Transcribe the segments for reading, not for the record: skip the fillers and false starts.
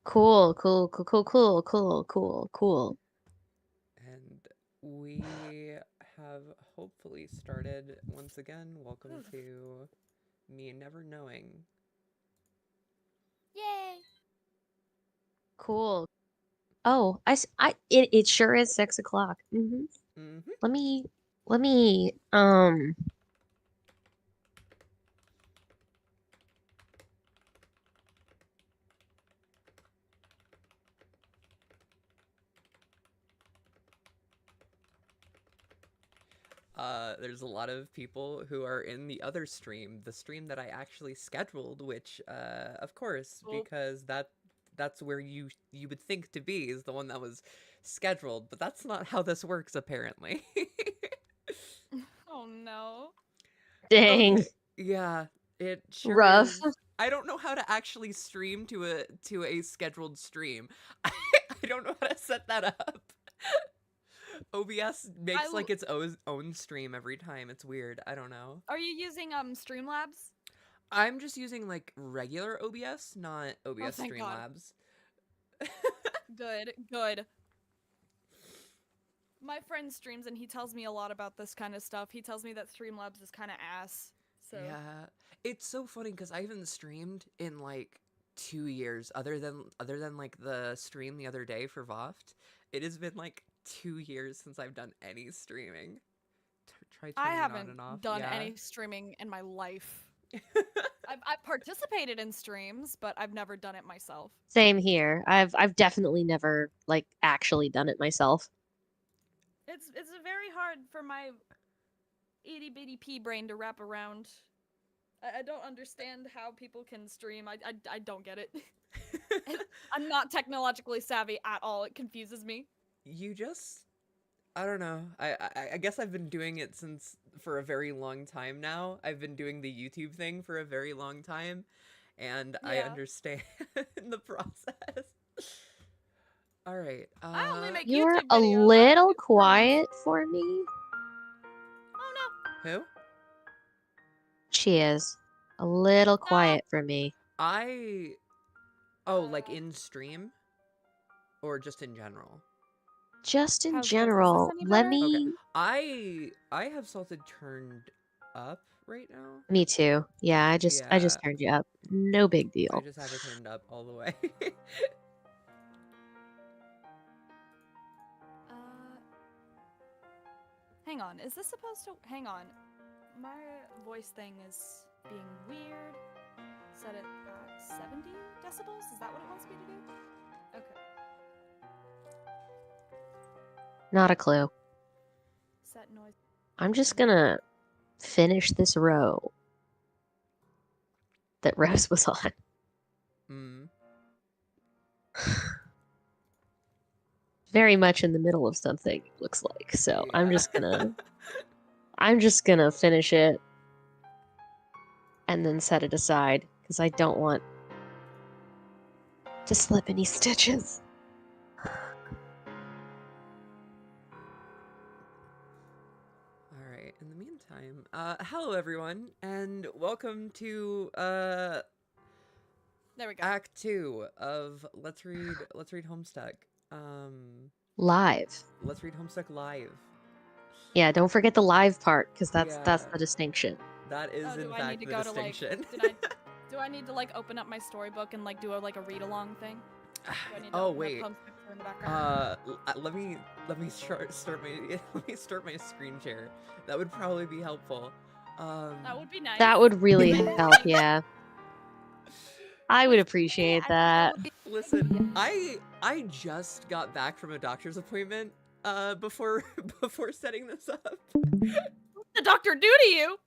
Cool, cool, cool, cool, cool, cool, cool, cool. And we have hopefully started once again. Welcome Ooh. to me never knowing. Yay! Cool. Oh, it sure is 6 o'clock. Mm-hmm. Let me, There's a lot of people who are in the other stream, the stream that I actually scheduled, which, of course, Oh, because that's where you would think to be is the one that was scheduled, but that's not how this works apparently. oh no. dang, Okay, yeah, it sure rough. is. I don't know how to actually stream to a scheduled stream. I don't know how to set that up. OBS makes like its own stream every time. It's weird. I don't know. Are you using Streamlabs? I'm just using like regular OBS, not Oh, OBS thank God. Streamlabs. Good, good. My friend streams and he tells me a lot about this kind of stuff. He tells me that Streamlabs is kind of ass. So Yeah, it's so funny because I haven't streamed in like 2 years. Other than like the stream the other day for VOFT, it has been like 2 years since I've done any streaming. Try I turning it on haven't and off. done Yeah. any streaming in my life. I've participated in streams, but I've never done it myself. Same here. I've definitely never like actually done it myself. It's very hard for my itty bitty pea brain to wrap around. I don't understand how people can stream. I don't get it. I'm not technologically savvy at all. It confuses me. You just I don't know. I guess I've been doing it since for a very long time now. I've been doing the YouTube thing for a very long time, and I Yeah. understand the process. All right. I only make You're YouTube a videos. I don't little do streams. quiet for me. Oh Who? She is a little quiet for me. Oh, like in stream or just in general? Just in How's this? Is this general, any let better? Okay. me. I have Salted turned up right now. Me too. Yeah, I just Yeah. turned you up. No big I deal. just have it turned up all the way. Hang on. Is this supposed to? Hang on. My voice thing is being weird. Set it at 70 decibels. Is that what it wants me to do? Okay. Not a clue. Set noise. I'm just gonna finish this row that Rose was on. Mm. Very much in the middle of something, it looks like. So Yeah. I'm just gonna finish it and then set it aside because I don't want to slip any stitches. All right. In the meantime, hello everyone, and welcome to There we go. Act 2 of Let's Read Homestuck. Live. Let's Read Homestuck live. Yeah, don't forget the live part because that's Yeah. the distinction. That is in do I fact need to the go to like? distinction. Do I need to like open up my storybook and like do a read along thing? Do I need to Oh open up wait. Homestuck in the background? Let me start my screen share. That would probably be helpful. That would be nice. That would really help, yeah. I would appreciate that. Listen, I just got back from a doctor's appointment before setting this up. What's the doctor do to you?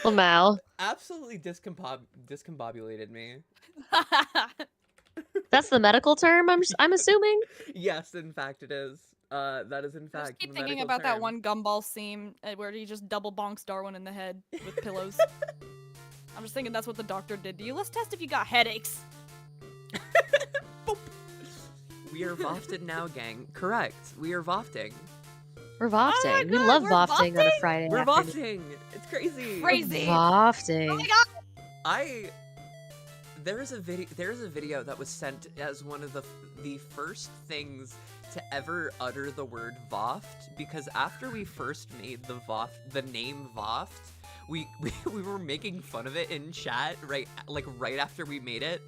Lamau. Absolutely discombobulated me. That's the medical term, I'm assuming? Yes, in fact it is. That is in I just fact keep the thinking medical about that term. one gumball scene where he just double bonks Darwin in the head with pillows. I'm just thinking that's what the doctor did to you. Let's test if you got headaches. Boop. We are VOFted now, gang. Correct. We are VOFting. We're Oh my VOFting. We God, love we're VOFting on a VOFting? Friday We're afternoon. VOFting. It's crazy. Crazy. VOFting. Oh my God. There's a video that was sent as one of the first things to ever utter the word VOFT, because after we first made the name VOFT, we were making fun of it in chat right after we made it.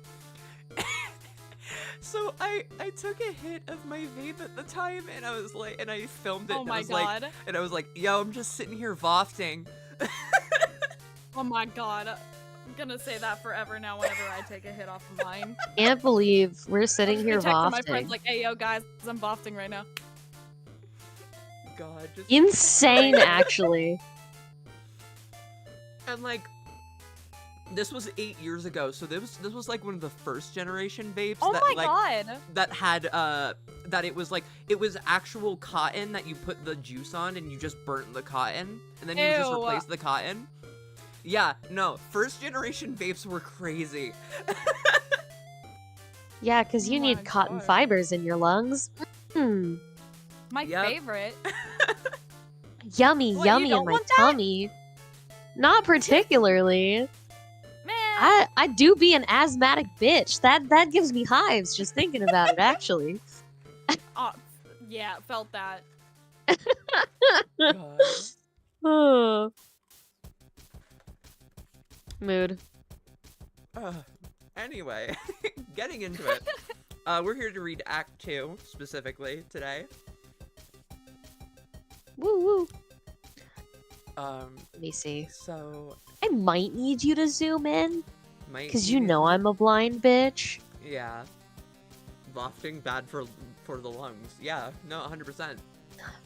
So I took a hit of my vape at the time, and I was like, and I filmed it. Oh and my I was god. Like, and I was like, yo, I'm just sitting here VOFTing. Oh my god. I'm gonna say that forever now whenever I take a hit off of mine. Can't believe we're sitting here Texting my friends VOFting. like, hey yo guys, I'm VOFting right now. God, just Insane, actually. and like, this was 8 years ago, so this was like one of the first generation vapes Oh that my like god. that had that it was actual cotton that you put the juice on and you just burnt the cotton and then you just Ew. replace the cotton. Yeah, no, first generation vapes were crazy. Yeah, because you Oh need my cotton God. fibers in your lungs. Hmm. My Yep. favorite. Yummy, What, you yummy don't in my want that? tummy. Not particularly. Man. I do be an asthmatic bitch. That gives me hives just thinking about it, actually. Oh, yeah, felt that. God. Oh. Mood. Anyway, getting into it. We're here to read Act 2, specifically, today. Woo woo. Let Let me see. so... I might need you to zoom in, might because you need- know I'm a blind bitch. Yeah. Vofting bad for the lungs. Yeah, no, 100%.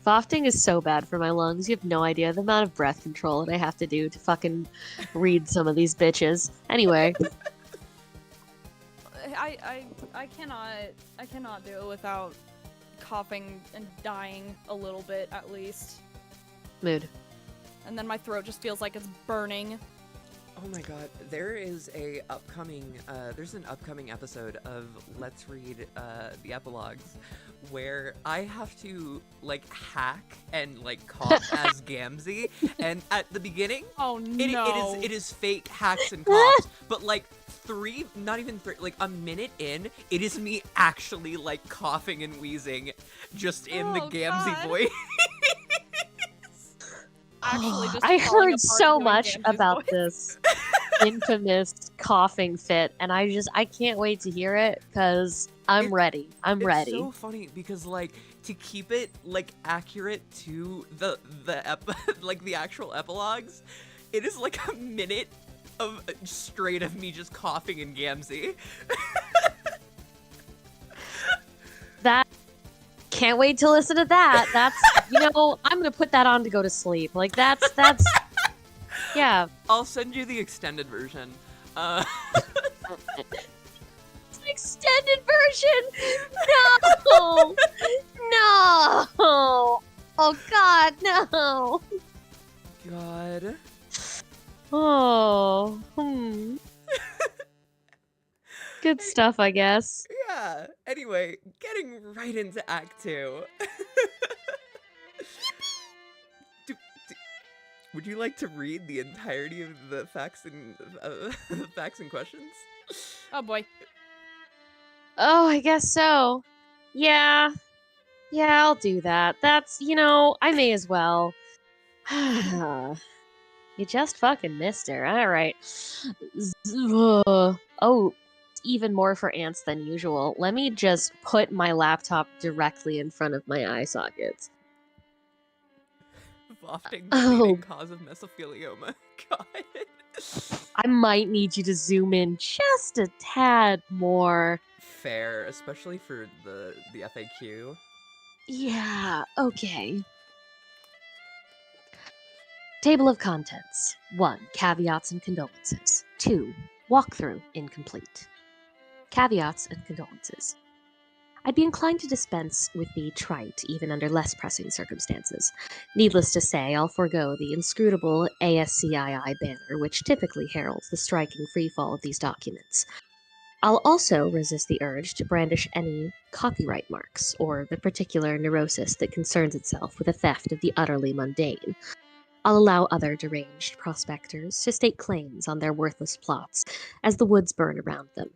Vofting is so bad for my lungs. You have no idea the amount of breath control that I have to do to fucking read some of these bitches. Anyway, I cannot do it without coughing and dying a little bit at least. mood. And then my throat just feels like it's burning. Oh my god, there is a upcoming, there's an upcoming episode of Let's Read, the epilogues, where I have to, like, hack and, like, cough as Gamzee, and at the beginning, Oh no. it is fake hacks and coughs, but, like, like, a minute in, it is me actually, like, coughing and wheezing, just in the Oh, Gamzee God. voice. Actually just I falling heard apart so doing much Gamzee's about voice. this infamous coughing fit, and I can't wait to hear it because I'm ready. I'm It's ready. so funny because, like, to keep it, like, accurate to the like the actual epilogues, it is like a minute of straight of me just coughing in Gamzee. That can't wait to listen to that. That's I'm gonna put that on to go to sleep. Like that's yeah. I'll send you the extended version. Extended version. No. No. Oh God, no. God. Oh. Good stuff, I guess. Yeah. Anyway, getting right into Act 2. Would you like to read the entirety of the facts and questions? Oh boy. Oh, I guess so. Yeah. Yeah, I'll do that. That's, I may as well. You just fucking missed her. All right. Oh, even more for ants than usual. Let me just put my laptop directly in front of my eye sockets. Vofting, the Oh. leading cause of mesothelioma. God. I might need you to zoom in just a tad more. Fair, especially for the FAQ. Yeah, okay. Table of contents. 1. Caveats and condolences. 2. Walkthrough incomplete. Caveats and condolences. I'd be inclined to dispense with the trite, even under less pressing circumstances. Needless to say, I'll forego the inscrutable ASCII banner, which typically heralds the striking freefall of these documents. I'll also resist the urge to brandish any copyright marks, or the particular neurosis that concerns itself with the theft of the utterly mundane. I'll allow other deranged prospectors to stake claims on their worthless plots as the woods burn around them.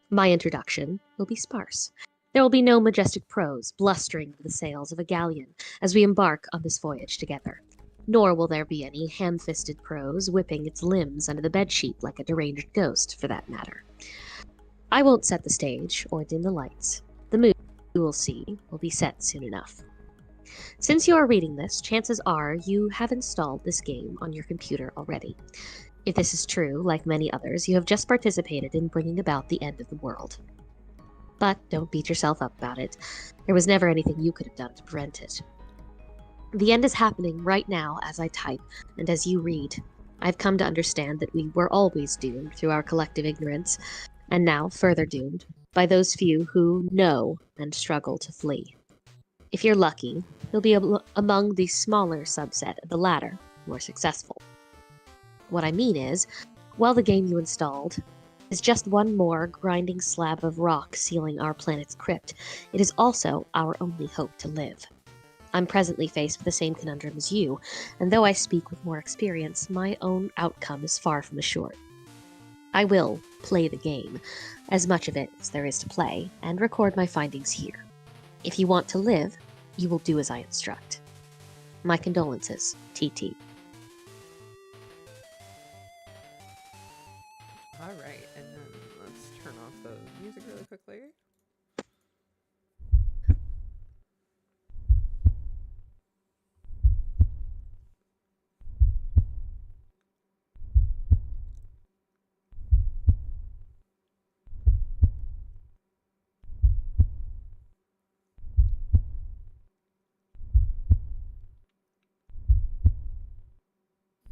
My introduction will be sparse. There will be no majestic prose blustering into the sails of a galleon as we embark on this voyage together. Nor will there be any ham-fisted prose whipping its limbs under the bedsheet like a deranged ghost, for that matter. I won't set the stage or dim the lights. The mood you will see will be set soon enough. Since you are reading this, chances are you have installed this game on your computer already. If this is true, like many others, you have just participated in bringing about the end of the world. But don't beat yourself up about it. There was never anything you could have done to prevent it. The end is happening right now as I type and as you read. I've come to understand that we were always doomed through our collective ignorance, and now further doomed by those few who know and struggle to flee. If you're lucky, you'll be among the smaller subset of the latter who are successful. What I mean is, while the game you installed is just one more grinding slab of rock sealing our planet's crypt, it is also our only hope to live. I'm presently faced with the same conundrum as you, and though I speak with more experience, my own outcome is far from assured. I will play the game, as much of it as there is to play, and record my findings here. If you want to live, you will do as I instruct. My condolences, TT. Alright, and then let's turn off the music really quickly.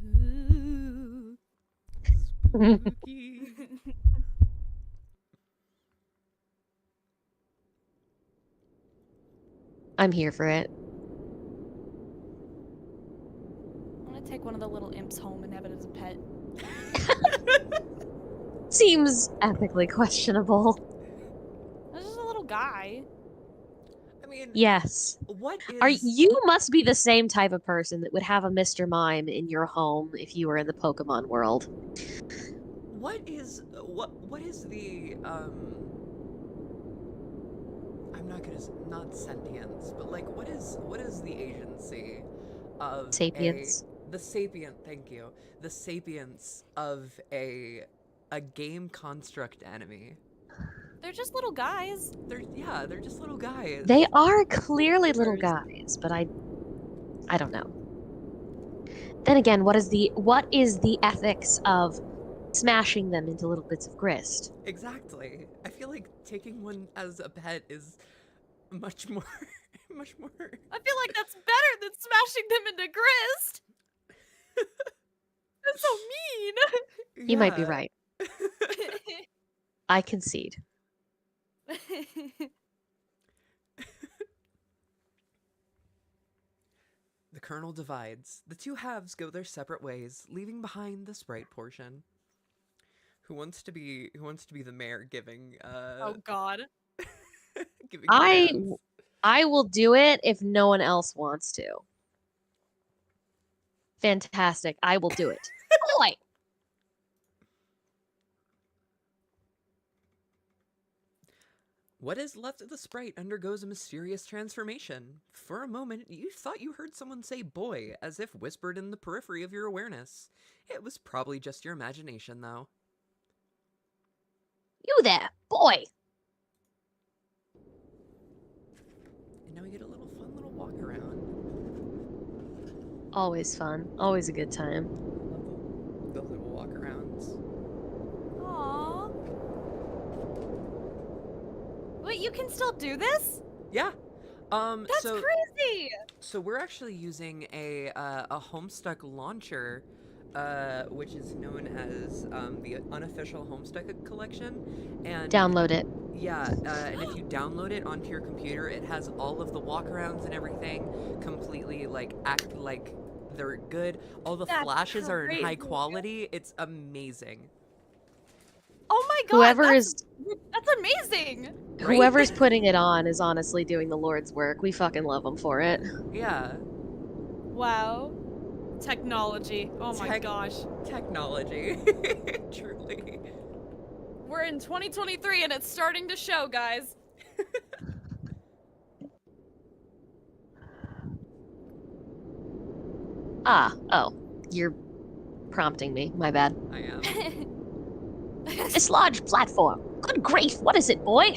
Ooh, spooky. I'm here for it. I want to take one of the little imps home and have it as a pet. Seems ethically questionable. This is a little guy. I mean, Yes. what is... You must be the same type of person that would have a Mr. Mime in your home if you were in the Pokemon world. What is the I'm not gonna not sentience, but like what is the agency of Sapience. The sapient, thank you. The sapience of a game construct enemy. They're just little guys. They're just little guys. They are clearly little guys, but I don't know. Then again, what is the ethics of smashing them into little bits of grist? Exactly. I feel like taking one as a pet is much more much more. I feel like that's better than smashing them into grist. That's so mean. You might be right. I concede. The kernel divides. The two halves go their separate ways, leaving behind the sprite portion. Who wants to be the mayor giving Oh God. giving commands? I will do it if no one else wants to. Fantastic. I will do it. Boy. What is left of the sprite undergoes a mysterious transformation. For a moment, you thought you heard someone say boy, as if whispered in the periphery of your awareness. It was probably just your imagination, though. You there, boy. And now we get a fun little walk around. Always fun. Always a good time. Love the little walk arounds. Aww. Wait, you can still do this? Yeah. That's crazy. So we're actually using a Homestuck launcher, which is known as the unofficial Homestuck collection, and Download it. yeah, and if you download it onto your computer, it has all of the walkarounds and everything completely act like they're good. All the That's flashes are in high crazy. quality. It's amazing. Oh my God. That's amazing. Right? Whoever's putting it on is honestly doing the Lord's work. We fucking love them for it. Yeah. Wow. Technology. Oh my gosh. Technology. Truly. We're in 2023 and it's starting to show, guys. Oh. You're prompting me. My bad. I am. Dislodge platform. Good grief, what is it, boy?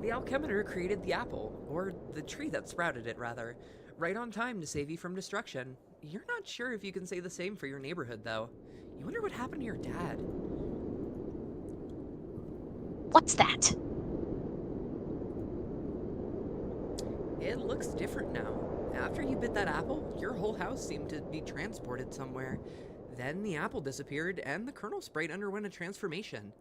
The alchemitor created the apple, or the tree that sprouted it, rather, right on time to save you from destruction. You're not sure if you can say the same for your neighborhood, though. You wonder what happened to your dad. What's that? It looks different now. After you bit that apple, your whole house seemed to be transported somewhere. Then the apple disappeared, and the kernel sprite underwent a transformation.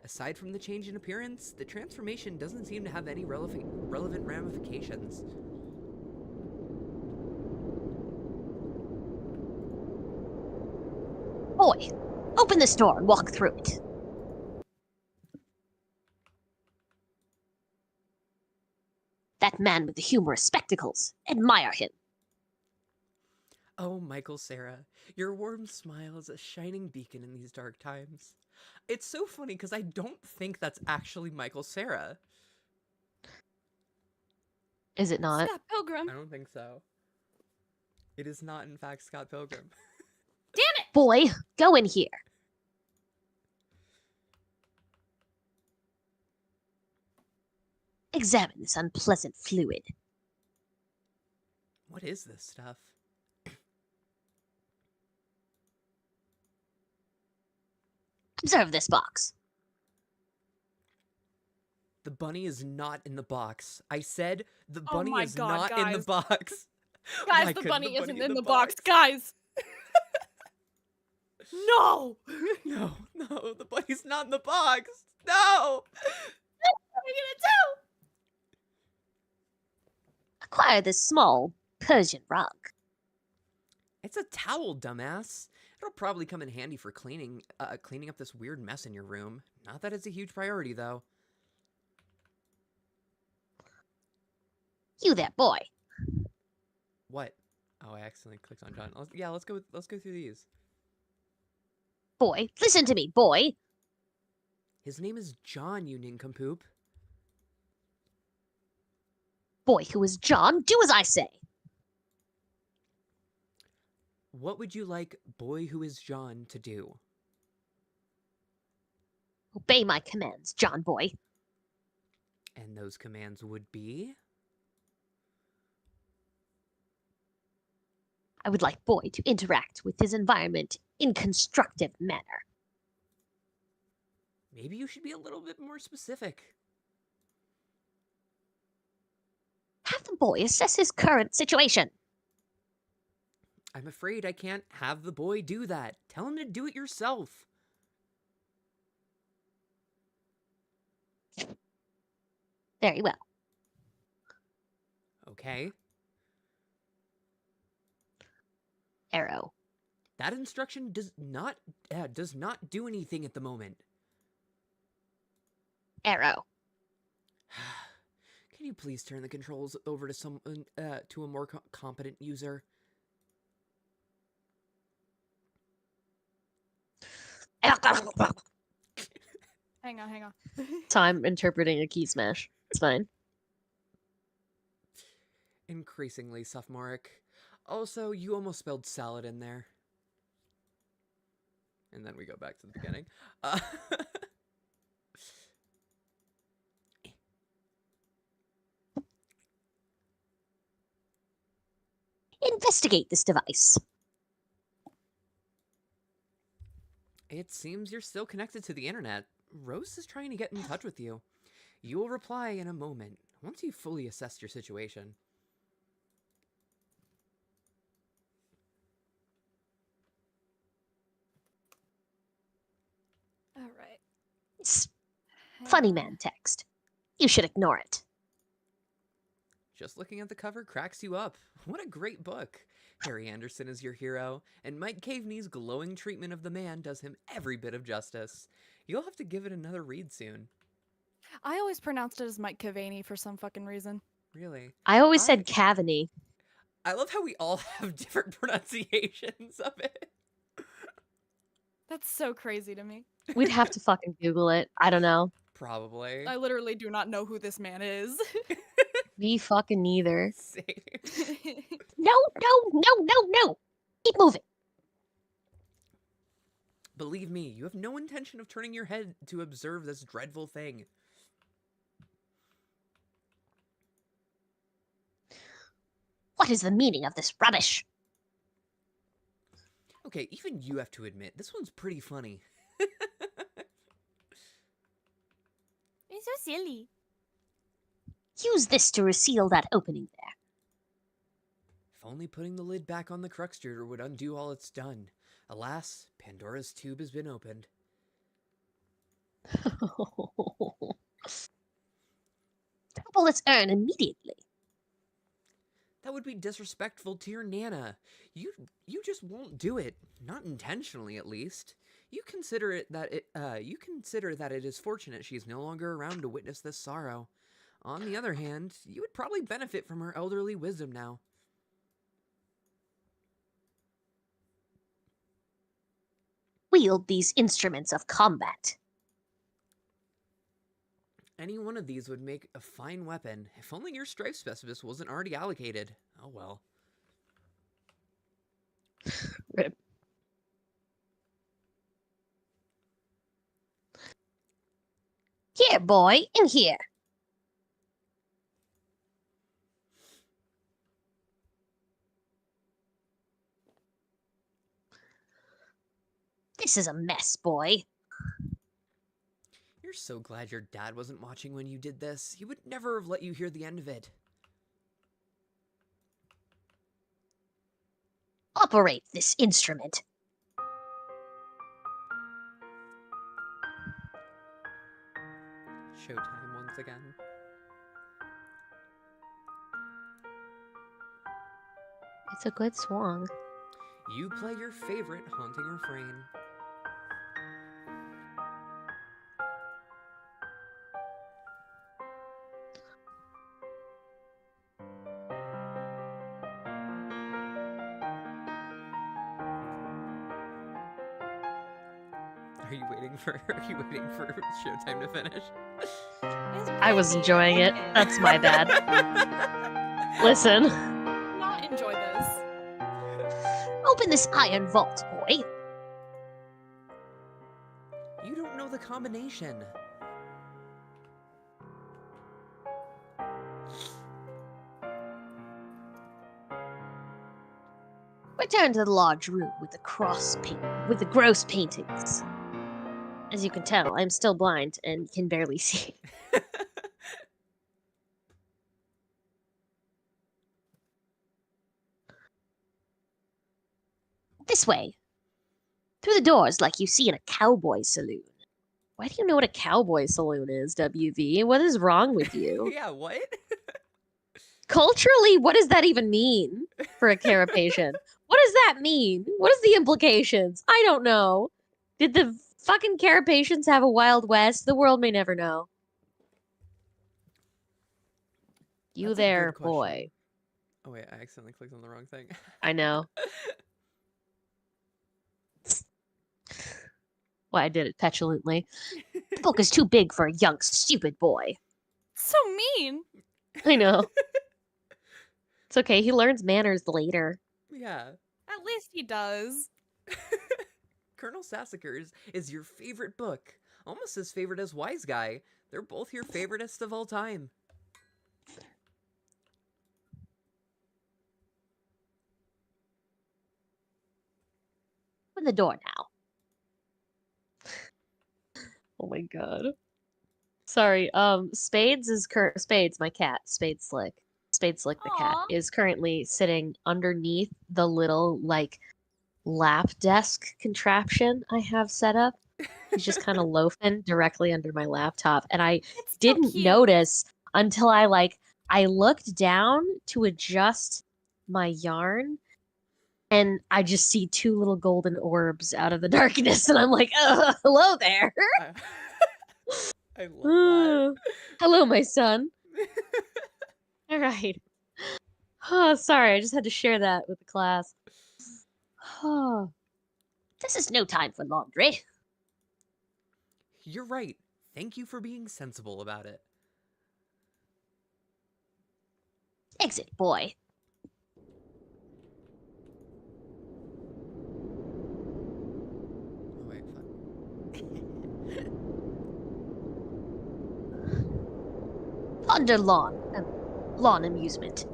Aside from the change in appearance, the transformation doesn't seem to have any relevant ramifications. Boy, open this door and walk through it. That man with the humorous spectacles. Admire him. Oh, Michael Sarah, your warm smile is a shining beacon in these dark times. It's so funny because I don't think that's actually Michael Sarah. Is it not? Scott Pilgrim. I don't think so. It is not, in fact, Scott Pilgrim. Damn it! Boy, go in here. Examine this unpleasant fluid. What is this stuff? Observe this box. The bunny is not in the box. I said the Oh bunny my is God, not in the guys. box. Guys, Why the couldn't bunny isn't in the box. Guys! No! No, no, the bunny's not in the box. No! What are we gonna do? Acquire this small Persian rug. It's a towel, dumbass. It'll probably come in handy for cleaning up this weird mess in your room. Not that it's a huge priority, though. You there, boy. What? Oh, I accidentally clicked on John. Yeah, let's go through these. Boy, listen to me, boy. His name is John, you nincompoop. Boy who is John, do as I say. What would you like boy who is John to do? Obey my commands, John boy. And those commands would be? I would like boy to interact with his environment in constructive manner. Maybe you should be a little bit more specific. Have the boy assess his current situation. I'm afraid I can't have the boy do that. Tell him to do it yourself. Very well. Okay. Arrow. That instruction does not do anything at the moment. Arrow. Can you please turn the controls over to someone to a more competent user? Hang on. So I'm interpreting a key smash. It's fine. Increasingly sophomoric. Also, you almost spelled salad in there. And then we go back to the beginning. Investigate this device. It seems you're still connected to the internet. Rose is trying to get in touch with you. You will reply in a moment, once you've fully assessed your situation. All right. It's funny man text. You should ignore it. Just looking at the cover cracks you up. What a great book. Harry Anderson is your hero, and Mike Caveney's glowing treatment of the man does him every bit of justice. You'll have to give it another read soon. I always pronounced it as Mike Caveney for some fucking reason. Really? I always said Cavaney. I love how we all have different pronunciations of it. That's so crazy to me. We'd have to fucking Google it. I don't know. Probably. I literally do not know who this man is. Me fucking neither. Same. No, no, no, no, no. Keep moving. Believe me, you have no intention of turning your head to observe this dreadful thing. What is the meaning of this rubbish? Okay, even you have to admit, this one's pretty funny. It's so silly. Use this to reseal that opening If only putting the lid back on the Cruxter would undo all it's done. Alas, Pandora's tube has been opened. there. Double its earn immediately. That would be disrespectful to your Nana. You just won't do it. Not intentionally, at least. You consider that it is fortunate she is no longer around to witness this sorrow. On the other hand, you would probably benefit from her elderly wisdom now. Wield these instruments of combat. Any one of these would make a fine weapon, if only your strife specialist wasn't already allocated. Oh well. Rip. Here, boy, in here. This is a mess, boy. You're so glad your dad wasn't watching when you did this. He would never have let you hear the end of it. Operate this instrument. Showtime once again. It's a good song. You play your favorite haunting refrain. Are you waiting for Showtime to finish? I was enjoying it. That's my bad. Listen. Not enjoy this. Open this iron vault, boy. You don't know the combination. Return to the large room with the gross paintings. As you can tell, I'm still blind and can barely see. This way. Through the doors like you see in a cowboy saloon. Why do you know what a cowboy saloon is, WV? What is wrong with you? Yeah, what? Culturally, what does that even mean for a carapacian? What does that mean? What is the implications? I don't know. Did the fucking carapacians have a Wild West? The world may never know. You That's a there, good question. boy. Oh wait, I accidentally clicked on the wrong thing. I know. Well, I did it petulantly. The book is too big for a young, stupid boy. So mean. I know. It's okay. He learns manners later. Yeah. At least he does. Colonel Sassacres is your favorite book. Almost as favorite as Wise Guy. They're both your favoriteest of all time. Open the door now. Oh my god. Sorry, Spades, my cat, Spade Slick the cat, Aw. is currently sitting underneath the little, like, lap desk contraption I have set up. He's just kind of loafing directly under my laptop, and I It's so didn't cute. notice until I looked down to adjust my yarn, and I just see two little golden orbs out of the darkness, and I'm like, hello there. I love Hello, my son. that. All right. Oh, sorry, I just had to share that with the class. Oh, this is no time for laundry. You're right. Thank you for being sensible about it. Exit, boy. Oh, wait, fuck. Ponder lawn amusement.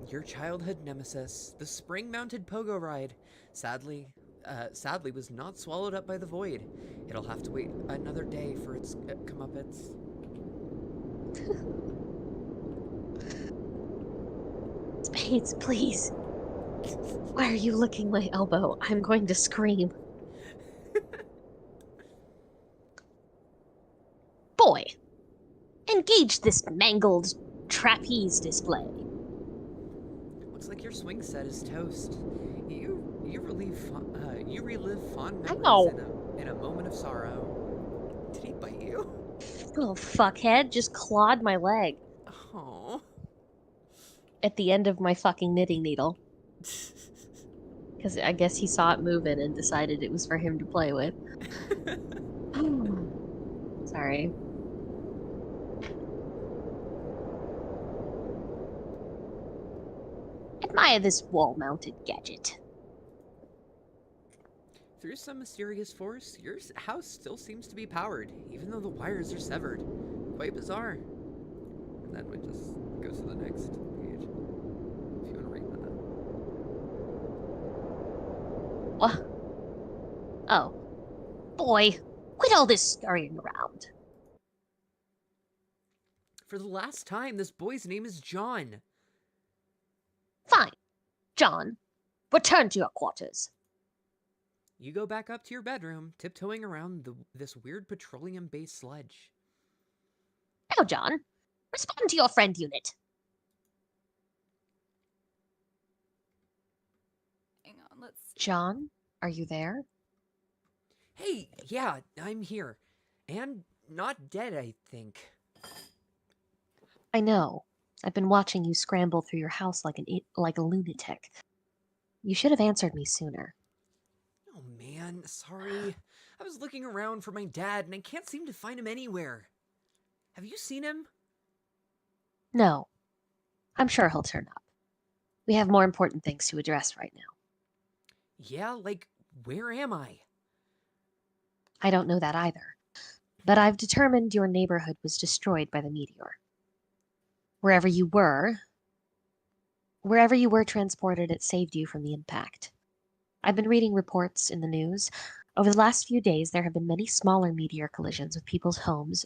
Your childhood nemesis, the spring-mounted pogo ride, sadly was not swallowed up by the void. It'll have to wait another day for its comeuppance. Spades, please. Why are you licking my elbow? I'm going to scream. Boy, engage this mangled trapeze display. Looks like your swing set is toast. You relive fond memories Ow. in a moment of sorrow. Did he bite you? Little fuckhead just clawed my leg Oh. at the end of my fucking knitting needle. Because I guess he saw it moving and decided it was for him to play with. Sorry. Admire this wall-mounted gadget. Through some mysterious force, your house still seems to be powered, even though the wires are severed. Quite bizarre. And then we just go to the next page. If you want to read that. What? Oh. Boy, quit all this scurrying around. For the last time, this boy's name is John. Fine. John, return to your quarters. You go back up to your bedroom, tiptoeing around this weird petroleum-based sludge. Now, John, respond to your friend unit. Hang on, let's see. John, are you there? Hey, yeah, I'm here. And not dead, I think. I know. I've been watching you scramble through your house like a lunatic. You should have answered me sooner. Oh man, sorry. I was looking around for my dad and I can't seem to find him anywhere. Have you seen him? No. I'm sure he'll turn up. We have more important things to address right now. Yeah, like, where am I? I don't know that either. But I've determined your neighborhood was destroyed by the meteor. Wherever you were transported, it saved you from the impact. I've been reading reports in the news. Over the last few days, there have been many smaller meteor collisions with people's homes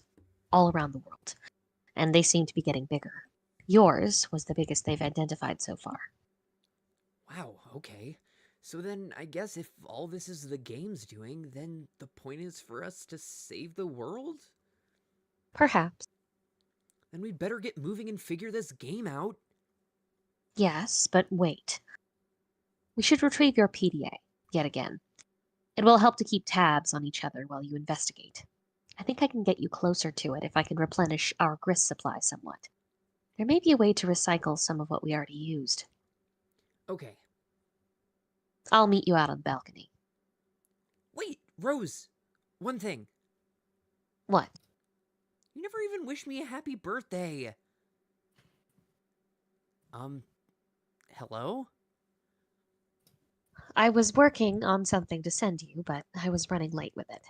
all around the world, and they seem to be getting bigger. Yours was the biggest they've identified so far. Wow, okay. So then, I guess if all this is the game's doing, then the point is for us to save the world? Perhaps. Then we'd better get moving and figure this game out. Yes, but wait. We should retrieve your PDA, yet again. It will help to keep tabs on each other while you investigate. I think I can get you closer to it if I can replenish our grist supply somewhat. There may be a way to recycle some of what we already used. Okay. I'll meet you out on the balcony. Wait, Rose! One thing. What? You never even wished me a happy birthday. Hello? I was working on something to send you, but I was running late with it.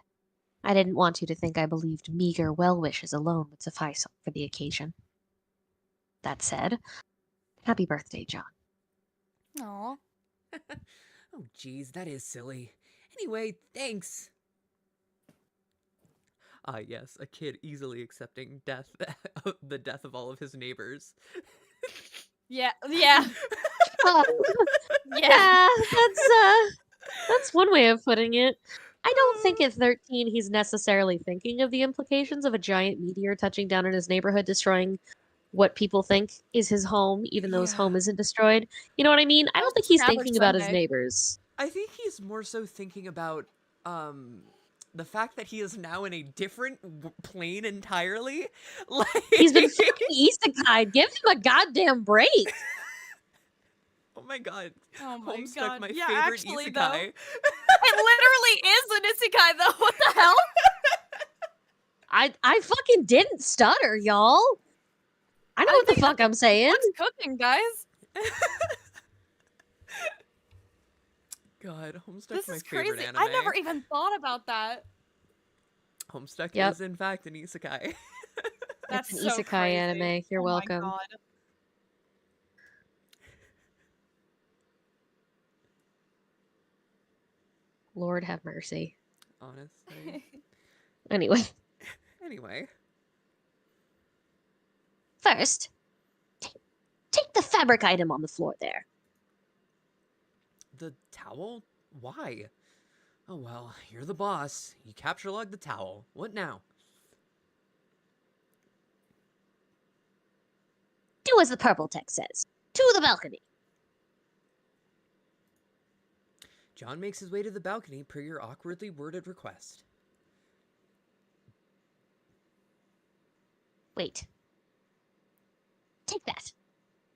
I didn't want you to think I believed meager well wishes alone would suffice for the occasion. That said, happy birthday, John. Aw. Oh, geez, that is silly. Anyway, thanks. Ah, yes, a kid easily accepting death, the death of all of his neighbors. Yeah. Yeah, that's one way of putting it. I don't think at 13 he's necessarily thinking of the implications of a giant meteor touching down in his neighborhood, destroying what people think is his home, even though his home isn't destroyed. You know what I mean? I don't think he's Average thinking about his Sunday. neighbors. I think he's more so thinking about, the fact that he is now in a different plane entirely. Like He's been fucking isekai. Give him a goddamn break. oh my god. Oh my Homestuck, god. my Yeah, favorite actually, isekai. though. It literally is an isekai, though. What the hell? I fucking didn't stutter, y'all. I know what the fuck I'm saying. What's cooking, guys? God, Homestuck's This my is favorite crazy. anime. I never even thought about that. Homestuck Yep. is in fact an isekai. That's It's an so isekai crazy. anime. You're Oh my welcome. God. Lord have mercy. Honestly. Anyway, Anyway. first, take the fabric item on the floor there. The towel? Why? Oh well, you're the boss. You capture log the towel. What now? Do as the purple text says. To the balcony. John makes his way to the balcony per your awkwardly worded request. Wait. Take that.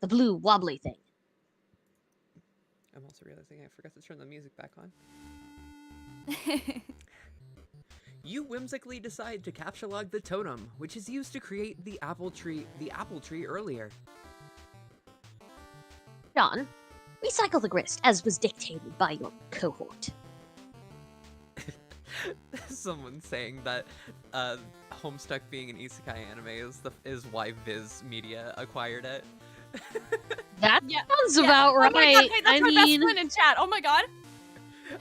The blue wobbly thing. I'm also realizing I forgot to turn the music back on. You whimsically decide to capture log the totem, which is used to create the apple tree earlier. John, recycle the grist as was dictated by your cohort. Someone saying that Homestuck being an isekai anime is why Viz Media acquired it. That Yeah, sounds yeah. about Oh right. my God, hey, that's I my mean, best friend in chat. Oh my God.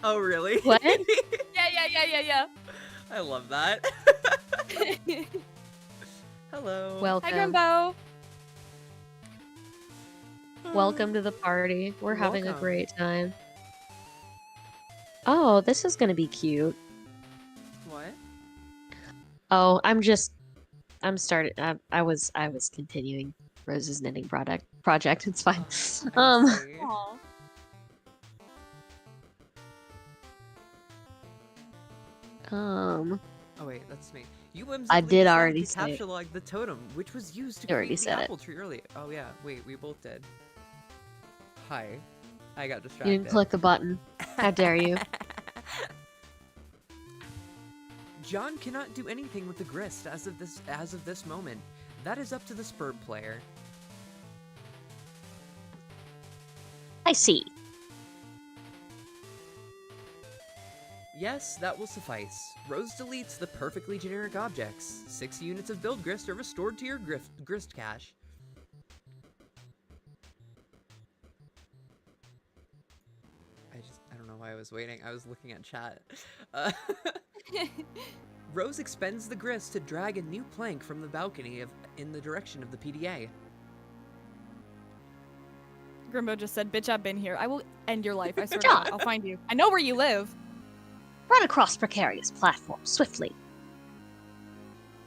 Oh really? What? Yeah. I love that. Hello. welcome. Hi, Grimbo. Welcome to the party. We're having a Welcome. great time. Oh, this is gonna be cute. What? Oh, I'm started. I was continuing Rose's knitting project. It's fine. I see. Aw. Oh wait, that's me. You whimsically I did decided already to say it. capture log the totem, which was used to You already create the said it. apple tree earlier. Oh yeah, wait, we both did. Hi. I got You distracted. didn't click the button. How dare you? John cannot do anything with the grist as of this moment. That is up to the Spurb player. I see. Yes, that will suffice. Rose deletes the perfectly generic objects. 6 units of build grist are restored to your grist cache. I don't know why I was waiting. I was looking at chat. Rose expends the grist to drag a new plank from the balcony in the direction of the PDA. Grimbo just said, "Bitch, I've been here. I will end your life. I swear to John. God. I'll find you. I know where you live." Run across precarious platforms swiftly.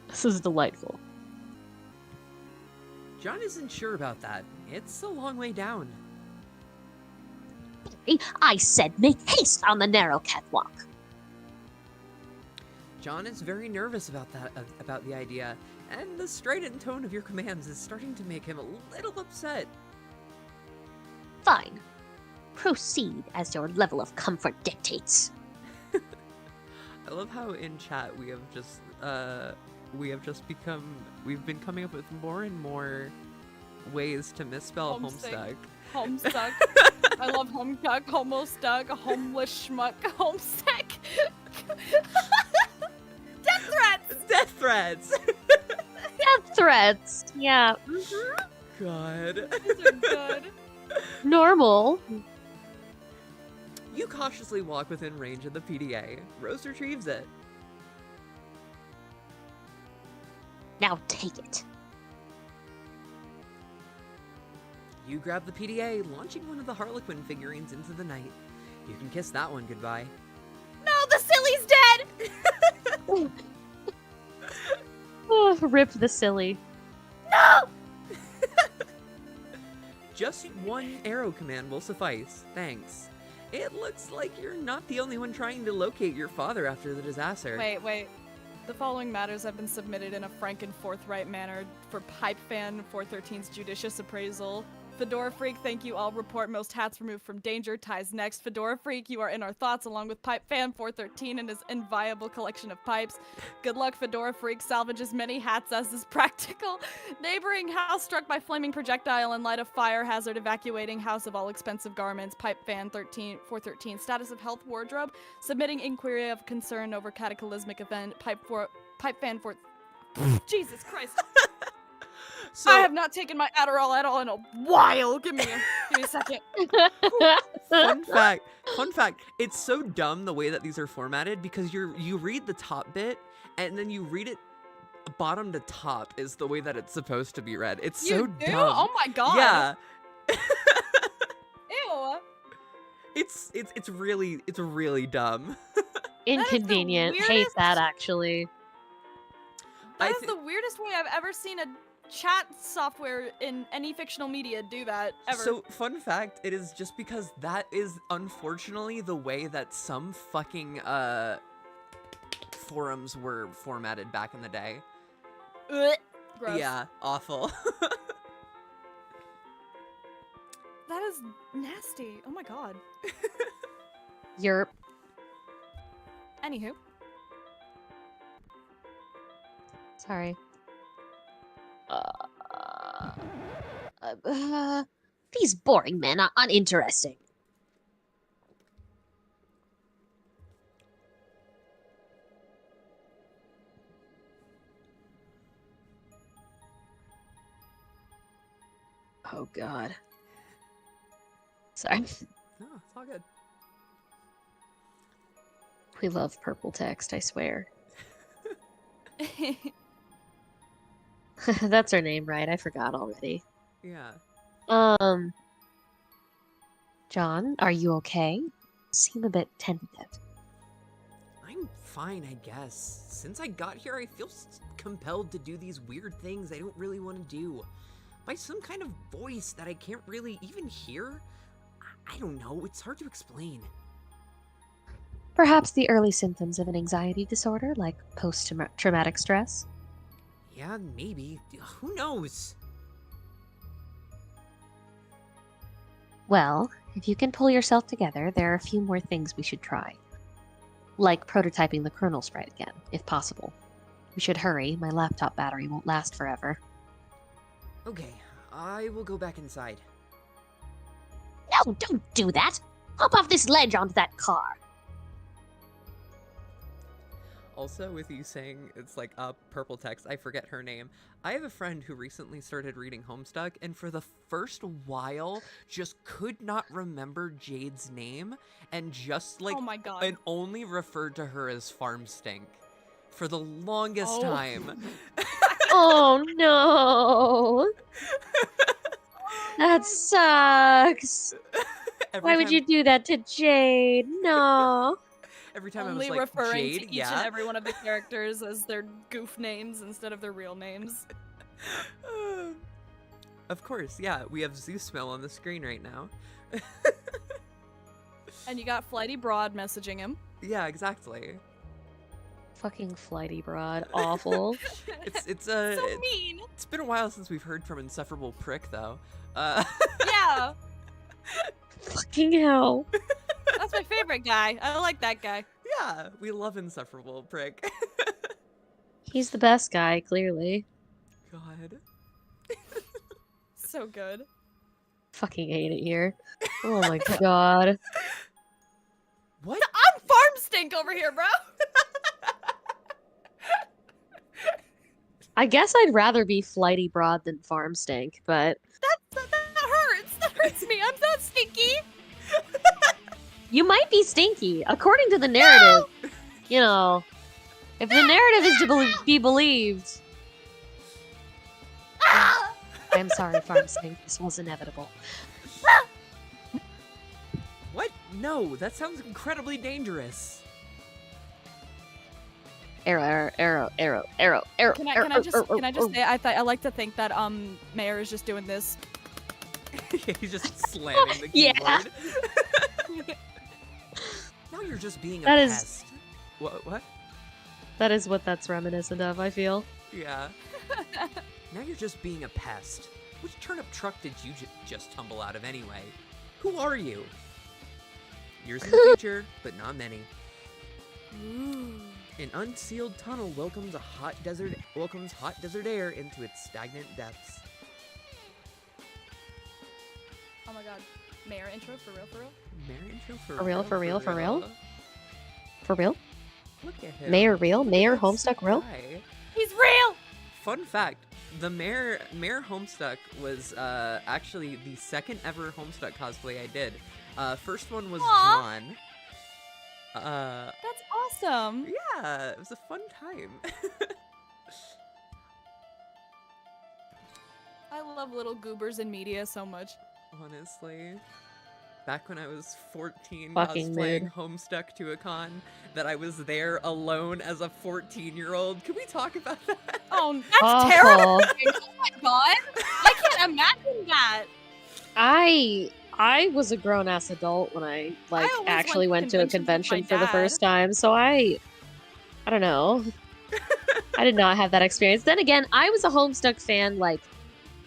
This is delightful. John isn't sure about that. It's a long way down. I said make haste on the narrow catwalk. John is very nervous about the idea, and the strident tone of your commands is starting to make him a little upset. Fine. Proceed as your level of comfort dictates. I love how in chat we've been coming up with more and more ways to misspell Homestuck. Homestuck. I love Homestuck, Homestuck, homeless schmuck, Homestuck. Death threats! Death threats! Death threats. Yeah. God. These are good. Normal. You cautiously walk within range of the PDA. Rose retrieves it. Now take it. You grab the PDA, launching one of the Harlequin figurines into the night. You can kiss that one goodbye. No, the silly's dead! Oh, rip the silly. No! Just one arrow command will suffice. Thanks. It looks like you're not the only one trying to locate your father after the disaster. Wait. The following matters have been submitted in a frank and forthright manner for Pipe Fan 413's judicious appraisal. Fedora Freak, thank you. I'll report most hats removed from danger. Ties next. Fedora Freak, you are in our thoughts along with Pipe Fan 413 and his inviolable collection of pipes. Good luck, Fedora Freak. Salvage as many hats as is practical. Neighboring house struck by flaming projectile in light of fire hazard. Evacuating house of all expensive garments. Pipe Fan 413. Status of health wardrobe. Submitting inquiry of concern over cataclysmic event. Pipe Fan 4. Jesus Christ. So, I have not taken my Adderall at all in a while. Give me a second. fun fact, it's so dumb the way that these are formatted because you read the top bit and then you read it bottom to top is the way that it's supposed to be read. It's so dumb. Oh my god. Yeah. Ew. It's really dumb. Inconvenient. Hate weirdest- that, actually. That is the weirdest way I've ever seen a chat software in any fictional media do that ever. So, fun fact, it is just because that is unfortunately the way that some fucking forums were formatted back in the day. Ugh. Gross. Yeah, awful. That is nasty. Oh my god. Yerp. Anywho. Sorry. These boring men are uninteresting. Oh god. Sorry. No, it's all good. We love purple text, I swear. That's her name, right? I forgot already. Yeah. John, are you okay? Seem a bit tentative. I'm fine, I guess. Since I got here, I feel compelled to do these weird things I don't really want to do. By some kind of voice that I can't really even hear? I don't know, it's hard to explain. Perhaps the early symptoms of an anxiety disorder, like post-traumatic stress? Yeah, maybe. Who knows? Well, if you can pull yourself together, there are a few more things we should try. Like prototyping the kernel sprite again, if possible. We should hurry, my laptop battery won't last forever. Okay, I will go back inside. No, don't do that! Hop off this ledge onto that car! Also, with you saying it's like purple text, I forget her name. I have a friend who recently started reading Homestuck, and for the first while, just could not remember Jade's name, and just like, oh my god. and only referred to her as Farm Stink for the longest time. Oh no! That sucks! Why would you do that to Jade? No! Every time Only I was like, referring Jade, to each yeah? and every one of the characters as their goof names instead of their real names. Of course, yeah, we have Zeus Smell on the screen right now. And you got Flighty Broad messaging him. Yeah, exactly. Fucking flighty broad. Awful. It's so mean. It's been a while since we've heard from Insufferable Prick, though. Yeah, Fucking hell. that's my favorite guy. I like that guy. Yeah, we love Insufferable Prick. He's the best guy, clearly. God. So good. Fucking hate it here. Oh my god. What? I'm Farm Stink over here, bro. I guess I'd rather be flighty broad than farm stink, but That hurts. That hurts me. I'm not stinky. you might be stinky. According to the narrative, you know, if the narrative is to be believed. I'm sorry, farm stink. This was inevitable. What? No, that sounds incredibly dangerous. Arrow. Can I just say I like to think that Mayor is just doing this. He's just slamming the keyboard. Yeah. Now you're just being a That is- pest. What? That is what that's reminiscent of, I feel. Yeah. Now you're just being a pest. Which turnip truck did you just tumble out of anyway? Who are you? Years in the future, but not many. Ooh. An unsealed tunnel welcomes hot desert air into its stagnant depths. Oh my god. Mayor intro, for real, for real? Mayor intro For real? For real? Look at him. Mayor real? Mayor Look at Homestuck real? Sakurai. He's real! Fun fact, the Mayor Homestuck was actually the second ever Homestuck cosplay I did. First one was Aw. John. That's awesome! Yeah, it was a fun time. I love little goobers in media so much. Honestly. Back when I was 14 Fucking cosplaying mood. Homestuck to a con, that I was there alone as a 14-year-old. Can we talk about that? Oh, that's Awful. terrifying! Oh my god! I can't imagine that! I was a grown ass adult when I always actually went to a convention with for my the dad. first time, so I don't know. I did not have that experience. Then again, I was a Homestuck fan like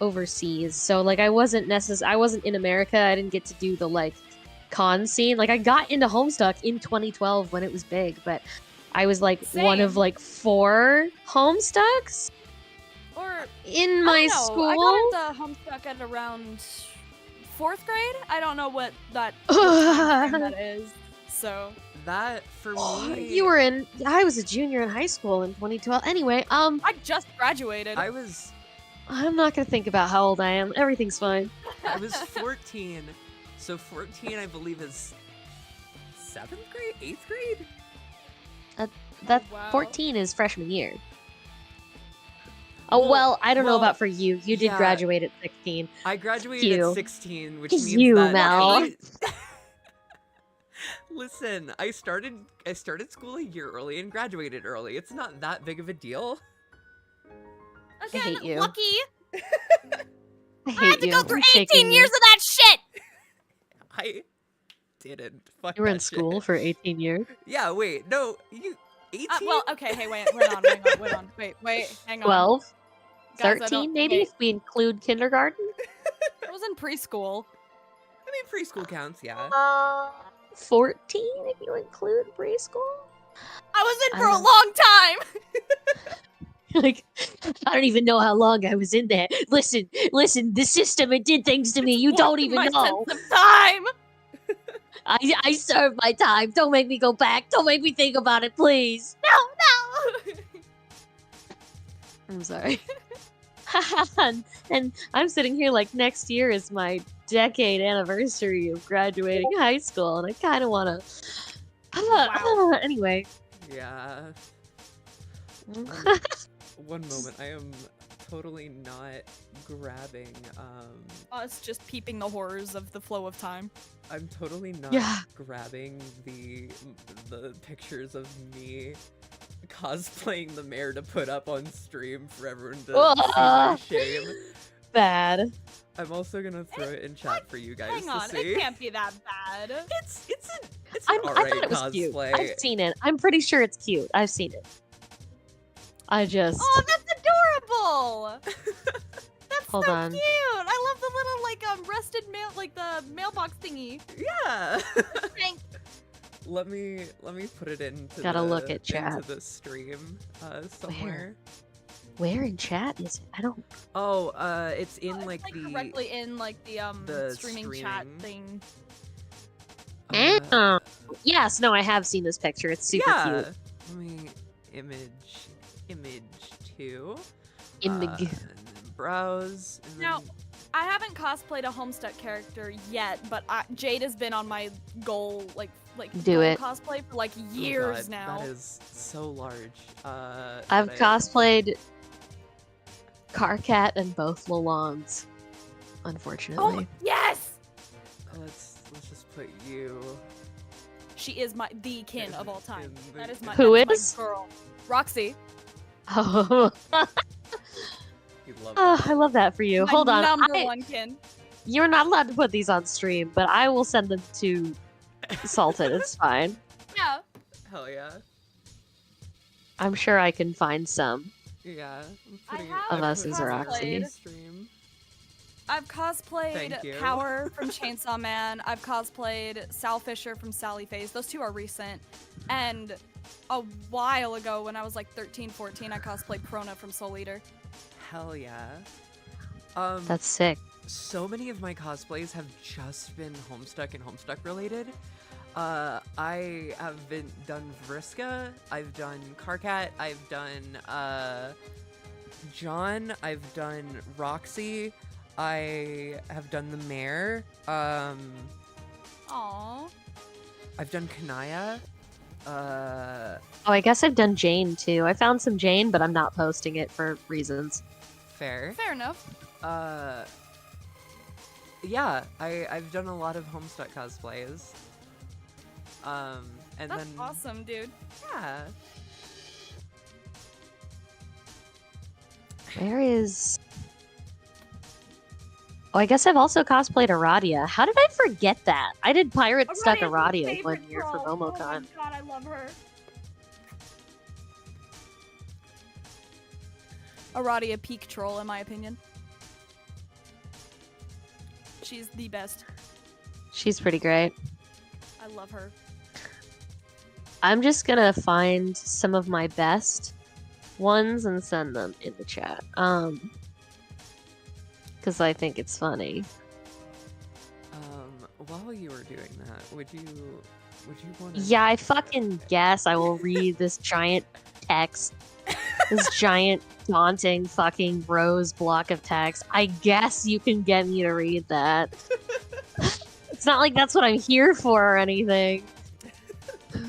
overseas, so like I wasn't in America. I didn't get to do the con scene. Like I got into Homestuck in 2012 when it was big, but I was like one of Same. 4 Homestucks Or in my I don't know, school. I got into Homestuck at around 4th grade. I don't know what that time frame that is. So That, for me... I was a junior in high school in 2012. Anyway, I just graduated. I was I'm not gonna think about how old I am. Everything's fine. 14. So 14, I believe, is 7th grade? 8th grade? That Wow. 14 is freshman year. Oh, Well- well, I don't know well, about for you. You did yeah. graduate at 16. I graduated You. at 16, which It's means you, that... Mel. Listen, I started school a year early and graduated early. It's not that big of a deal. Again, hate you. lucky. I I hate had to you. go through I'm 18 shaking years you. of that shit. I didn't. Fuck You were in that shit. school for 18 years. Yeah, wait, no, you 18? Well, okay, hey, wait on. Wait, hang on. 12? Guys, I 13 don't- maybe, wait. if we include kindergarten? I was in preschool. I mean, preschool counts, yeah. 14 if you include preschool? I was in I for a don't long time. Like, I don't even know how long I was in there. Listen, the system, it did things to me you don't Warped even my know. sense of time. I served my time. Don't make me go back. Don't make me think about it, please. No. I'm sorry. And I'm sitting here like next year is my decade anniversary of graduating high school, and I kind of want to. Wow. Anyway. Yeah. One moment, I am totally not grabbing, Us just peeping the horrors of the flow of time. I'm totally not Yeah. grabbing the pictures of me cosplaying the mayor to put up on stream for everyone to see my shame. Bad. I'm also gonna throw it in chat for you guys Hang on, to see. it can't be that bad. It's an I alright thought it was cute. cosplay. I've seen it. I'm pretty sure it's cute. I've seen it. I just Oh, that's adorable. That's Hold so on. cute. I love the little rusted mail, the mailbox thingy. Yeah. Thank- let me put it into Gotta the, look at chat. into the stream somewhere. where in chat is it? I don't. Oh, it's in it's like the correctly in the streaming chat streaming. thing. uh, Yes, no, I have seen this picture. It's super yeah. cute. Let me image 2. Imig. And then browse. And Now, then, I haven't cosplayed a Homestuck character yet, but Jade has been on my goal Do goal it. cosplay for like oh years God, now. That is so large. I've that I- cosplayed Carcat and both Lalondes, unfortunately. Oh yes, Let's just put you. she is the kin of all time. That is my Who that's my is? girl, Roxy. Oh, You love I love that for you. My Hold on. number one kin. You're not allowed to put these on stream, but I will send them to Salted. It's fine. Hell yeah. I'm sure I can find some. Yeah. Of us put as it on Roxy. the stream. I've cosplayed Thank you. Power from Chainsaw Man. I've cosplayed Sal Fisher from Sally Faze. Those two are recent. And a while ago, when I was like 13, 14, I cosplayed Krona from Soul Eater. Hell yeah. That's sick. So many of my cosplays have just been Homestuck and Homestuck related. I have done Vriska, I've done Carcat, I've done John, I've done Roxy, I have done the Mayor, Aww. I've done Kanaya, Oh, I guess I've done Jane too. I found some Jane, but I'm not posting it for reasons. Fair. Fair enough. Yeah, I've done a lot of Homestuck cosplays. And That's then awesome, dude. yeah. Where is... Oh, I guess I've also cosplayed Aradia. How did I forget that? I did Pirate Stuck Aradia one year for MomoCon. Oh my god, I love her. Aradia peak troll, in my opinion. She's the best. She's pretty great. I love her. I'm just gonna find some of my best ones and send them in the chat. Because I think it's funny. While you were doing that, would you want to... Yeah, I fucking guess I will read this giant text. This giant, daunting fucking rose block of text. I guess you can get me to read that. It's not like that's what I'm here for or anything.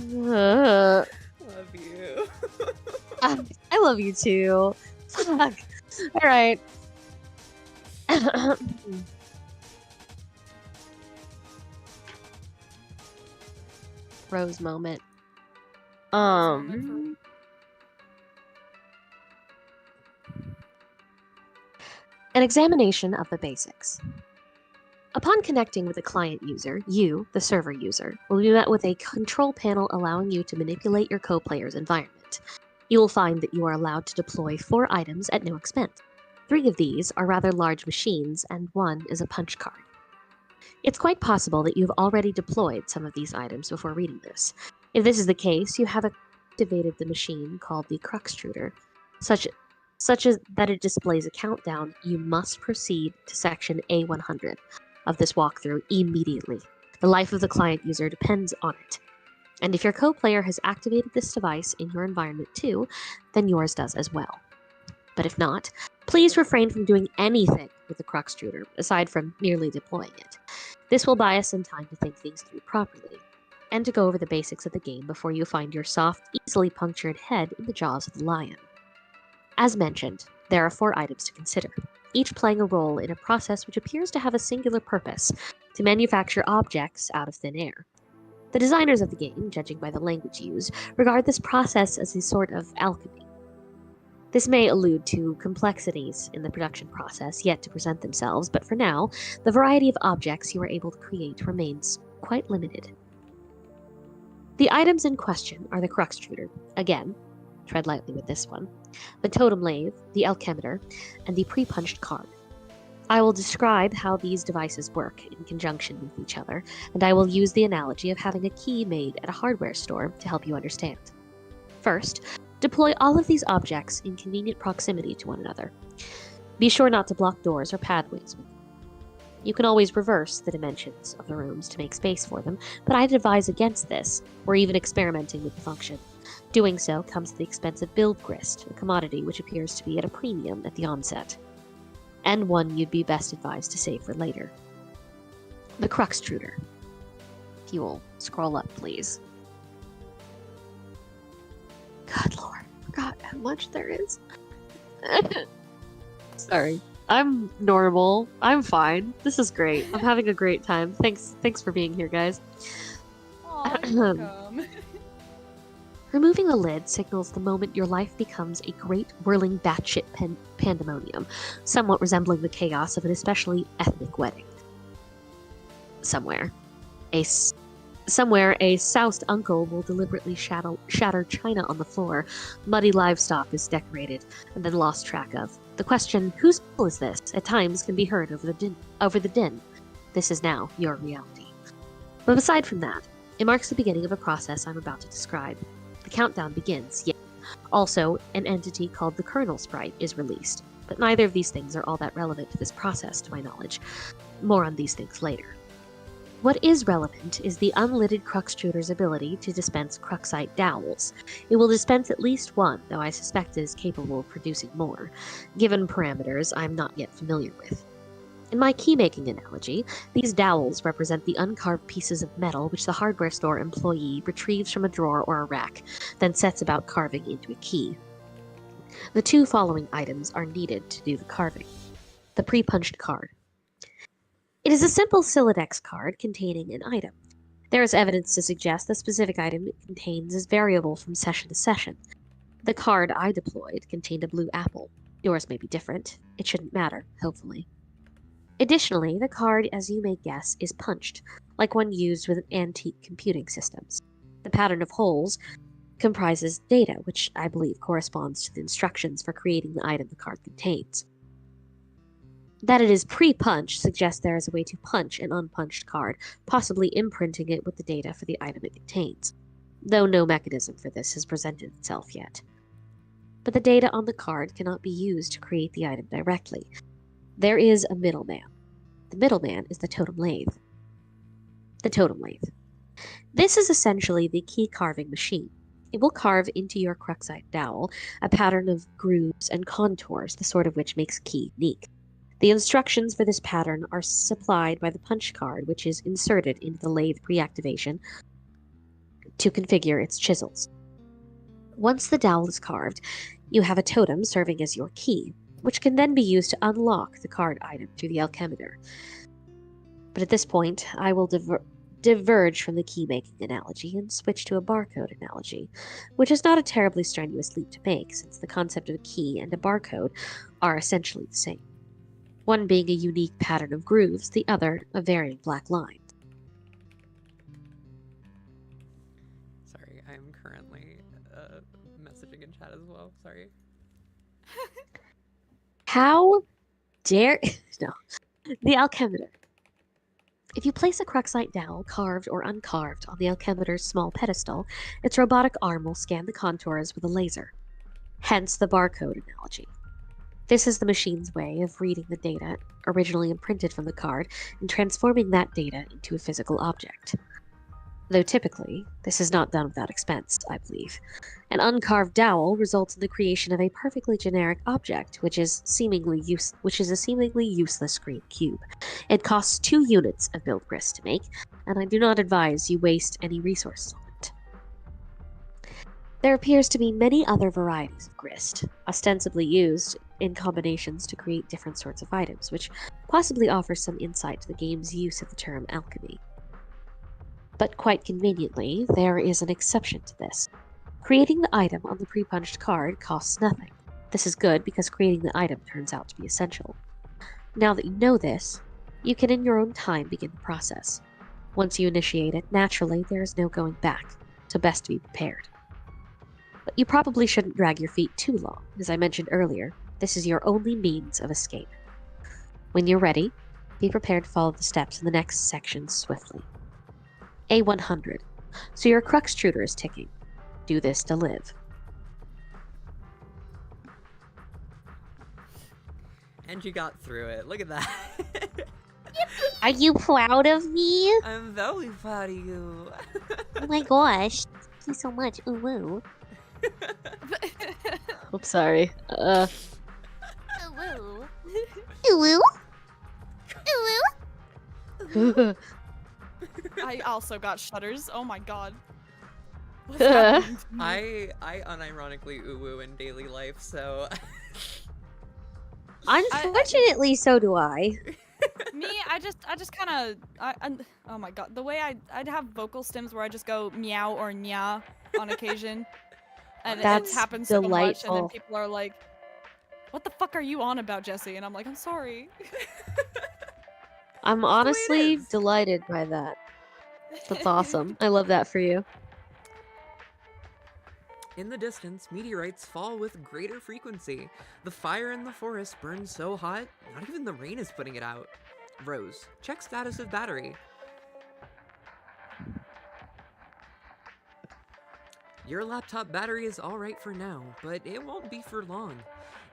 Love you. I love you too. Fuck. Alright. Rose moment. An examination of the basics. Upon connecting with a client user, you, the server user, will be met with a control panel allowing you to manipulate your co-player's environment. You will find that you are allowed to deploy 4 items at no expense. 3 of these are rather large machines, and 1 is a punch card. It's quite possible that you've already deployed some of these items before reading this. If this is the case, you have activated the machine called the Cruxtruder, such as that it displays a countdown. You must proceed to section A100 of this walkthrough immediately. The life of the client user depends on it. And if your co-player has activated this device in your environment too, then yours does as well. But if not, please refrain from doing anything with the Cruxtruder, aside from merely deploying it. This will buy us some time to think things through properly, and to go over the basics of the game before you find your soft, easily punctured head in the jaws of the lion. As mentioned, there are 4 items to consider, each playing a role in a process which appears to have a singular purpose: to manufacture objects out of thin air. The designers of the game, judging by the language used, regard this process as a sort of alchemy. This may allude to complexities in the production process yet to present themselves, but for now, the variety of objects you are able to create remains quite limited. The items in question are the Cruxtruder, again, tread lightly with this one, the totem lathe, the alchemeter, and the pre-punched card. I will describe how these devices work in conjunction with each other, and I will use the analogy of having a key made at a hardware store to help you understand. First, deploy all of these objects in convenient proximity to one another. Be sure not to block doors or pathways with them. You can always reverse the dimensions of the rooms to make space for them, but I'd advise against this, or even experimenting with the function. Doing so comes at the expense of build grist, a commodity which appears to be at a premium at the onset, and one you'd be best advised to save for later. The Cruxtruder. If you will scroll up, please. God Lord, I forgot how much there is. Sorry. I'm normal. I'm fine. This is great. I'm having a great time. Thanks for being here, guys. Aw, you're welcome. Removing the lid signals the moment your life becomes a great whirling batshit pandemonium, somewhat resembling the chaos of an especially ethnic wedding. Somewhere. Somewhere, a soused uncle will deliberately shatter china on the floor, muddy livestock is decorated, and then lost track of. The question, whose bill is this, at times can be heard over the din. This is now your reality. But aside from that, it marks the beginning of a process I'm about to describe. The countdown begins, yet also an entity called the kernel sprite is released. But neither of these things are all that relevant to this process, to my knowledge. More on these things later. What is relevant is the unlidded Cruxtruder's ability to dispense Cruxite dowels. It will dispense at least one, though I suspect it is capable of producing more, given parameters I'm not yet familiar with. In my key-making analogy, these dowels represent the uncarved pieces of metal which the hardware store employee retrieves from a drawer or a rack, then sets about carving into a key. The two following items are needed to do the carving. The pre-punched card. It is a simple Siladex card containing an item. There is evidence to suggest the specific item it contains is variable from session to session. The card I deployed contained a blue apple. Yours may be different. It shouldn't matter, hopefully. Additionally, the card, as you may guess, is punched, like one used with antique computing systems. The pattern of holes comprises data, which I believe corresponds to the instructions for creating the item the card contains. That it is pre-punched suggests there is a way to punch an unpunched card, possibly imprinting it with the data for the item it contains, though no mechanism for this has presented itself yet. But the data on the card cannot be used to create the item directly. There is a middleman. The middleman is the totem lathe. The totem lathe. This is essentially the key carving machine. It will carve into your Cruxite dowel a pattern of grooves and contours, the sort of which makes key unique. The instructions for this pattern are supplied by the punch card, which is inserted into the lathe pre-activation to configure its chisels. Once the dowel is carved, you have a totem serving as your key, which can then be used to unlock the card item through the alchemitor. But at this point, I will diverge from the key-making analogy and switch to a barcode analogy, which is not a terribly strenuous leap to make, since the concept of a key and a barcode are essentially the same. One being a unique pattern of grooves, the other a varying black line. Sorry, I'm currently messaging in chat as well. Sorry. How dare... No. The alchemitor. If you place a Cruxite dowel, carved or uncarved, on the alchemitor's small pedestal, its robotic arm will scan the contours with a laser. Hence the barcode analogy. This is the machine's way of reading the data originally imprinted from the card and transforming that data into a physical object. Though typically, this is not done without expense, I believe. An uncarved dowel results in the creation of a perfectly generic object, which is a seemingly useless green cube. It costs 2 units of build grist to make, and I do not advise you waste any resources on it. There appears to be many other varieties of grist, ostensibly used in combinations to create different sorts of items, which possibly offers some insight to the game's use of the term alchemy. But quite conveniently, there is an exception to this. Creating the item on the pre-punched card costs nothing. This is good because creating the item turns out to be essential. Now that you know this, you can in your own time begin the process. Once you initiate it, naturally there is no going back, so best to be prepared. But you probably shouldn't drag your feet too long. As I mentioned earlier, this is your only means of escape. When you're ready, be prepared to follow the steps in the next section swiftly. A100. So your Cruxtruder is ticking. Do this to live. And you got through it. Look at that. Are you proud of me? I'm very proud of you. Oh my gosh. Thank you so much. Ooh woo. Oops, sorry. Ooh. Ooh woo. I also got shudders. Oh my god. What's happening to me? I unironically uwu in daily life, so Unfortunately, so do I. Me, I just kind of, oh my god, the way I'd have vocal stems where I just go meow or nya on occasion, and That's it happens so much, and delightful. then people are like, "What the fuck are you on about, Jesse?" And I'm like, "I'm sorry." I'm honestly delighted by that. That's awesome. I love that for you. In the distance, meteorites fall with greater frequency. The fire in the forest burns so hot, not even the rain is putting it out. Rose, check status of battery. Your laptop battery is alright for now, but it won't be for long.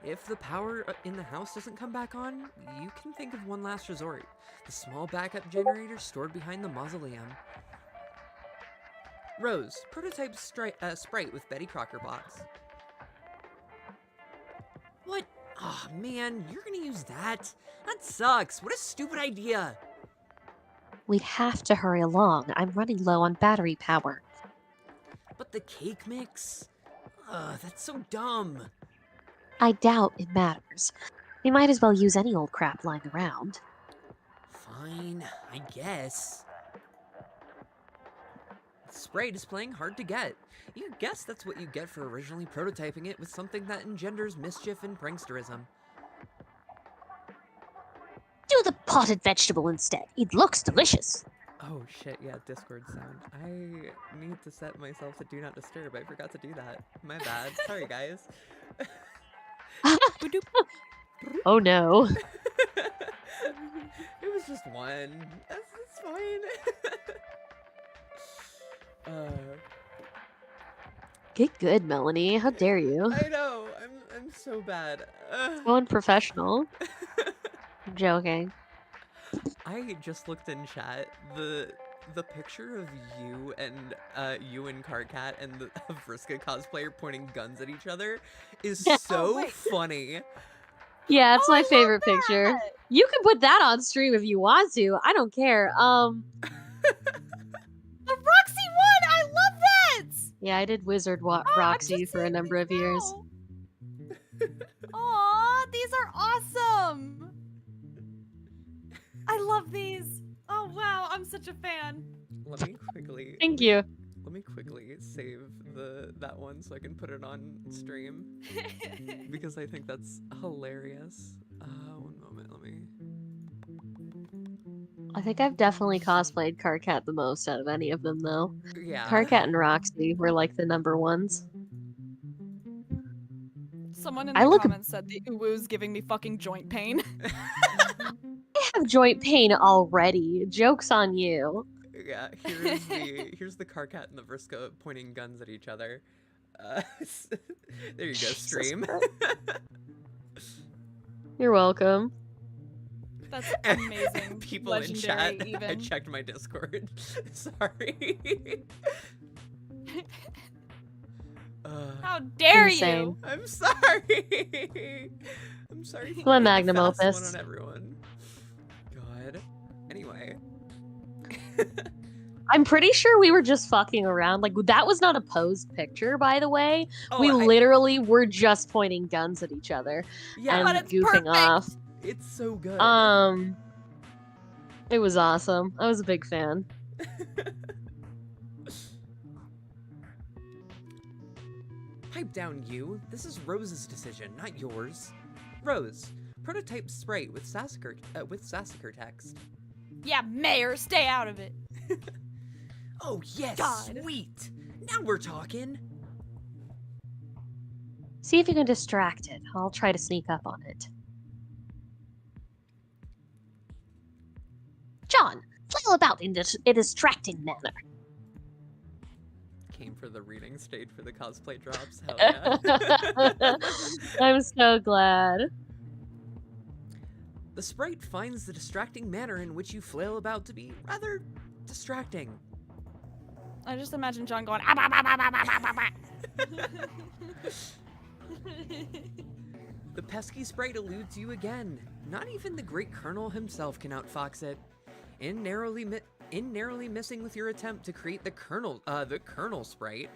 If the power in the house doesn't come back on, you can think of one last resort. The small backup generator stored behind the mausoleum. Rose, prototype sprite with Betty Crocker box. What? Oh man, you're gonna use that? That sucks. What a stupid idea. We have to hurry along. I'm running low on battery power. But the cake mix? Ugh, that's so dumb. I doubt it matters. We might as well use any old crap lying around. Fine, I guess. Sprite is playing hard to get. You guess that's what you get for originally prototyping it with something that engenders mischief and pranksterism. Do the potted vegetable instead. It looks delicious. Oh shit, yeah, Discord sound. I need to set myself to do not disturb. I forgot to do that. My bad. Sorry, guys. Oh no. It was just one. That's fine. Get good, Melanie. How dare you? I know. I'm so bad. So unprofessional. I'm joking. I just looked in chat. The picture of you and Carcat and the Vriska cosplayer pointing guns at each other is so funny. Yeah, it's my favorite that. picture. You can put that on stream if you want to. I don't care. The Roxy one! I love that! Yeah, I did Wizard Roxy for a number of years. Aw, these are awesome! I love these. Oh wow, I'm such a fan. Let me quickly. Thank you. Let me quickly save that one so I can put it on stream because I think that's hilarious. One moment, let me. I think I've definitely cosplayed Carcat the most out of any of them, though. Yeah. Carcat and Roxy were like the number ones. Someone in the comments said the uwu's giving me fucking joint pain. I have joint pain already. Joke's on you. Yeah, here's the Carcat and the Vriska pointing guns at each other. There you go, stream. You're welcome. That's amazing. People Legendary, in chat. even. I checked my Discord. Sorry. How dare Insane. you? I'm sorry. I'm sorry. Come on, Magnum Fast Opus. one on everyone. God. Anyway. I'm pretty sure we were just fucking around. Like, that was not a posed picture, by the way. Oh, we literally were just pointing guns at each other Yeah, and but it's goofing perfect. off. It's so good. It was awesome. I was a big fan. Pipe down, you. This is Rose's decision, not yours. Rose, prototype sprite with Sassacre text. Yeah, Mayor, stay out of it. Oh yes, God. sweet. Now we're talking. See if you can distract it. I'll try to sneak up on it. John, flail about in a distracting manner. Came for the reading, stayed for the cosplay drops. Hell yeah. I'm so glad. The sprite finds the distracting manner in which you flail about to be rather distracting. I just imagine John going. "Ah, bah, bah, bah, bah, bah, bah, bah." The pesky sprite eludes you again. Not even the great Colonel himself can outfox it. In narrowly missing with your attempt to create the Colonel sprite,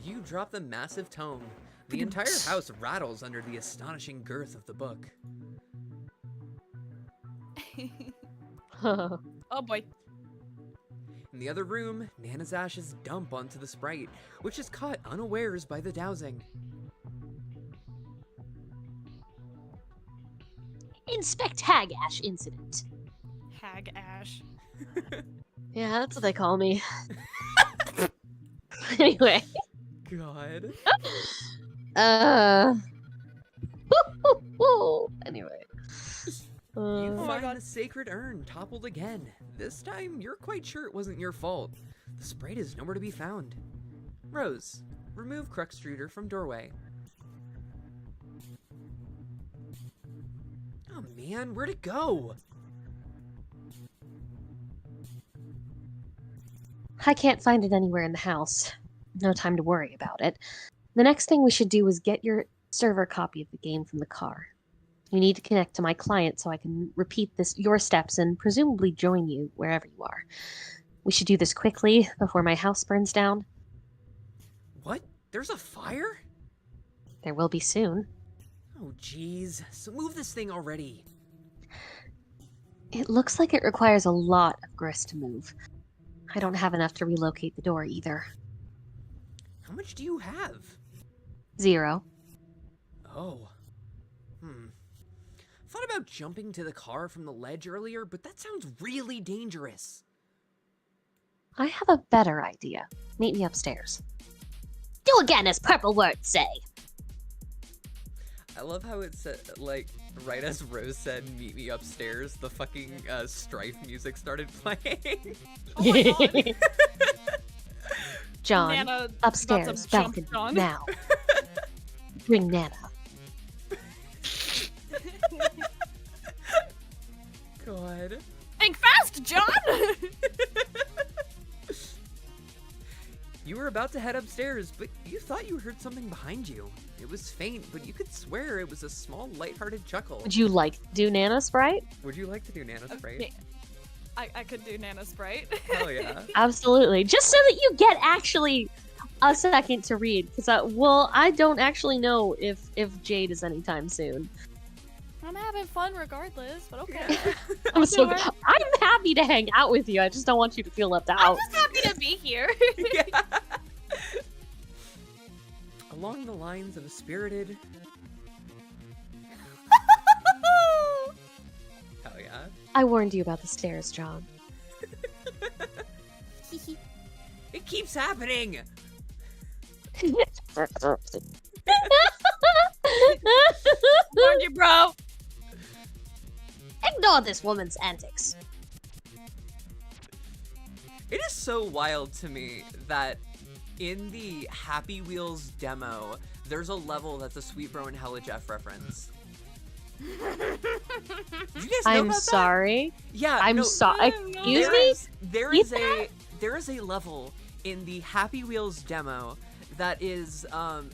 you drop the massive tome. The entire house rattles under the astonishing girth of the book. Oh boy. In the other room, Nana's ashes dump onto the sprite, which is caught unawares by the dowsing. Inspect Hag Ash incident. Hag Ash. Yeah, that's what they call me. Anyway. God. Uh. Anyway. You Oh my find God. the sacred urn toppled again. This time, you're quite sure it wasn't your fault. The sprite is nowhere to be found. Rose, remove Cruxtruder from doorway. Oh man, where'd it go? I can't find it anywhere in the house. No time to worry about it. The next thing we should do is get your server copy of the game from the car. You need to connect to my client so I can repeat your steps and presumably join you wherever you are. We should do this quickly before my house burns down. What? There's a fire? There will be soon. Oh jeez, so move this thing already. It looks like it requires a lot of grist to move. I don't have enough to relocate the door either. How much do you have? 0. Oh. Thought about jumping to the car from the ledge earlier, but that sounds really dangerous. I have a better idea. Meet me upstairs. Do again as purple words say. I love how it said, like, right as Rose said, meet me upstairs, the fucking Strife music started playing. Oh my God. John, Nana upstairs, about to jump balcony, John. now. Bring Nana. God. Think fast, John! You were about to head upstairs, but you thought you heard something behind you. It was faint, but you could swear it was a small, lighthearted chuckle. Would you like to do Nana Sprite? Would you like to do Nana Sprite? I could do Nana Sprite. Hell yeah. Absolutely. Just so that you get actually a second to read. Because, I don't actually know if Jade is anytime soon. I'm having fun regardless, but okay. I'm happy to hang out with you. I just don't want you to feel left I'm out. just happy to be here. Yeah. Along the lines of a spirited... Hell yeah. I warned you about the stairs, John. It keeps happening! Warned you, bro. Ignore this woman's antics. It is so wild to me that in the Happy Wheels demo, there's a level that's a Sweet Bro and Hella Jeff reference. Did you guys know I'm about sorry. that? Yeah, I'm no, sorry. Excuse me? There is a level in the Happy Wheels demo that is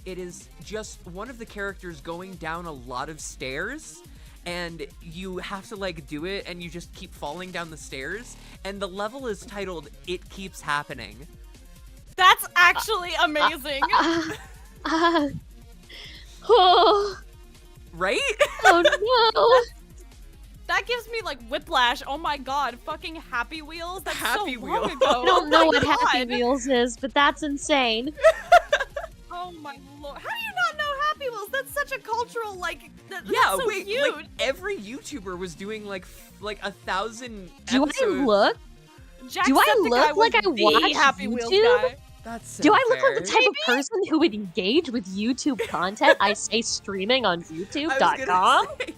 it is just one of the characters going down a lot of stairs, and you have to like do it, and you just keep falling down the stairs, and the level is titled "It Keeps Happening." That's actually amazing. Oh Right? no! That gives me like whiplash. Oh my god, fucking Happy Wheels. That's Happy so Wheels. long ago. I don't know Oh my what Happy God. Wheels is, but that's insane. Oh my lord. How do you not know Happy Wheels? That's such a cultural that's Yeah, so wait, cute. like every YouTuber was doing like 1,000 Do episodes. I look? Do I look like I watch Happy Wheels YouTube? guy. That's so Do I look like the fair. type of person who would engage with YouTube content? I say streaming on I was gonna YouTube.com. say,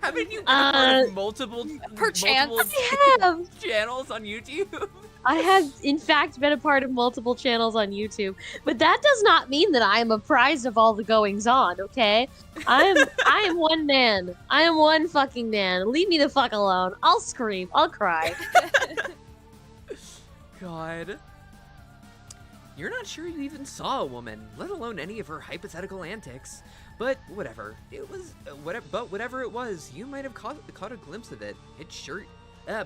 haven't you been a part of multiple Perchance. I have. channels on YouTube? I have, in fact, been a part of multiple channels on YouTube, but that does not mean that I am apprised of all the goings on. Okay, I am one man. I am one fucking man. Leave me the fuck alone. I'll scream. I'll cry. God. You're not sure you even saw a woman, let alone any of her hypothetical antics. But whatever. It was whatever it was, you might have caught a glimpse of it.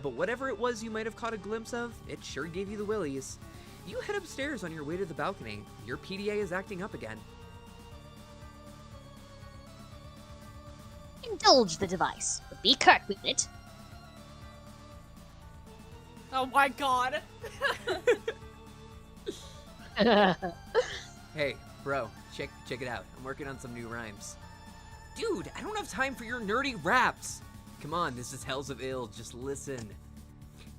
But whatever it was you might have caught a glimpse of, it sure gave you the willies. You head upstairs on your way to the balcony. Your PDA is acting up again. Indulge the device, but be curt with it. Oh my god. Hey, bro, check it out. I'm working on some new rhymes. Dude, I don't have time for your nerdy raps. Come on, this is Hells of Ill, just listen.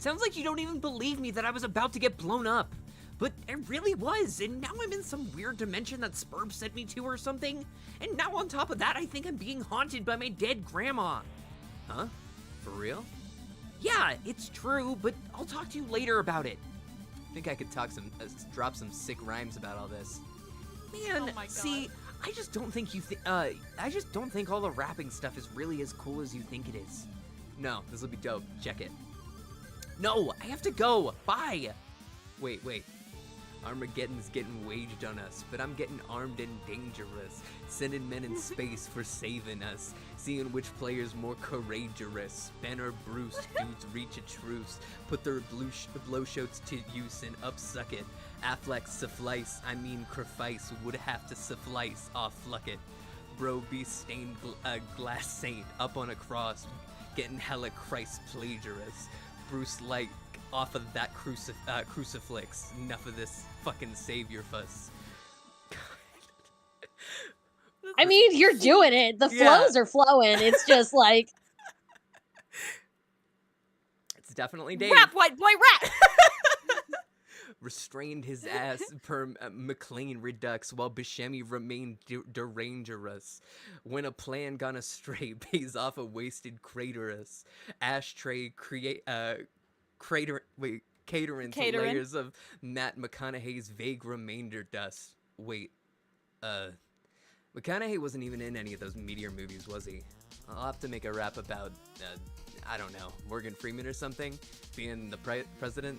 Sounds like you don't even believe me that I was about to get blown up. But it really was, and now I'm in some weird dimension that Spurb sent me to or something. And now on top of that, I think I'm being haunted by my dead grandma. Huh? For real? Yeah, it's true, but I'll talk to you later about it. I think I could drop some sick rhymes about all this. Man, Oh my God. see, I just don't think I just don't think all the rapping stuff is really as cool as you think it is. No, this will be dope. Check it. No, I have to go. Bye. Wait. Armageddon's getting waged on us, but I'm getting armed and dangerous. Sending men in space for saving us. Seeing which player's more courageous. Ben or Bruce, dudes reach a truce. Put their blowshots to use and upsuck it. Affleck suffice, crefice, would have to suffice. Aw, fluck it. Bro be stained glass saint, up on a cross. Getting hella Christ plagiarist. Bruce like off of that crucifix. Enough of this fucking savior fuss. I mean, you're doing it. The flows are flowing. It's just like... It's definitely Dave. Rap, white boy, rap! Restrained his ass per McLean Redux while Buscemi remained dangerous. When a plan gone astray pays off a wasted craterus. Ashtray catering to layers of Matt McConaughey's vague remainder dust. Wait, McConaughey wasn't even in any of those Meteor movies, was he? I'll have to make a rap about, I don't know, Morgan Freeman or something, being the president.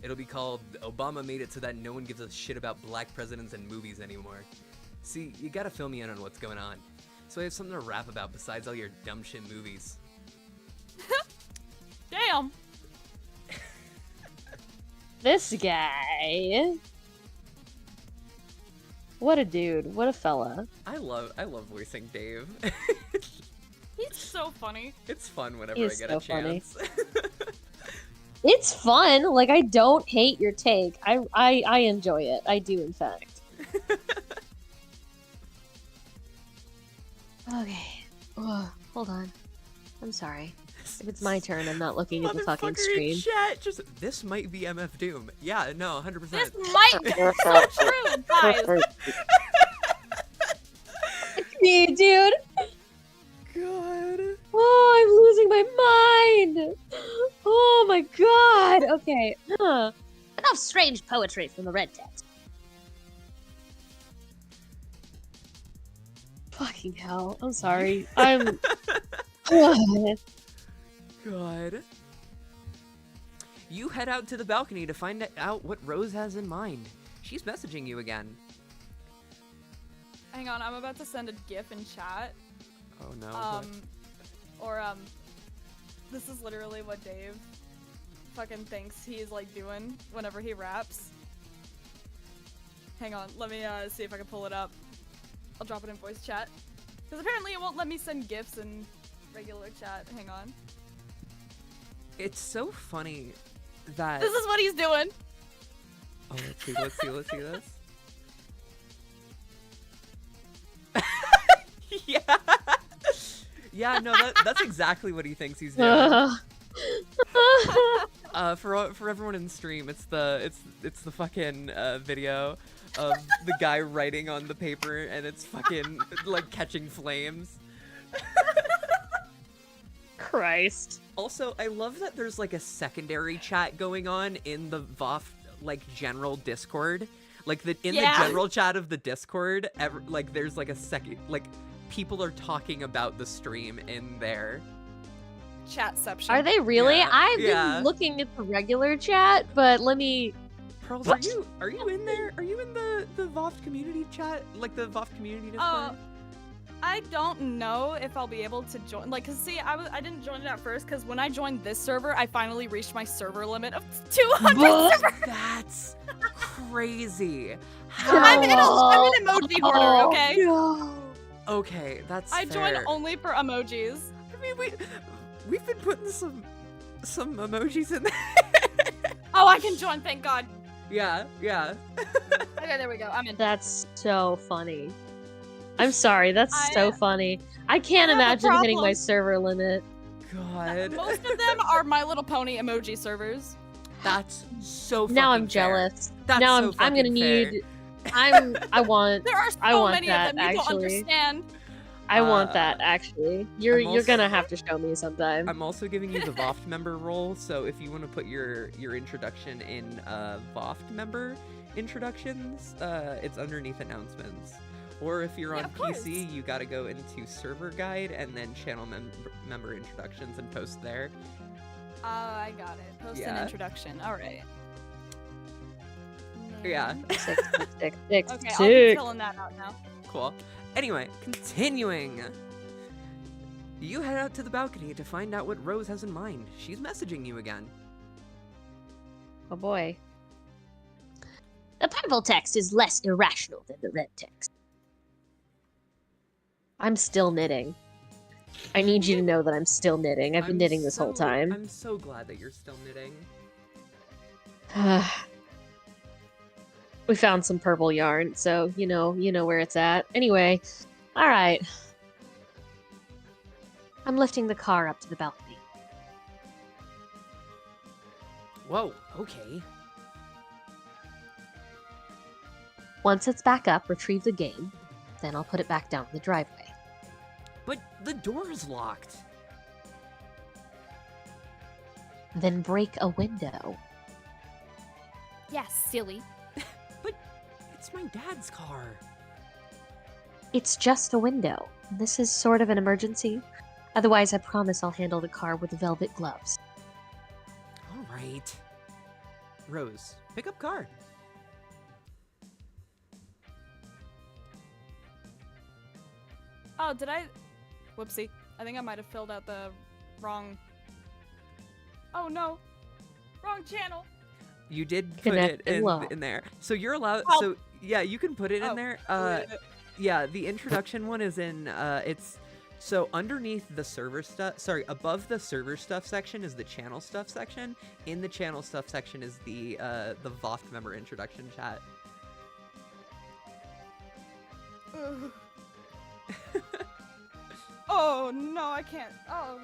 It'll be called Obama Made It So That No One Gives a Shit About Black Presidents and Movies Anymore. See, you gotta fill me in on what's going on, so I have something to rap about besides all your dumb shit movies. Damn. This guy. What a dude. What a fella. I love voicing Dave. He's so funny. It's fun whenever He's I get so a chance. It's fun. Like, I don't hate your take. I enjoy it. I do, in fact. Okay. Ugh, hold on. I'm sorry. If it's my turn, I'm not looking at the fucking Motherfucker screen. in chat, just this might be MF Doom. Yeah, no, 100%. This might be so true, guys. It's me, dude. God. Oh, I'm losing my mind. Oh my god. Okay. Enough strange poetry from the Red Text. Fucking hell. I'm sorry. I'm... God. You head out to the balcony to find out what Rose has in mind. She's messaging you again. Hang on, I'm about to send a GIF in chat. Oh no. This is literally what Dave fucking thinks he's like doing whenever he raps. Hang on, let me see if I can pull it up. I'll drop it in voice chat. Because apparently it won't let me send GIFs in regular chat. Hang on. It's so funny that... This is what he's doing! Oh, let's see this. Yeah! Yeah, no, that's exactly what he thinks he's doing. For everyone in the stream, it's the fucking video of the guy writing on the paper, and it's fucking like catching flames. Christ. Also, I love that there's like a secondary chat going on in the VOFT like general Discord. Like the general chat of the Discord, like there's like a second, like people are talking about the stream in there. Chatception. Are they really? Yeah, I've been looking at the regular chat, but let me... Pearls, What? are you in there? Are you in the VOFT community chat? Like the VOFT community Discord? I don't know if I'll be able to join. Like, cause see, I didn't join it at first because when I joined this server, I finally reached my server limit of 200 servers. That's crazy. I'm an emoji hoarder, okay? No. Okay, that's I fair. join only for emojis. I mean, we've been putting some emojis in there. Oh, I can join, thank God. Yeah. Okay, there we go. I'm in. That's so funny. I'm sorry, that's I, so funny. I can't I have a imagine hitting my problem. server limit. God. Most of them are My Little Pony emoji servers. That's so fucking Now I'm fair. jealous. That's now so I'm gonna fucking fair. need. I want. There are I so want many that, of them. You don't actually. understand. I want that actually. You're I'm also- gonna have to show me sometime. I'm also giving you the VOFT member role, so if you want to put your introduction in VOFT member introductions, it's underneath announcements. Or if you're Yeah, on of course. PC, you gotta go into server guide and then channel member introductions and post there. Oh, I got it. Post an Yeah. introduction. All right. Yeah. Six, six, six, Okay, I'll be six. filling that out now. Cool. Anyway, continuing. You head out to the balcony to find out what Rose has in mind. She's messaging you again. Oh boy. The purple text is less irrational than the red text. I'm still knitting. I need you to know that I'm still knitting. I've been knitting this whole time. I'm so glad that you're still knitting. We found some purple yarn, so you know where it's at. Anyway, all right. I'm lifting the car up to the balcony. Whoa, okay. Once it's back up, retrieve the game. Then I'll put it back down the driveway. But the door is locked. Then break a window. Yes, silly. But it's my dad's car. It's just a window. This is sort of an emergency. Otherwise, I promise I'll handle the car with velvet gloves. All right. Rose, pick up car. Oh, did I? Whoopsie. I think I might have filled out the wrong. Oh no. Wrong channel. You did put it Connected well. in there. So you're allowed. Help. So yeah, you can put it in there. Yeah, the introduction one is in. It's so underneath the server stuff. Sorry, above the server stuff section is the channel stuff section. In the channel stuff section is the VOFT member introduction chat. Ugh. Oh no, I can't. Oh,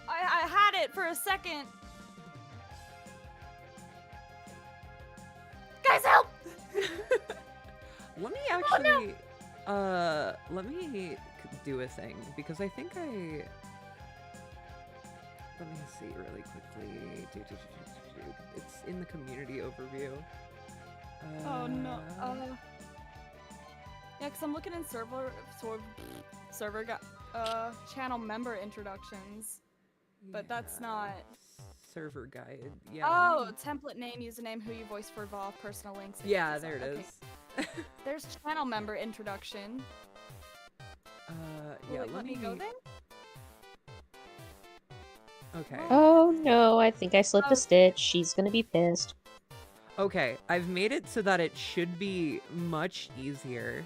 I had it for a second. Guys, help! Let me actually, let me do a thing because I think I. Let me see really quickly. It's in the community overview. Oh no. Yeah, cause I'm looking in channel member introductions, but that's not. Server guide. Yeah. Oh, template name, username, who you voice for VOFT, personal links. Yeah, etc. there it Okay. is. There's channel member introduction. Yeah, Let me go there. Okay. Oh no, I think I slipped Oh. a stitch. She's gonna be pissed. Okay, I've made it so that it should be much easier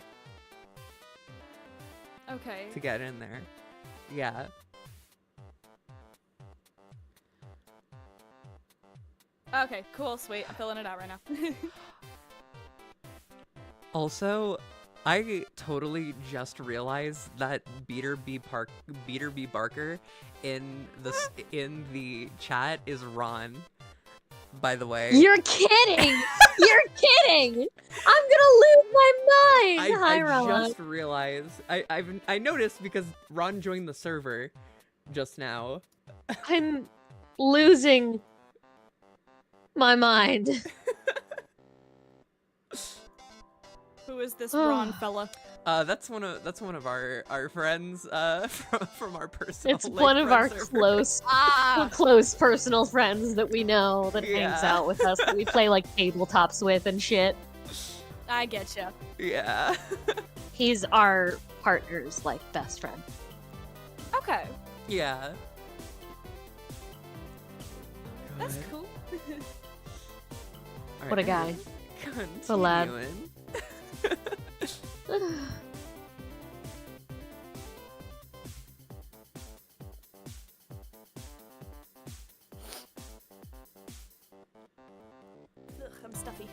Okay. to get in there. Yeah. Okay, cool, sweet. I'm filling it out right now. Also, I totally just realized that Beater B Barker in the chat is Ron. By the way, You're kidding! You're kidding! I'm gonna lose my mind! Hi, I Ron. just realized I noticed because Ron joined the server just now. I'm losing my mind. Who is this Ron fella? That's one of our friends from our personal. It's one of our close personal friends that we know that hangs Yeah. out with us that we play like tabletops with and shit. I getcha. Yeah. He's our partner's like best friend. Okay, Yeah. that's Good. cool. All What a guy. Continuing. A lad. Ugh, I'm stuffy.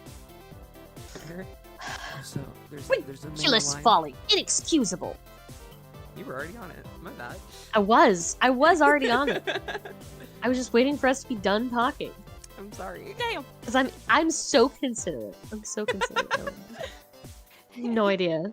So there's a main Ridiculous line. folly, inexcusable. You were already on it. My bad. I was already on it. I was just waiting for us to be done talking. I'm sorry. Damn. Because I'm so considerate. I'm so considerate. No idea.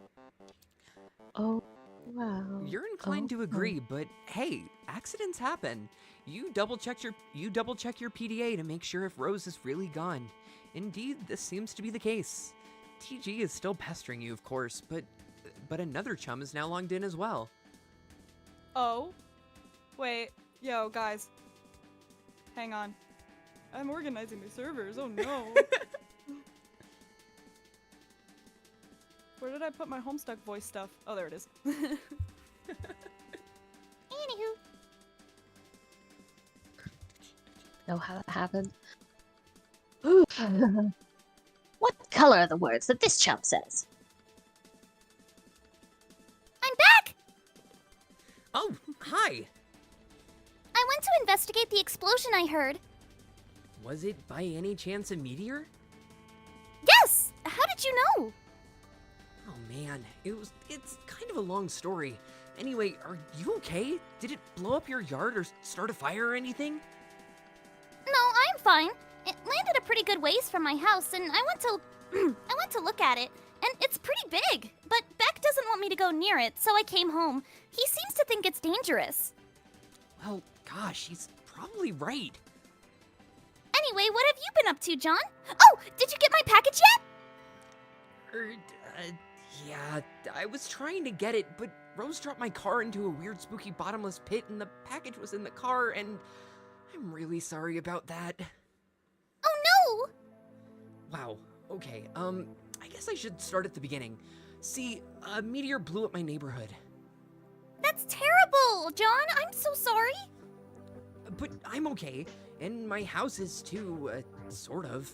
Oh, wow. You're inclined to agree, but hey, accidents happen. You double check your PDA to make sure if Rose is really gone. Indeed, this seems to be the case. TG is still pestering you, of course, but another chum is now logged in as well. Oh. Wait. Yo, guys. Hang on. I'm organizing the servers. Oh no. Where did I put my Homestuck voice stuff? Oh, there it is. Anywho. Know how that happened? What color are the words that this chump says? I'm back! Oh, hi! I went to investigate the explosion I heard. Was it by any chance a meteor? Yes! How did you know? Oh man, it's kind of a long story. Anyway, are you okay? Did it blow up your yard or start a fire or anything? No, I'm fine. It landed a pretty good ways from my house, and I went to look at it, and it's pretty big. But Beck doesn't want me to go near it, so I came home. He seems to think it's dangerous. Well, gosh, he's probably right. Anyway, what have you been up to, John? Oh, did you get my package yet? Yeah, I was trying to get it, but Rose dropped my car into a weird spooky bottomless pit and the package was in the car and I'm really sorry about that. Oh no! Wow, okay, I guess I should start at the beginning. See, a meteor blew up my neighborhood. That's terrible, John. I'm so sorry. But I'm okay, and my house is too, sort of.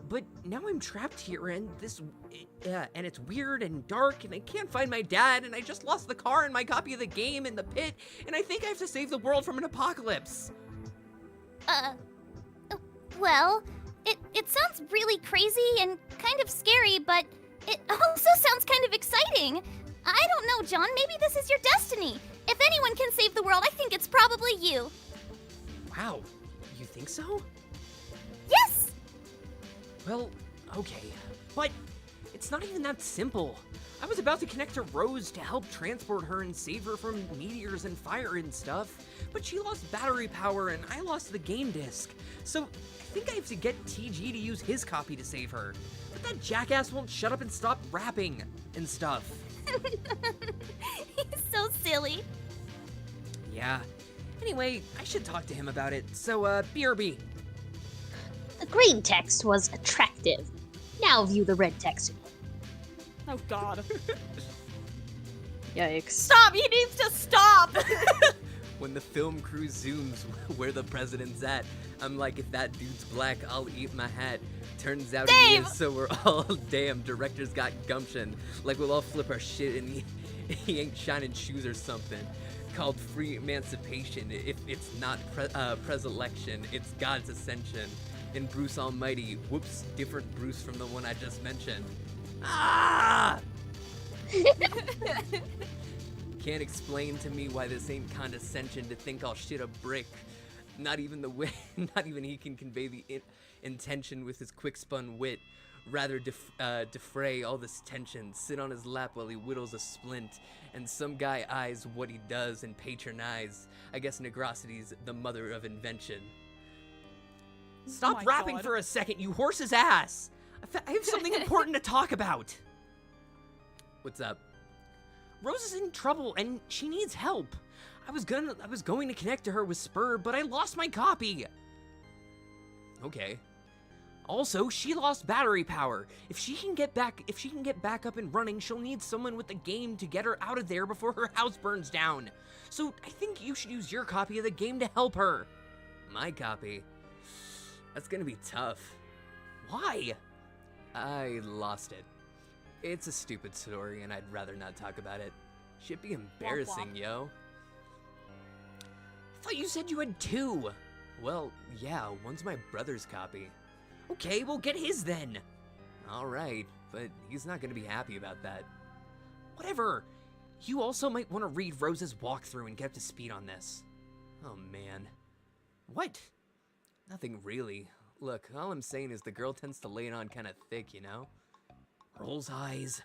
But now I'm trapped here, and and it's weird and dark, and I can't find my dad, and I just lost the car and my copy of the game in the pit, and I think I have to save the world from an apocalypse. Well, it sounds really crazy and kind of scary, but it also sounds kind of exciting. I don't know, John. Maybe this is your destiny. If anyone can save the world, I think it's probably you. Wow, you think so? Yes! Well, okay, but it's not even that simple. I was about to connect to Rose to help transport her and save her from meteors and fire and stuff, but she lost battery power and I lost the game disc. So I think I have to get TG to use his copy to save her. But that jackass won't shut up and stop rapping and stuff. He's so silly. Yeah. Anyway, I should talk to him about it. So, BRB. The green text was attractive. Now view the red text. Oh god. Yikes. Stop! He needs to stop! When the film crew zooms where the president's at, I'm like, if that dude's black, I'll eat my hat. Turns out he Dave! is, so we're all damn. Director's got gumption. Like we'll all flip our shit and he ain't shining shoes or something. Called free emancipation. If it's not pres-election, it's God's ascension. And Bruce Almighty, whoops, different Bruce from the one I just mentioned. Ah! Can't explain to me why this ain't condescension to think I'll shit a brick. Not even he can convey the intention with his quick-spun wit. Rather defray all this tension, sit on his lap while he whittles a splint, and some guy eyes what he does and patronize. I guess negrosity's the mother of invention. Stop my rapping God. for a second, you horse's ass! I have something important to talk about. What's up? Rose is in trouble and she needs help. I was going to connect to her with Spur, but I lost my copy. Okay. Also, she lost battery power. If she can get back up and running, she'll need someone with the game to get her out of there before her house burns down. So I think you should use your copy of the game to help her. My copy. That's gonna be tough. Why? I lost it. It's a stupid story and I'd rather not talk about it. Should be embarrassing, yo. I thought you said you had 2. Well, yeah, one's my brother's copy. Okay, we'll get his then. Alright, but he's not gonna be happy about that. Whatever. You also might want to read Rose's walkthrough and get up to speed on this. Oh man. What? Nothing really. Look, all I'm saying is the girl tends to lay it on kind of thick, you know? Rolls eyes.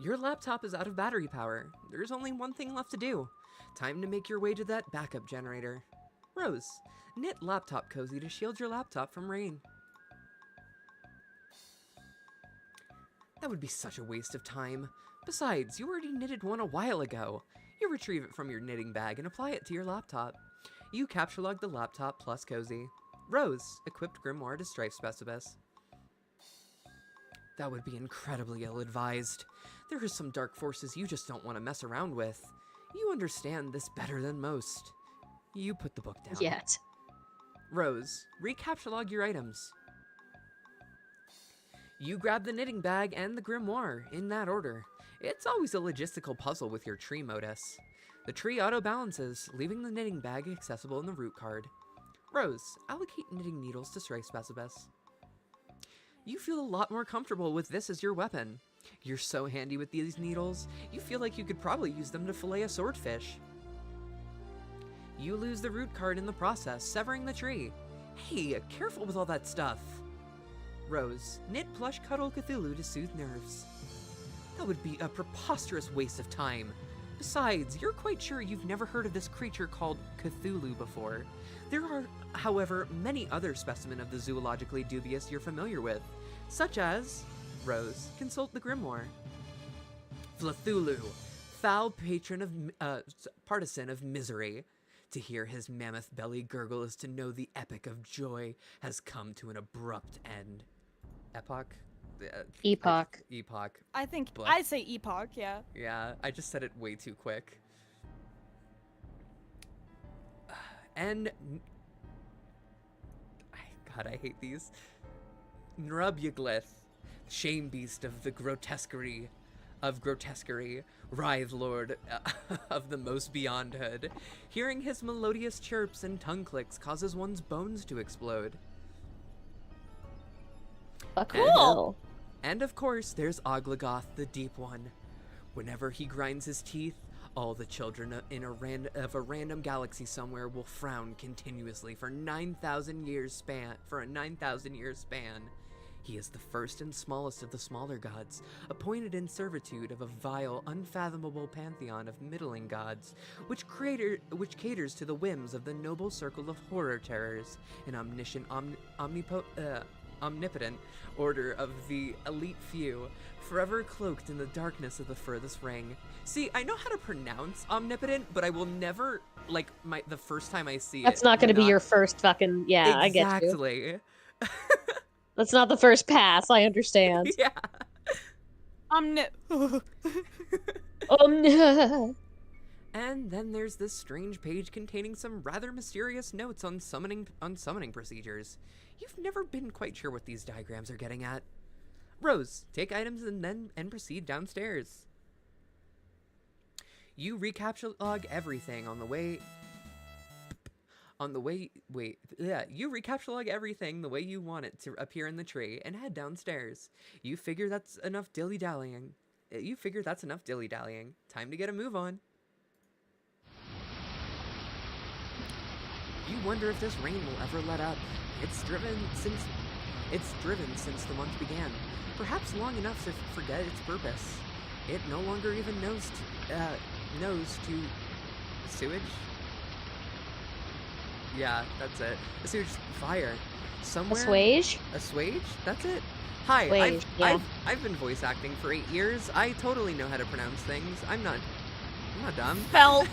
Your laptop is out of battery power. There's only one thing left to do. Time to make your way to that backup generator. Rose, knit laptop cozy to shield your laptop from rain. That would be such a waste of time. Besides, you already knitted one a while ago. You retrieve it from your knitting bag and apply it to your laptop. You capture log the laptop plus cozy. Rose, equipped grimoire to strife specibus. That would be incredibly ill-advised. There are some dark forces you just don't want to mess around with. You understand this better than most. You put the book down. Yet. Rose, recapture log your items. You grab the knitting bag and the grimoire, in that order. It's always a logistical puzzle with your tree modus. The tree auto-balances, leaving the knitting bag accessible in the root card. Rose, allocate knitting needles to strife specibus. You feel a lot more comfortable with this as your weapon. You're so handy with these needles, you feel like you could probably use them to fillet a swordfish. You lose the root card in the process, severing the tree. Hey, careful with all that stuff. Rose, knit plush cuddle Cthulhu to soothe nerves. That would be a preposterous waste of time. Besides, you're quite sure you've never heard of this creature called Cthulhu before. There are, however, many other specimens of the zoologically dubious you're familiar with, such as... Rose, consult the grimoire. Cthulhu, foul patron of, partisan of misery. To hear his mammoth belly gurgle is to know the epic of joy has come to an abrupt end. Epoch? Epoch. Epoch. I think But- I say epoch, yeah. Yeah, I just said it way too quick. And... God, I hate these. Nrubyaglyth, shame beast of the grotesquerie, writhe lord of the most beyondhood. Hearing his melodious chirps and tongue clicks causes one's bones to explode. Cool. And of course, there's Oglagoth, the Deep One. Whenever he grinds his teeth, all the children of a random galaxy somewhere will frown continuously for 9,000 years span. He is the first and smallest of the smaller gods, appointed in servitude of a vile, unfathomable pantheon of middling gods, which caters to the whims of the noble circle of horror terrors, an omniscient, omnipotent order of the elite few, forever cloaked in the darkness of the furthest ring. See, I know how to pronounce omnipotent, but I will never, like, the first time I see That's it. not going to be your first fucking... Yeah, I get you. Exactly. That's not the first pass, I understand. Yeah. And then there's this strange page containing some rather mysterious notes on summoning procedures. You've never been quite sure what these diagrams are getting at. Rose, take items and proceed downstairs. You recapture log everything you recapture log everything the way you want it to appear in the tree and head downstairs. You figure that's enough dilly-dallying. Time to get a move on. You wonder if this rain will ever let up. It's driven since the month began, perhaps long enough to forget its purpose. It no longer even knows to sewage. Yeah, that's it. A sewage fire. Somewhere. Assuage? Assuage? That's it. Hi, Assuage, yeah. I've been voice acting for 8 years. I totally know how to pronounce things. I'm not dumb. Felt.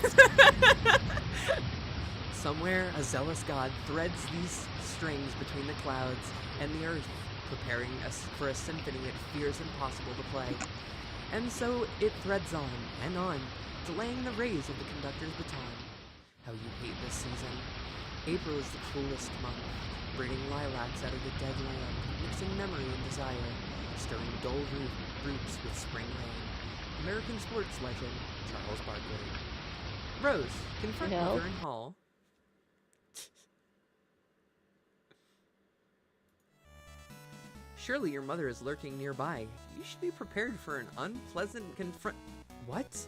Somewhere, a zealous god threads these strings between the clouds and the earth, preparing us for a symphony it fears impossible to play. And so it threads on and on, delaying the rays of the conductor's baton. How you hate this season. April is the coolest month, breeding lilacs out of the dead land, mixing memory and desire, stirring dull roots with spring rain. American sports legend, Charles Barkley. Rose, confront No. Mother in hall. Surely your mother is lurking nearby. You should be prepared for an unpleasant What?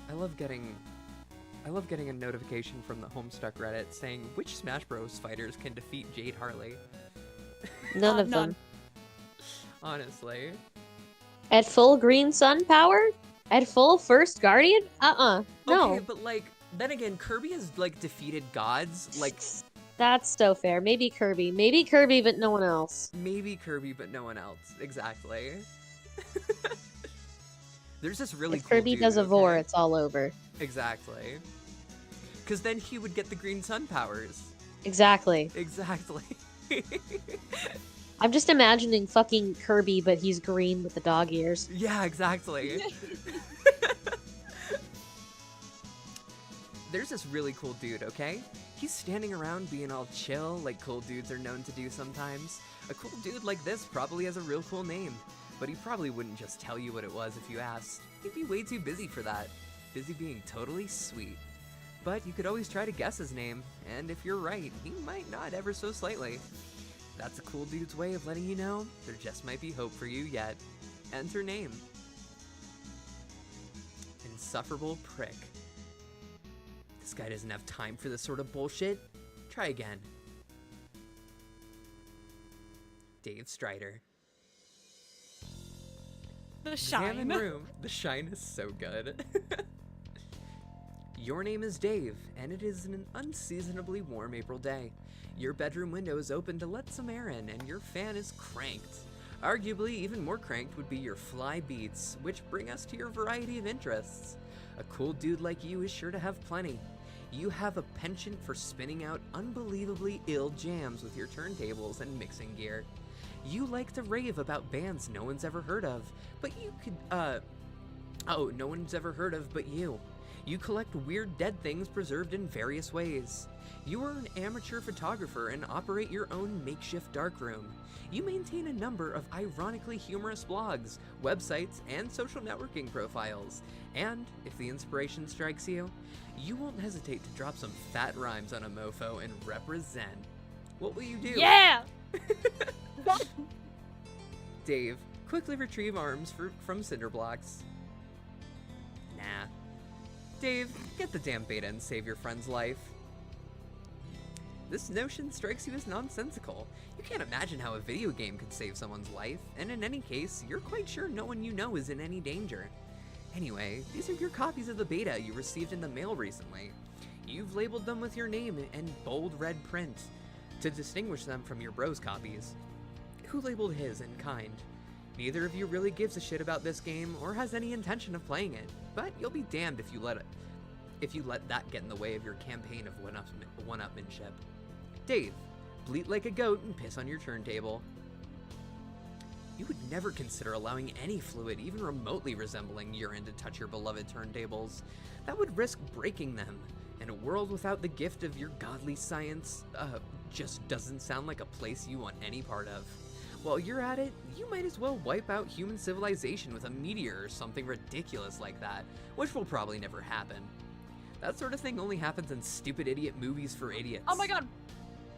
I love getting a notification from the Homestuck Reddit saying which Smash Bros. Fighters can defeat Jade Harley. None of none. them. Honestly. At full green sun power? At full first guardian? No. Okay, but like, then again, Kirby has like defeated gods. Like, That's so fair. Maybe Kirby. Maybe Kirby, but no one else. maybe Kirby, but no one else. Exactly. There's this really If cool Kirby dude, does a vor, okay? it's all over. Exactly. Because then he would get the green sun powers. Exactly. Exactly. I'm just imagining fucking Kirby, but he's green with the dog ears. Yeah, exactly. There's this really cool dude, okay? He's standing around being all chill, like cool dudes are known to do sometimes. A cool dude like this probably has a real cool name, but he probably wouldn't just tell you what it was if you asked. He'd be way too busy for that. Busy being totally sweet. But you could always try to guess his name, and if you're right, he might nod ever so slightly. That's a cool dude's way of letting you know there just might be hope for you yet. Enter name. Insufferable prick. This guy doesn't have time for this sort of bullshit. Try again. Dave Strider. The Examine shine. room. The shine is so good. Your name is Dave, and it is an unseasonably warm April day. Your bedroom window is open to let some air in, and your fan is cranked. Arguably, even more cranked would be your fly beats, which bring us to your variety of interests. A cool dude like you is sure to have plenty. You have a penchant for spinning out unbelievably ill jams with your turntables and mixing gear. You like to rave about bands no one's ever heard of, but you could, no one's ever heard of but you. You collect weird dead things preserved in various ways. You are an amateur photographer and operate your own makeshift darkroom. You maintain a number of ironically humorous blogs, websites, and social networking profiles. And, if the inspiration strikes you, you won't hesitate to drop some fat rhymes on a mofo and represent. What will you do? Yeah! Dave, quickly retrieve arms from cinder blocks. Nah. Dave, get the damn beta and save your friend's life. This notion strikes you as nonsensical. You can't imagine how a video game could save someone's life, and in any case, you're quite sure no one you know is in any danger. Anyway, these are your copies of the beta you received in the mail recently. You've labeled them with your name in bold red print to distinguish them from your bros copies. Who labeled his in kind? Neither of you really gives a shit about this game or has any intention of playing it, but you'll be damned if you let that get in the way of your campaign of one-upmanship. Dave, bleat like a goat and piss on your turntable. You would never consider allowing any fluid even remotely resembling urine to touch your beloved turntables. That would risk breaking them, and a world without the gift of your godly science just doesn't sound like a place you want any part of. While you're at it, you might as well wipe out human civilization with a meteor or something ridiculous like that, which will probably never happen. That sort of thing only happens in stupid idiot movies for idiots. Oh my god!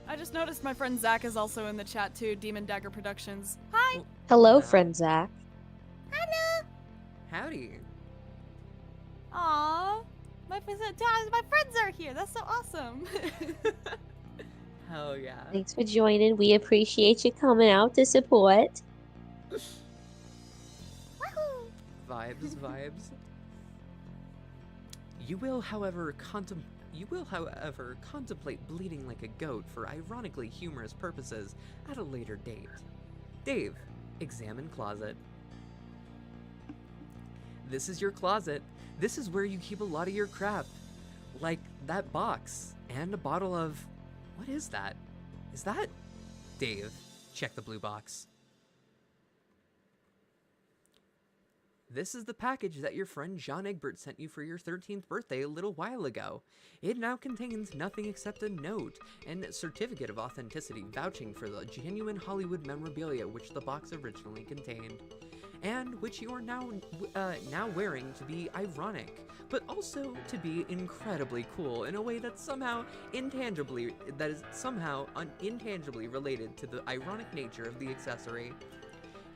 I just noticed my friend Zach is also in the chat too, Demon Dagger Productions. Hi! Hello, Wow. friend Zach. Howdy. Aww! My friends are here, that's so awesome! Hell yeah. Thanks for joining. We appreciate you coming out to support. Woohoo! Vibes. You will, however, contemplate bleeding like a goat for ironically humorous purposes at a later date. Dave, examine closet. This is your closet. This is where you keep a lot of your crap. Like that box and a bottle of... What is that? Is that... Dave, check the blue box. This is the package that your friend John Egbert sent you for your 13th birthday a little while ago. It now contains nothing except a note and a certificate of authenticity vouching for the genuine Hollywood memorabilia which the box originally contained. and which you are now wearing to be ironic, but also to be incredibly cool in a way that's somehow intangibly related to the ironic nature of the accessory.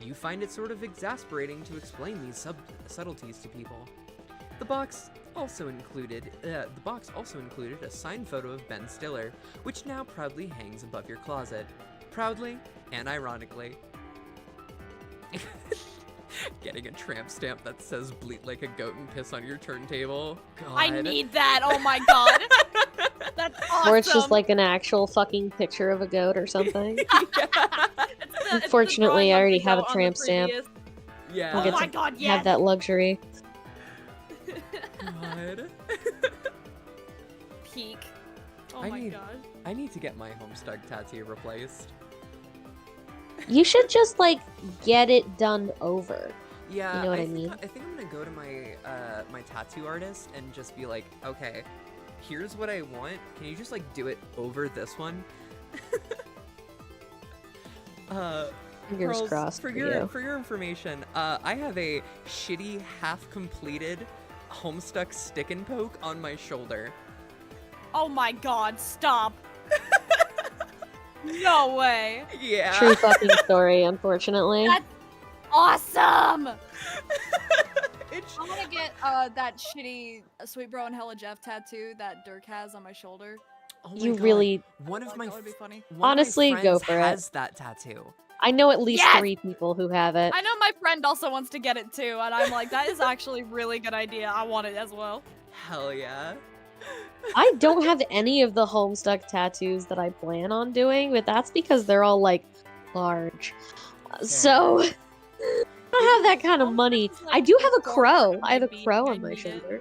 You find it sort of exasperating to explain these subtleties to people. The box also included a signed photo of Ben Stiller, which now proudly hangs above your closet. Proudly and ironically. Getting a tramp stamp that says bleat like a goat and piss on your turntable. God. I need that. Oh my god. That's awesome. Or it's just like an actual fucking picture of a goat or something. Unfortunately, I already have a tramp stamp. Yeah. I'll Oh get my to god, yes. have that luxury. God. Peak. Oh I my need- god. I need to get my Homestuck tattoo replaced. You should just like get it done over. Yeah, You know what I think, mean? I think I'm gonna go to my my tattoo artist and just be like, okay, here's what I want. Can you just like do it over this one? Fingers Pearls, crossed for for your you. for your information, I have a shitty half-completed Homestuck stick and poke on my shoulder. Oh my god, stop. No way. Yeah. True fucking story, unfortunately. That's awesome. It's- I want to get that shitty Sweet Bro and Hella Jeff tattoo that Dirk has on my shoulder. oh my You God. really, One of Like, my that would be funny. one Honestly, of my go friends for it. has that tattoo. I know at least Yes! 3 people who have it. I know my friend also wants to get it too, and I'm like, that is actually a really good idea. I want it as well. Hell yeah. I don't have any of the Homestuck tattoos that I plan on doing, but that's because they're all like large. So I don't have that kind of money. Homestuck is, I like, do have a the goal crow. for I have a my being. crow I on my need it. shoulder.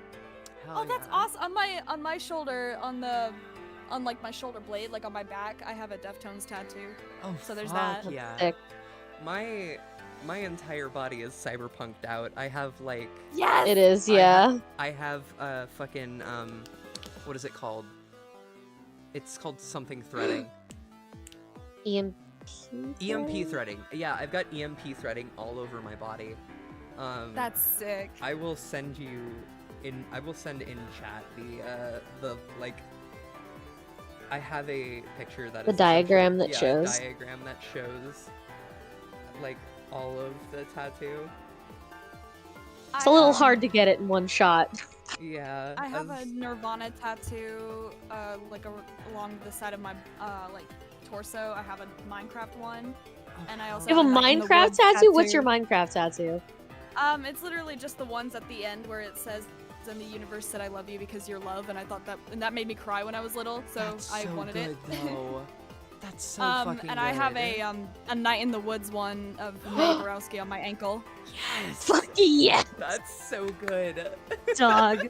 Hell Oh, that's yeah. awesome. On my shoulder, on like my shoulder blade, like on my back, I have a Deftones tattoo. Oh, So there's fuck that. Yeah. Sick. My entire body is cyberpunked out. I have like Yes. It is, yeah. I have fucking what is it called? It's called something threading. EMP. EMP threading. Yeah, I've got EMP threading all over my body. That's sick. I will send send in chat the like I have a picture that The is diagram that essentially- shows. a diagram that shows like all of the tattoo. It's a little hard to get it in one shot. Yeah. I have a as- Nirvana tattoo, like along the side of my like torso. I have a Minecraft one, and I also You have a Night in the Minecraft Woods tattoo? What's your Minecraft tattoo? It's literally just the ones at the end where it says, "In the universe said I love you because you're love," and I thought that made me cry when I was little, so That's I so wanted good, it. Though. That's so fucking and I have good. a Night in the Woods one of Mae Borowski on my ankle. Yes. Fuck yeah, That's so good. dog.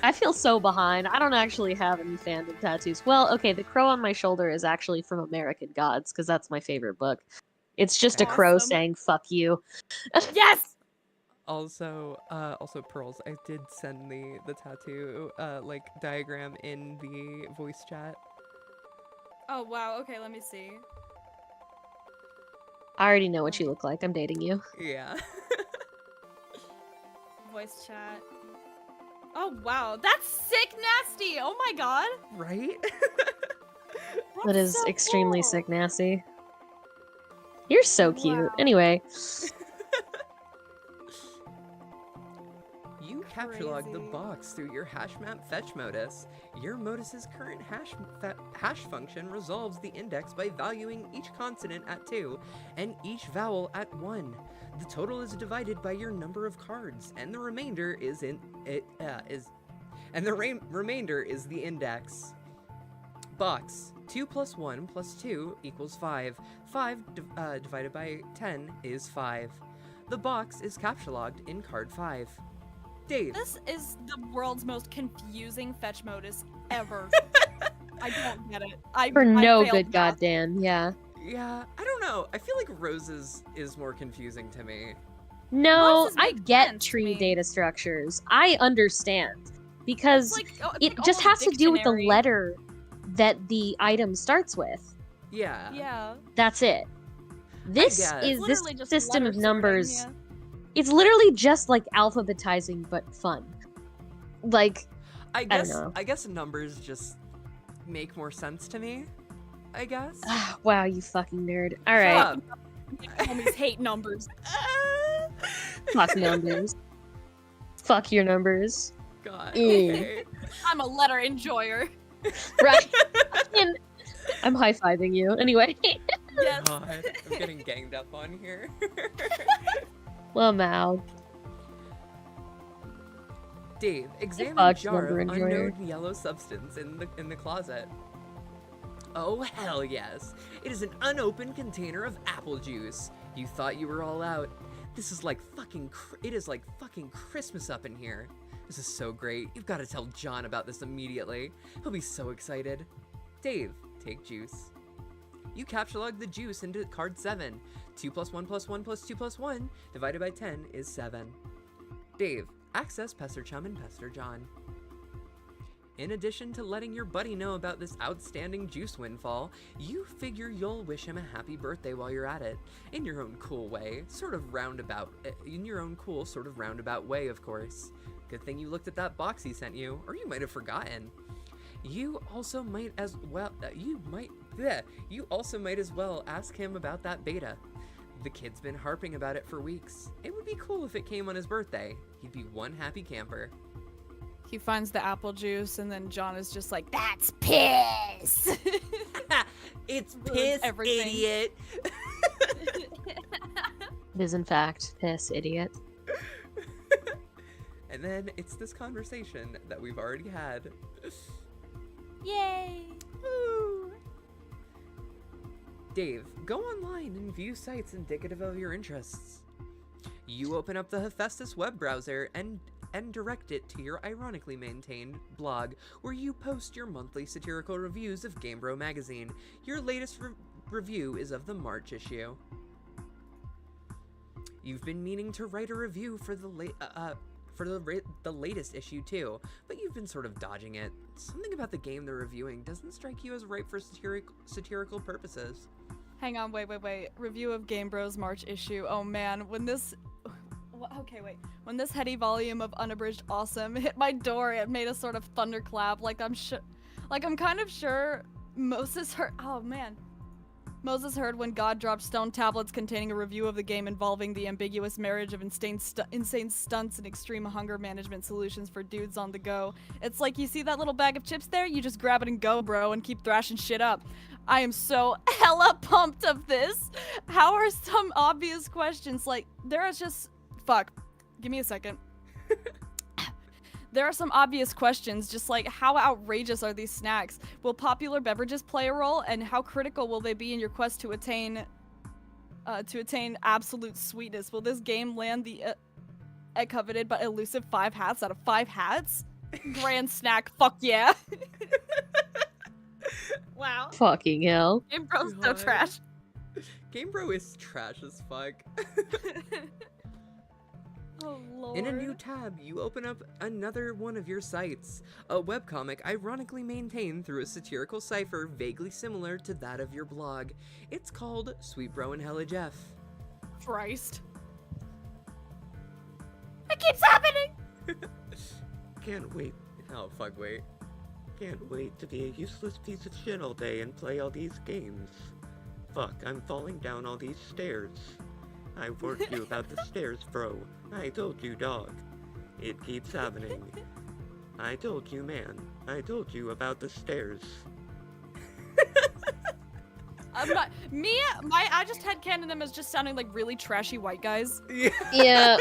I feel so behind. I don't actually have any fandom tattoos. Well, okay, the crow on my shoulder is actually from American Gods, because that's my favorite book. It's just a crow Awesome. saying "fuck you." Yes. Also, Pearls, I did send the tattoo like diagram in the voice chat. Oh wow. Okay, let me see. I already know what you look like. I'm dating you. Yeah. Voice chat. Oh wow, that's sick nasty. Oh my god. Right? That That's is so extremely cool. sick, nasty. You're so cute. Wow. Anyway, You capture log the Crazy. box through your hashmap fetch modus. Your modus's current hash function resolves the index by valuing each consonant at 2 and each vowel at 1. The total is divided by your number of cards, and the remainder is remainder is the index. Box 2 plus 1 plus 2 equals 5. 5 divided by 10 is 5. The box is captchalogued in card 5. Dave. This is the world's most confusing fetch modus ever. I don't get it. for I no failed good math. goddamn, yeah. Yeah, I don't know. I feel like Rose's is more confusing to me. No, Roses I make get sense to tree me. data structures. I understand. Because It's it like just almost has to do with the dictionary. letter that the item starts with. Yeah. Yeah. That's it. This guess. is this Literally just system letter of sorting, numbers yeah. It's literally just like alphabetizing, but fun. Like, I don't guess know. I guess numbers just make more sense to me. I guess. Wow, you fucking nerd. All Shut right, up. Homies hate numbers. fuck numbers. Fuck your numbers. God. Mm. Okay. I'm a letter enjoyer. Right. I'm high-fiving you. Anyway. Yes. God, I'm getting ganged up on here. Well, Mal. Dave, examine fuck, jar number of enjoyer. unknown yellow substance in the closet. Oh hell yes! It is an unopened container of apple juice. You thought you were all out. This is like fucking. It is like fucking Christmas up in here. This is so great. You've got to tell John about this immediately. He'll be so excited. Dave, take juice. You capture log the juice into card 7. 2 plus 1 plus 1 plus 2 plus 1 divided by 10 is 7. Dave, access Pester Chum and Pester John. In addition to letting your buddy know about this outstanding juice windfall, you figure you'll wish him a happy birthday while you're at it. In your own cool way, sort of roundabout way, of course. Good thing you looked at that box he sent you, or you might have forgotten. You also might as well ask him about that beta. The kid's been harping about it for weeks. It would be cool if it came on his birthday. He'd be one happy camper. He finds the apple juice, and then John is just like, "That's piss." It's Ruins piss, everything. idiot. It is in fact piss, idiot. And then it's this conversation that we've already had. Yay! Woo. Dave, go online and view sites indicative of your interests. You open up the Hephaestus web browser and direct it to your ironically maintained blog, where you post your monthly satirical reviews of GameBro magazine. Your latest review is of the March issue. You've been meaning to write a review for the latest issue too, but you've been sort of dodging it. Something about the game they're reviewing doesn't strike you as ripe for satirical purposes. Hang on, wait. Review of Game Bros March issue. Oh man, when this heady volume of unabridged awesome hit my door, it made a sort of thunderclap. I'm kind of sure Moses heard. Oh man. Moses heard when God dropped stone tablets containing a review of the game involving the ambiguous marriage of insane stunts and extreme hunger management solutions for dudes on the go. It's like, you see that little bag of chips there? You just grab it and go, bro, and keep thrashing shit up. I am so hella pumped of this. How are some obvious questions like, there is just... Fuck. Give me a second. There are some obvious questions, just like, how outrageous are these snacks? Will popular beverages play a role, and how critical will they be in your quest to attain absolute sweetness? Will this game land the coveted but elusive 5 hats out of 5 hats? Grand snack, fuck yeah! Wow. Fucking hell. Game Bro's so God. trash. GameBro is trash as fuck. Oh lord. In a new tab, you open up another one of your sites, a webcomic ironically maintained through a satirical cipher vaguely similar to that of your blog. It's called Sweet Bro and Hella Jeff. Christ. It keeps happening! Can't wait. Oh, fuck, wait. Can't wait to be a useless piece of shit all day and play all these games. Fuck, I'm falling down all these stairs. I warned you about the stairs, bro. I told you, dog. It keeps happening. I told you, man. I told you about the stairs. I'm not. I just had canon them as just sounding like really trashy white guys. Yeah. Yeah,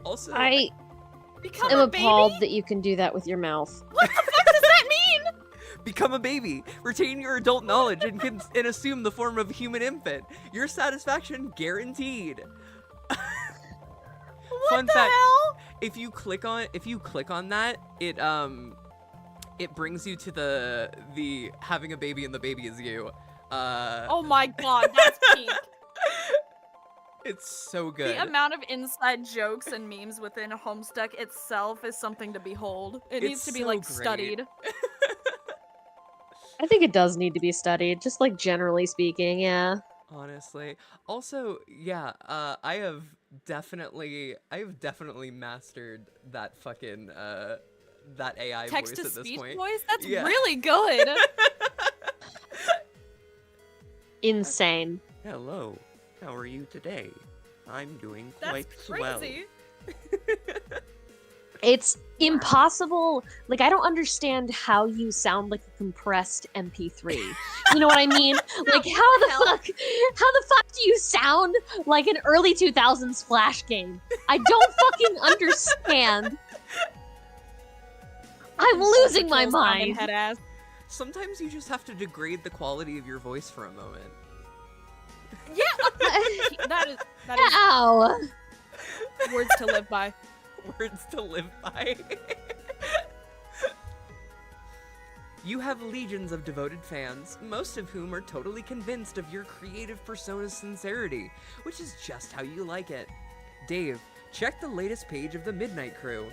Also, I Become am a appalled baby? that you can do that with your mouth. What the fuck does that mean? become a baby, retain your adult knowledge, and assume the form of a human infant. Your satisfaction guaranteed. What Fun the fact, hell? if you click on that, it brings you to the having a baby and the baby is you. Oh my god, that's peak. It's so good. The amount of inside jokes and memes within Homestuck itself is something to behold. It needs It's to be so like great. studied. I think it does need to be studied, just like generally speaking, yeah. Honestly. Also, yeah, I I've definitely mastered that fucking that AI voice Text to at this speech point. voice? That's Yeah. really good. Insane. Hello, how are you today? I'm doing That's quite swell. crazy. It's impossible. Like, I don't understand how you sound like a compressed MP3. You know what I mean? Like, how the fuck do you sound like an early 2000s Flash game? I don't fucking understand. I'm losing my mind. Head ass. Sometimes you just have to degrade the quality of your voice for a moment. Yeah, that is Ow. words to live by. Words to live by. You have legions of devoted fans, most of whom are totally convinced of your creative persona's sincerity, which is just how you like it. Dave, check the latest page of the Midnight Crew.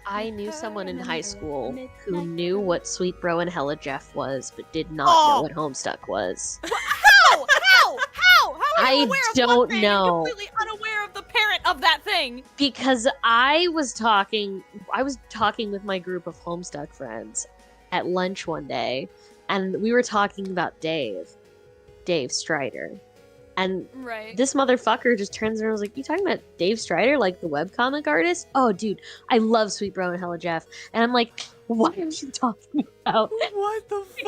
I knew someone in high school who knew what Sweet Bro and Hella Jeff was, but did not know what Homestuck was. How are you I aware of don't one thing know. and completely unaware of the parent of that thing? Because I was talking with my group of Homestuck friends at lunch one day, and we were talking about Dave Strider. And Right. this motherfucker just turns around and was like, "You talking about Dave Strider, like the webcomic artist? Oh, dude, I love Sweet Bro and Hella Jeff." And I'm like, "What are you talking about? What the fuck?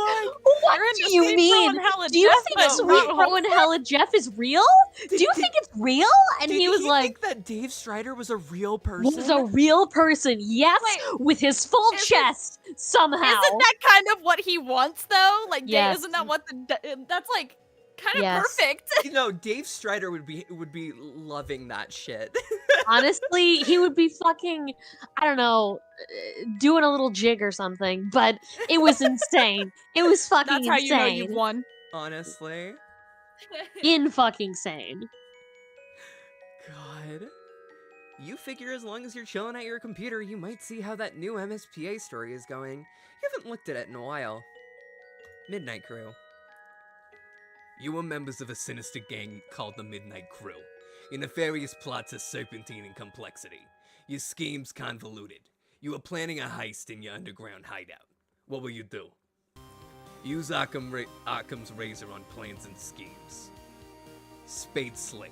What You're do into you Sweet Bro mean? and Hella Do you Jeff, think but Sweet not Bro and Hella Jeff is real? Do you think it's real?" And he was like, think that Dave Strider was a real person? "Was a real person, yes, Wait, with his full isn't- chest somehow." Isn't that kind of what he wants, though? Like, Yes. isn't that what that's like kind of Yes. perfect? No, Dave Strider would be loving that shit. Honestly, he would be fucking, I don't know, doing a little jig or something, but it was insane. It was fucking That's how insane. you know you've won. Honestly. In fucking sane. God. You figure as long as you're chilling at your computer, you might see how that new MSPA story is going. You haven't looked at it in a while. Midnight Crew. You are members of a sinister gang called the Midnight Crew. Your nefarious plots are serpentine in complexity. Your schemes convoluted. You are planning a heist in your underground hideout. What will you do? Use Occam's razor on plans and schemes. Spade Slick.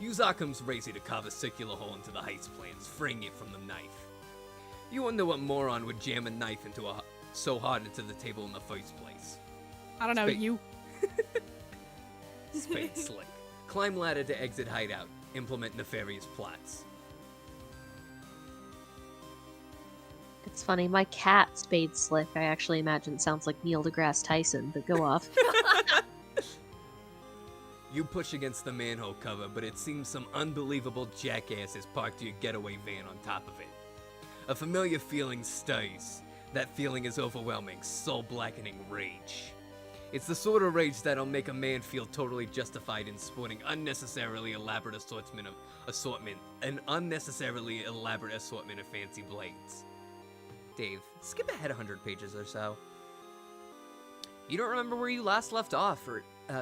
Use Occam's razor to carve a circular hole into the heist plans, freeing it from the knife. You wonder what moron would jam a knife so hard into the table in the first place. I don't know, Spade. you. Spade Slick. Climb ladder to exit hideout. Implement nefarious plots. It's funny, my cat, Spade Slick, I actually imagine sounds like Neil deGrasse Tyson, but go off. You push against the manhole cover, but it seems some unbelievable jackass has parked your getaway van on top of it. A familiar feeling stirs. That feeling is overwhelming, soul-blackening rage. It's the sort of rage that'll make a man feel totally justified in sporting an unnecessarily elaborate assortment of fancy blades. Dave, skip ahead 100 pages or so. You don't remember where you last left off,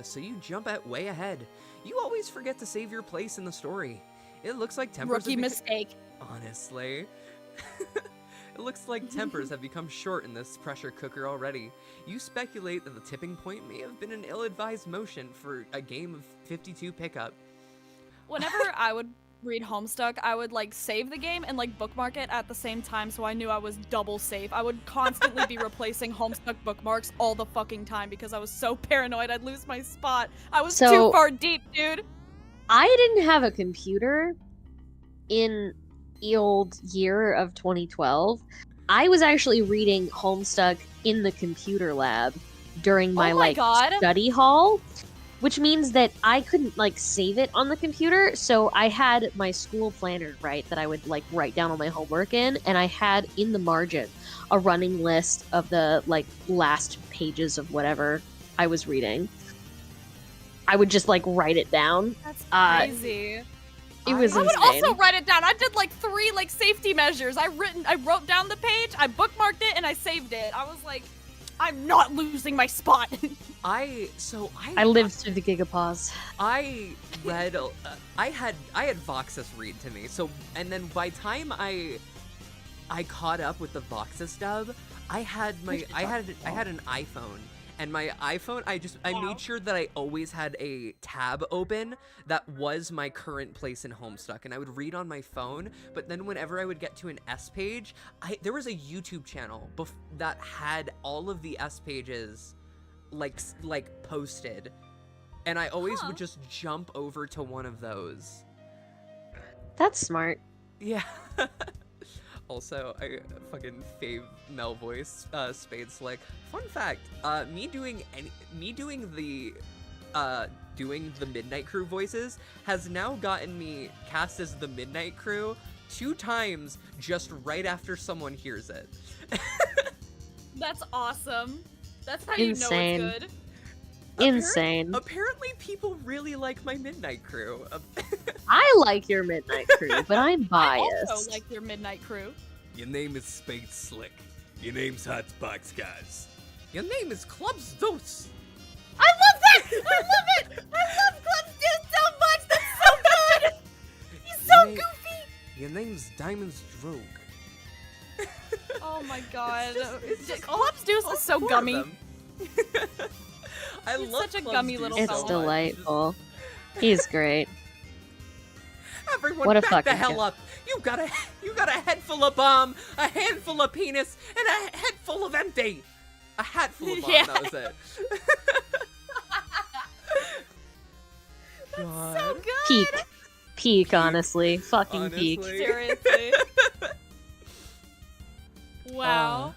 so you jump way ahead. You always forget to save your place in the story. It looks like tempers Rookie mistake. Honestly. It looks like tempers have become short in this pressure cooker already. You speculate that the tipping point may have been an ill-advised motion for a game of 52 pickup. Whenever I would read Homestuck, I would like save the game and like bookmark it at the same time, so I knew I was double safe. I would constantly be replacing Homestuck bookmarks all the fucking time because I was so paranoid I'd lose my spot. I was too far deep, dude. I didn't have a computer in the old year of 2012. I was actually reading Homestuck in the computer lab during my God. study hall, which means that I couldn't save it on the computer. So I had my school planner, right, that I would write down all my homework in, and I had in the margin a running list of the last pages of whatever I was reading. I would just write it down. That's crazy. It was I would insane. also write it down. I did 3 safety measures. I wrote down the page, I bookmarked it, and I saved it. I was like, I'm not losing my spot. I lived through the Gigapause. I read. I had Voxus read to me. So and then by time I caught up with the Voxus dub, I had an iPhone. And my iPhone, I made sure that I always had a tab open that was my current place in Homestuck, and I would read on my phone. But then whenever I would get to an S page, there was a YouTube channel that had all of the S pages, like posted, and I always would just jump over to one of those. That's smart. Yeah. Also, I fucking fave Mel voice, Spade Slick. Fun fact, me doing the Midnight Crew voices has now gotten me cast as the Midnight Crew 2 times just right after someone hears it. That's awesome. That's how Insane. you know it's good. Insane. Apparently people really like my Midnight Crew. I like your Midnight Crew, but I'm biased. I also like your Midnight Crew. Your name is Spade Slick. Your name's Hotbox Guys. Your name is Clubs Deuce. I love that! I love it! I love Clubs Dude so much! That's so good! He's so goofy! Your name's Diamonds Drogue. Oh my god. It's just Clubs Deuce is so all 4 of gummy. them. I He's love such a Clubs gummy Deuce little It's so fella. much. delightful. He's great. Everyone What a back the fucking hell guy. up! You got a head full of bomb, a handful of penis, and a head full of empty. A hat full of bomb. Yeah. That was it. God. So good! Peak, honestly. Fucking peak. Honestly. Seriously. Wow.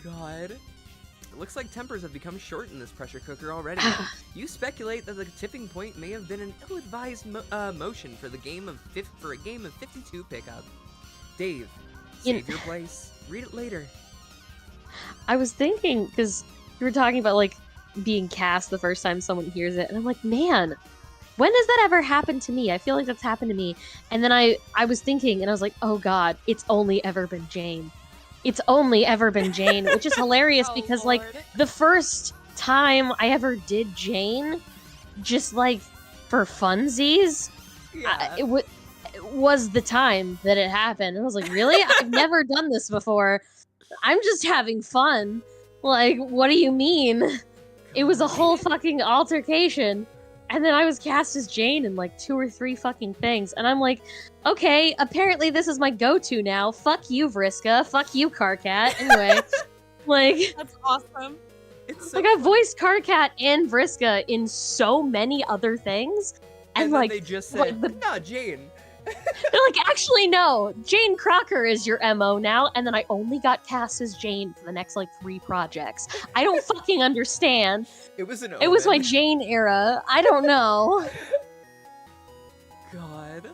God. It looks like tempers have become short in this pressure cooker already. You speculate that the tipping point may have been an ill-advised motion for a game of 52 pickup. Dave, save your place. Read it later. I was thinking, because you were talking about, like, being cast the first time someone hears it, and I'm like, man, when does that ever happen to me? I feel like that's happened to me. And then I was thinking, and I was like, oh god, it's only ever been Jane. It's only ever been Jane, which is hilarious Oh, because, like, Lord. the first time I ever did Jane, just, like, for funsies, Yeah. it was the time that it happened. And I was like, really? I've never done this before. I'm just having fun. Like, what do you mean? It was a whole fucking altercation. And then I was cast as Jane in like 2 or 3 fucking things. And I'm like, okay, apparently this is my go-to now. Fuck you, Vriska. Fuck you, Carcat. Anyway, like, That's awesome. It's so like I voiced Carcat and Vriska in so many other things. And then like, they just said, like the nah, Jane. they're like, actually, no, Jane Crocker is your MO now, and then I only got cast as Jane for the next, like, 3 projects. I don't fucking understand. It was an It was my omen. Jane era. I don't know. God.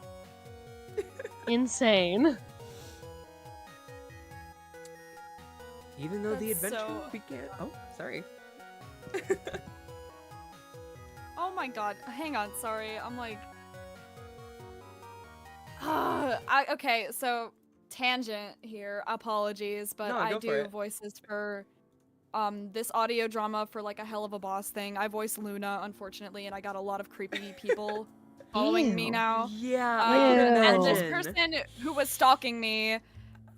Insane. Even though the That's adventure so- began... Oh, sorry. Oh my god. Hang on, sorry. I'm like... okay, so tangent here. Apologies, but No, I go for do it. voices for this audio drama for like a Hell of a Boss thing. I voiced Luna, unfortunately, and I got a lot of creepy people following me Ew. now. Yeah, I can And this imagine. person who was stalking me,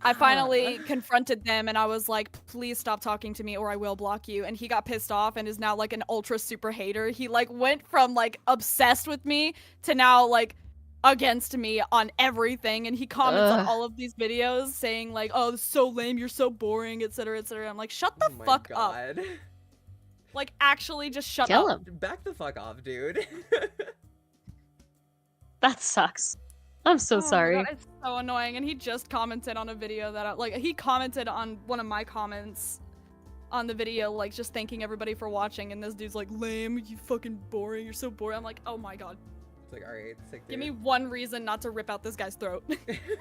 I finally confronted them and I was like, please stop talking to me or I will block you. And he got pissed off and is now like an ultra super hater. He like went from like obsessed with me to now like against me on everything. And he comments on Ugh. all of these videos saying like, oh, this is so lame, you're so boring, etc, etc. I'm like, shut the Oh my fuck up. God. Like actually just shut Kill up. him. Back the fuck off, dude. That sucks. I'm so Oh my sorry. God, it's so annoying. And he just commented on a video that he commented on one of my comments on the video, like just thanking everybody for watching. And this dude's like, lame, you fucking boring, you're so boring. I'm like, oh my god, It's like, alright, sick, give me dude. one reason not to rip out this guy's throat.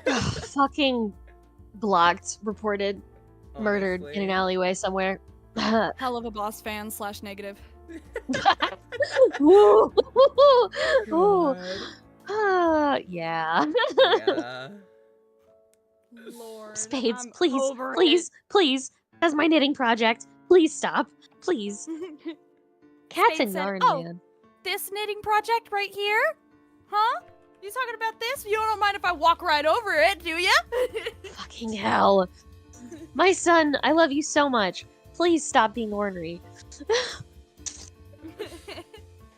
Ugh, fucking blocked, reported, murdered in Honestly. an alleyway somewhere. Hell of a boss fan / negative. Woo! Ooh. God. Yeah. Yeah. Lord, Spades, I'm please, over please, please, That's my knitting project. Please stop. Please. Cats Spade and said, yarn, "Oh, man. this knitting project right here? Huh? You talking about this? You don't mind if I walk right over it, do ya?" Fucking hell. My son, I love you so much. Please stop being ornery.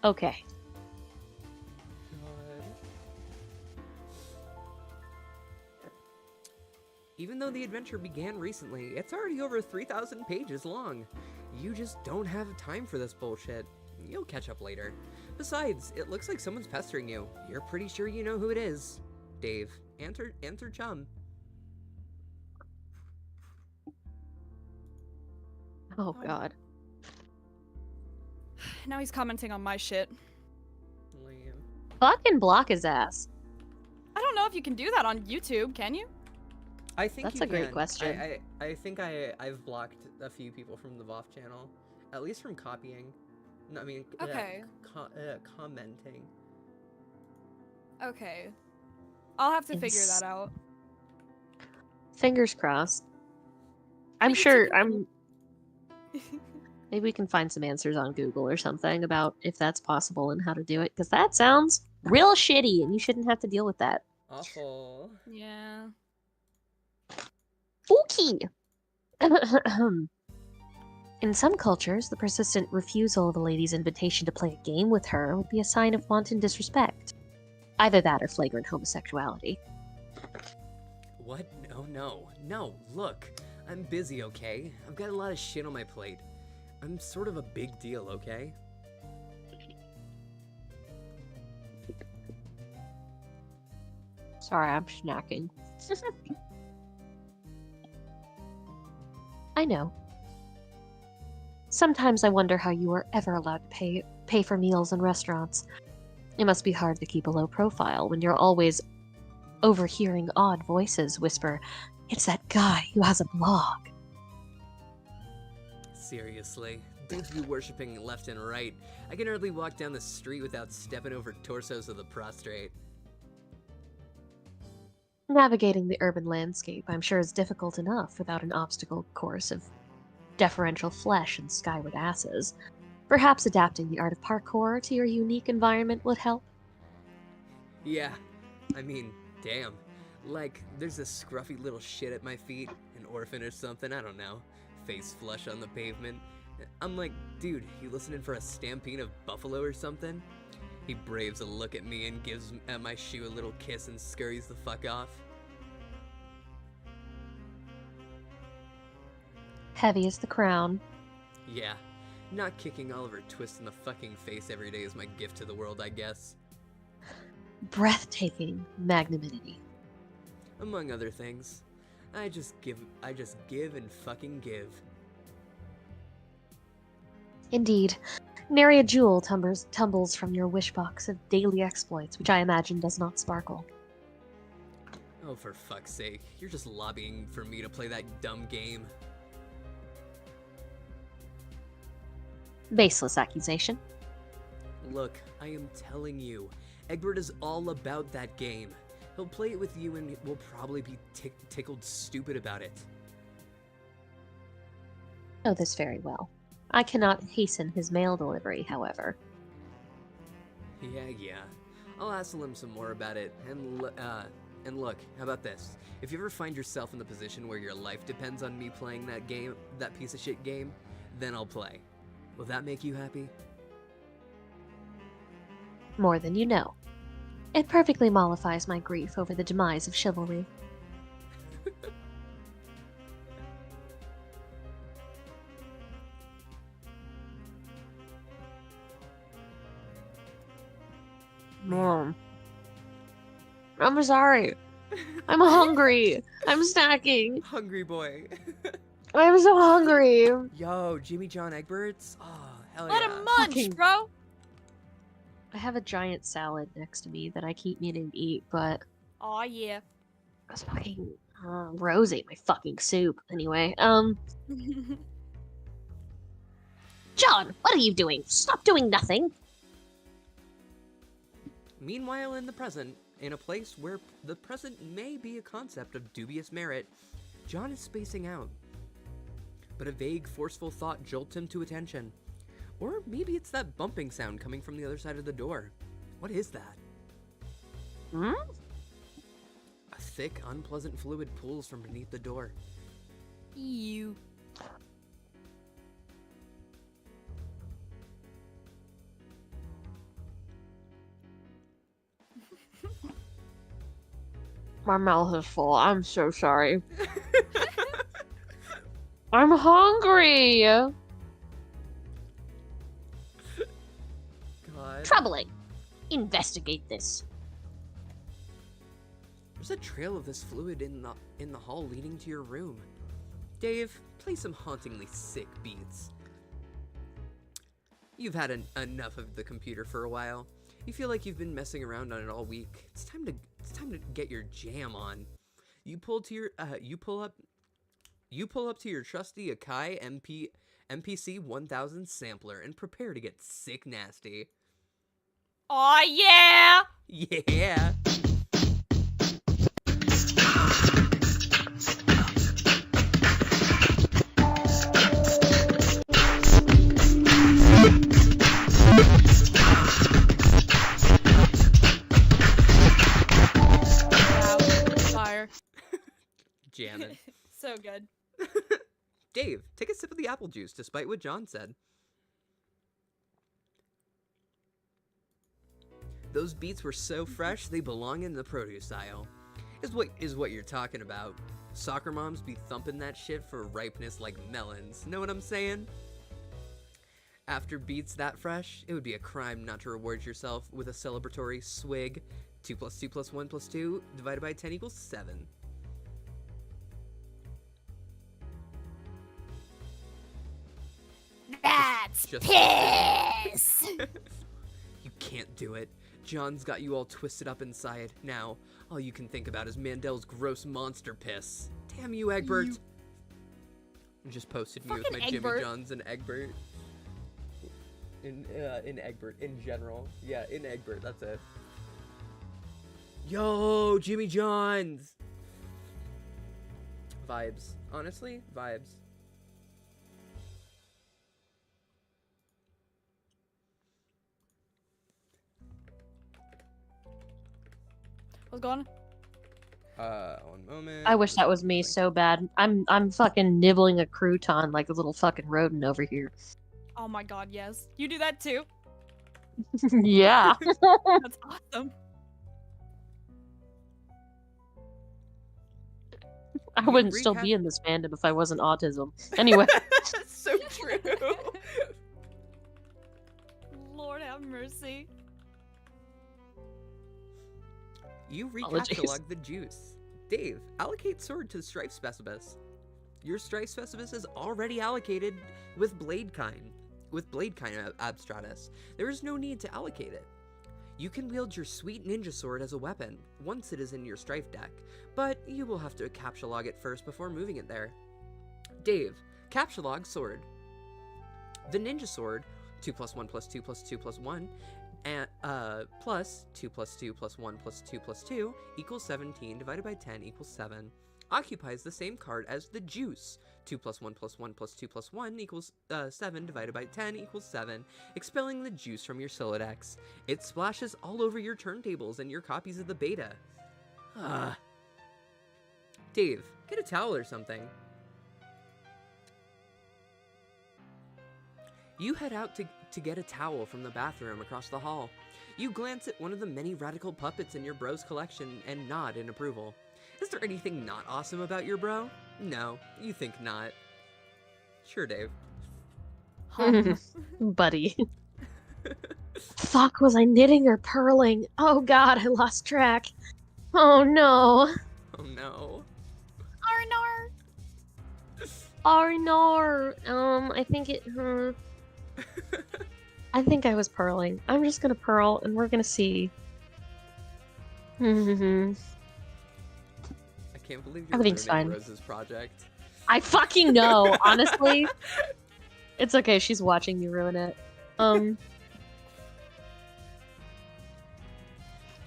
Okay. Even though the adventure began recently, it's already over 3,000 pages long. You just don't have time for this bullshit. You'll catch up later. Besides, it looks like someone's pestering you. You're pretty sure you know who it is. Dave. Answer chum. Oh, God. Now he's commenting on my shit. Lame. Fucking block his ass. I don't know if you can do that on YouTube, can you? I think That's you a great can. question. I think I've blocked a few people from the VOFT channel. At least from copying. No, I mean, Okay. commenting. Okay. I'll have to figure that out. Fingers crossed. I'm But you sure, can- maybe we can find some answers on Google or something about if that's possible and how to do it, because that sounds real shitty and you shouldn't have to deal with that. Awful. Yeah. Okay. In some cultures, the persistent refusal of a lady's invitation to play a game with her would be a sign of wanton disrespect. Either that or flagrant homosexuality. What? No, look. I'm busy, okay? I've got a lot of shit on my plate. I'm sort of a big deal, okay? Sorry, I'm snacking. I know. Sometimes I wonder how you were ever allowed to pay for meals in restaurants. It must be hard to keep a low profile when you're always overhearing odd voices whisper, "It's that guy who has a blog." Seriously, dudes be worshipping left and right. I can hardly walk down the street without stepping over torsos of the prostrate. Navigating the urban landscape, I'm sure, is difficult enough without an obstacle course of deferential flesh and skyward asses. Perhaps adapting the art of parkour to your unique environment would help. Yeah, I mean, damn. Like, there's this scruffy little shit at my feet, an orphan or something, I don't know. Face flush on the pavement. I'm like, dude, you listening for a stampede of buffalo or something? He braves a look at me and gives my shoe a little kiss and scurries the fuck off. Heavy as the crown. Yeah, not kicking Oliver Twist in the fucking face every day is my gift to the world, I guess. Breathtaking magnanimity. Among other things. I just give and fucking give. Indeed. Nary a jewel tumbles from your wishbox of daily exploits, which I imagine does not sparkle. Oh, for fuck's sake. You're just lobbying for me to play that dumb game. Baseless accusation. Look, I am telling you, Egbert is all about that game. He'll play it with you and will probably be tickled stupid about it. Know this very well. I cannot hasten his mail delivery, however. Yeah. I'll hassle him some more about it, and look, how about this? If you ever find yourself in the position where your life depends on me playing that game, that piece of shit game, then I'll play. Will that make you happy? More than you know. It perfectly mollifies my grief over the demise of chivalry. Mom. I'm sorry. I'm hungry. I'm snacking. Hungry boy. I'm so hungry. Yo, Jimmy John Egberts? Oh, hell Let yeah. him munch, Fucking- bro. I have a giant salad next to me that I keep meaning to eat, but Aw, yeah. I was fucking Rose ate my fucking soup. Anyway, John, what are you doing? Stop doing nothing. Meanwhile, in the present, in a place where the present may be a concept of dubious merit, John is spacing out. but a vague, forceful thought jolts him to attention. Or maybe it's that bumping sound coming from the other side of the door. What is that? Hmm? A thick, unpleasant fluid pools from beneath the door. You. My mouth is full. I'm so sorry. I'm hungry. God. Troubling. Investigate this. There's a trail of this fluid in the hall leading to your room. Dave, play some hauntingly sick beats. You've had enough of the computer for a while. You feel like you've been messing around on it all week. It's time to get your jam on. You pull up to your trusty Akai MPC 1000 sampler and prepare to get sick nasty. Aw, yeah! Yeah. Wow. Fire. Jamming. So good. Dave, take a sip of the apple juice, despite what John said. Those beets were so fresh, they belong in the produce aisle. Is what you're talking about. Soccer moms be thumping that shit for ripeness like melons. Know what I'm saying? After beets that fresh, it would be a crime not to reward yourself with a celebratory swig. 2 + 2 + 1 + 2 divided by 10 = 7. That's Just- piss! You can't do it. John's got you all twisted up inside. Now, all you can think about is Mandel's gross monster piss. Damn you, Egbert. You just posted me with my Fucking Jimmy Egbert. Johns and Egbert. In Egbert, in general. Yeah, in Egbert, that's it. Yo, Jimmy Johns! Vibes. Honestly, vibes. What's going on? One moment. I wish that was me so bad. I'm fucking nibbling a crouton like a little fucking rodent over here. Oh my god, yes. You do that too? Yeah. That's awesome. I You wouldn't still recap- be in this fandom if I wasn't autism. Anyway. So true. Lord have mercy. You Apologies. recapitulog the juice. Dave, allocate sword to Strife Specibus. Your Strife Specibus is already allocated with Bladekine Abstratus. There is no need to allocate it. You can wield your sweet ninja sword as a weapon once it is in your Strife deck, but you will have to capsulog it first before moving it there. Dave, capsulog sword. The ninja sword, 2 + 1 + 2 + 2 + 1, and plus 2 + 2 + 1 + 2 + 2 = 17 divided by 10 = 7. Occupies the same card as the juice. 2 + 1 + 1 + 2 + 1 = 7 divided by 10 = 7, expelling the juice from your Solidex. It splashes all over your turntables and your copies of the beta. Dave, get a towel or something. You head out to get a towel from the bathroom across the hall. You glance at one of the many radical puppets in your bro's collection and nod in approval. Is there anything not awesome about your bro? No, you think not. Sure, Dave. Buddy. Fuck, was I knitting or purling? Oh god, I lost track. Oh no. Oh no. Arnar! Arnar. I think it. I think I was purling. I'm just gonna purl, and we're gonna see. I can't believe you're Everything's ruining fine. Rose's project. I fucking know, honestly. It's okay, she's watching me ruin it.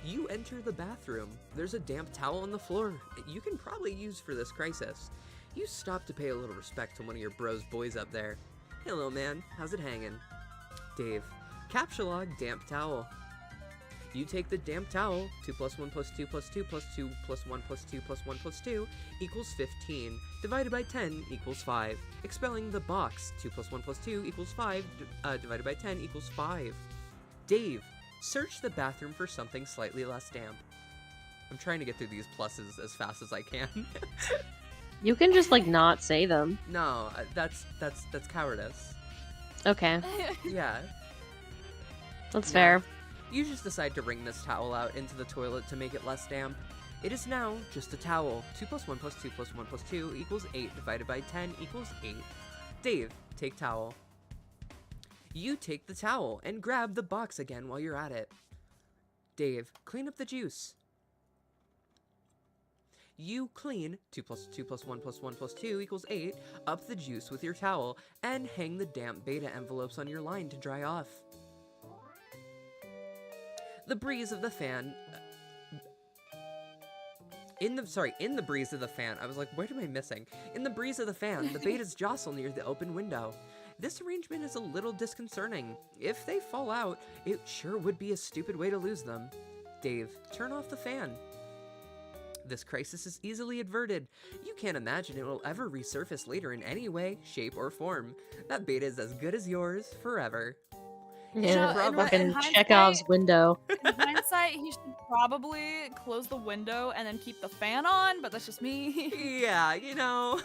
You enter the bathroom. There's a damp towel on the floor you can probably use for this crisis. You stop to pay a little respect to one of your bros boys up there. Hello, man. How's it hanging? Dave. Captcha log, damp towel. You take the damp towel, 2 plus 1 plus 2 plus 2 plus 2 plus 1 plus 2 plus 1 plus 2 equals 15, divided by 10 equals 5. Expelling the box, 2 plus 1 plus 2 equals 5, divided by 10 equals 5. Dave, search the bathroom for something slightly less damp. I'm trying to get through these pluses as fast as I can. You can just, like, not say them. No, that's cowardice. Okay, Yeah. that's No. fair. You just decide to wring this towel out into the toilet to make it less damp. It is now just a towel. 2 plus 1 plus 2 plus 1 plus 2 equals 8, divided by 10 equals 8. Dave, take towel. You take the towel and grab the box again while you're at it. Dave, clean up the juice. You clean 2 plus 2 plus 1 plus 1 plus 2 equals 8 up the juice with your towel and hang the damp beta envelopes on your line to dry off. The breeze of the fan... In the breeze of the fan, I was like, what am I missing? In the breeze of the fan, the betas jostle near the open window. This arrangement is a little disconcerting. If they fall out, it sure would be a stupid way to lose them. Dave, turn off the fan. This crisis is easily averted. You can't imagine it will ever resurface later in any way, shape, or form. That beta is as good as yours, forever. Yeah, probably- fucking hindsight- Chekhov's window. In hindsight, he should probably close the window and then keep the fan on, but that's just me. Yeah, you know.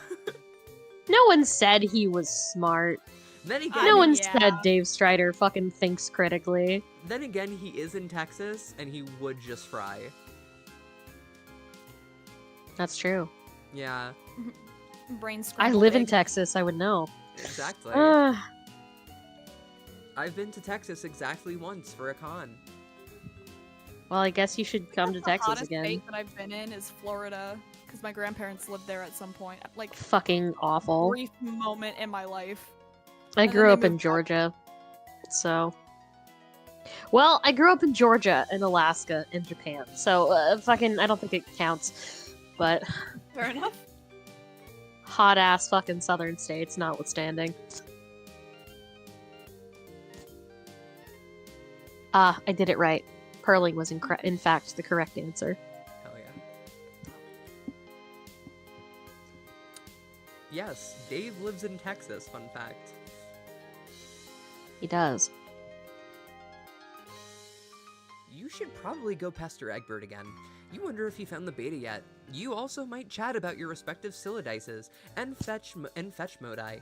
No one said he was smart. Then again, I No mean, one yeah. said Dave Strider fucking thinks critically. he is in Texas, and he would just fry. That's true. Yeah, Brain I scrambled live in egg. Texas, I would know. exactly. Ah, I've been to Texas exactly once for a con. well, I guess you should come to The Texas hottest again. state that I've been in is Florida, because my grandparents lived there at some point. Like, Fucking awful. brief moment in my life. I and then grew they up in moved back. Georgia, so. Well, I grew up in Georgia, in Alaska, and Japan, so fucking, I don't think it counts. But Fair enough. hot ass fucking southern states, notwithstanding. Ah, I did it right. Purling was in fact the correct answer. Hell yeah. Yes, Dave lives in Texas, fun fact. He does. You should probably go pester Egbert again. You wonder if he found the beta yet. You also might chat about your respective Sylodices and fetch modi.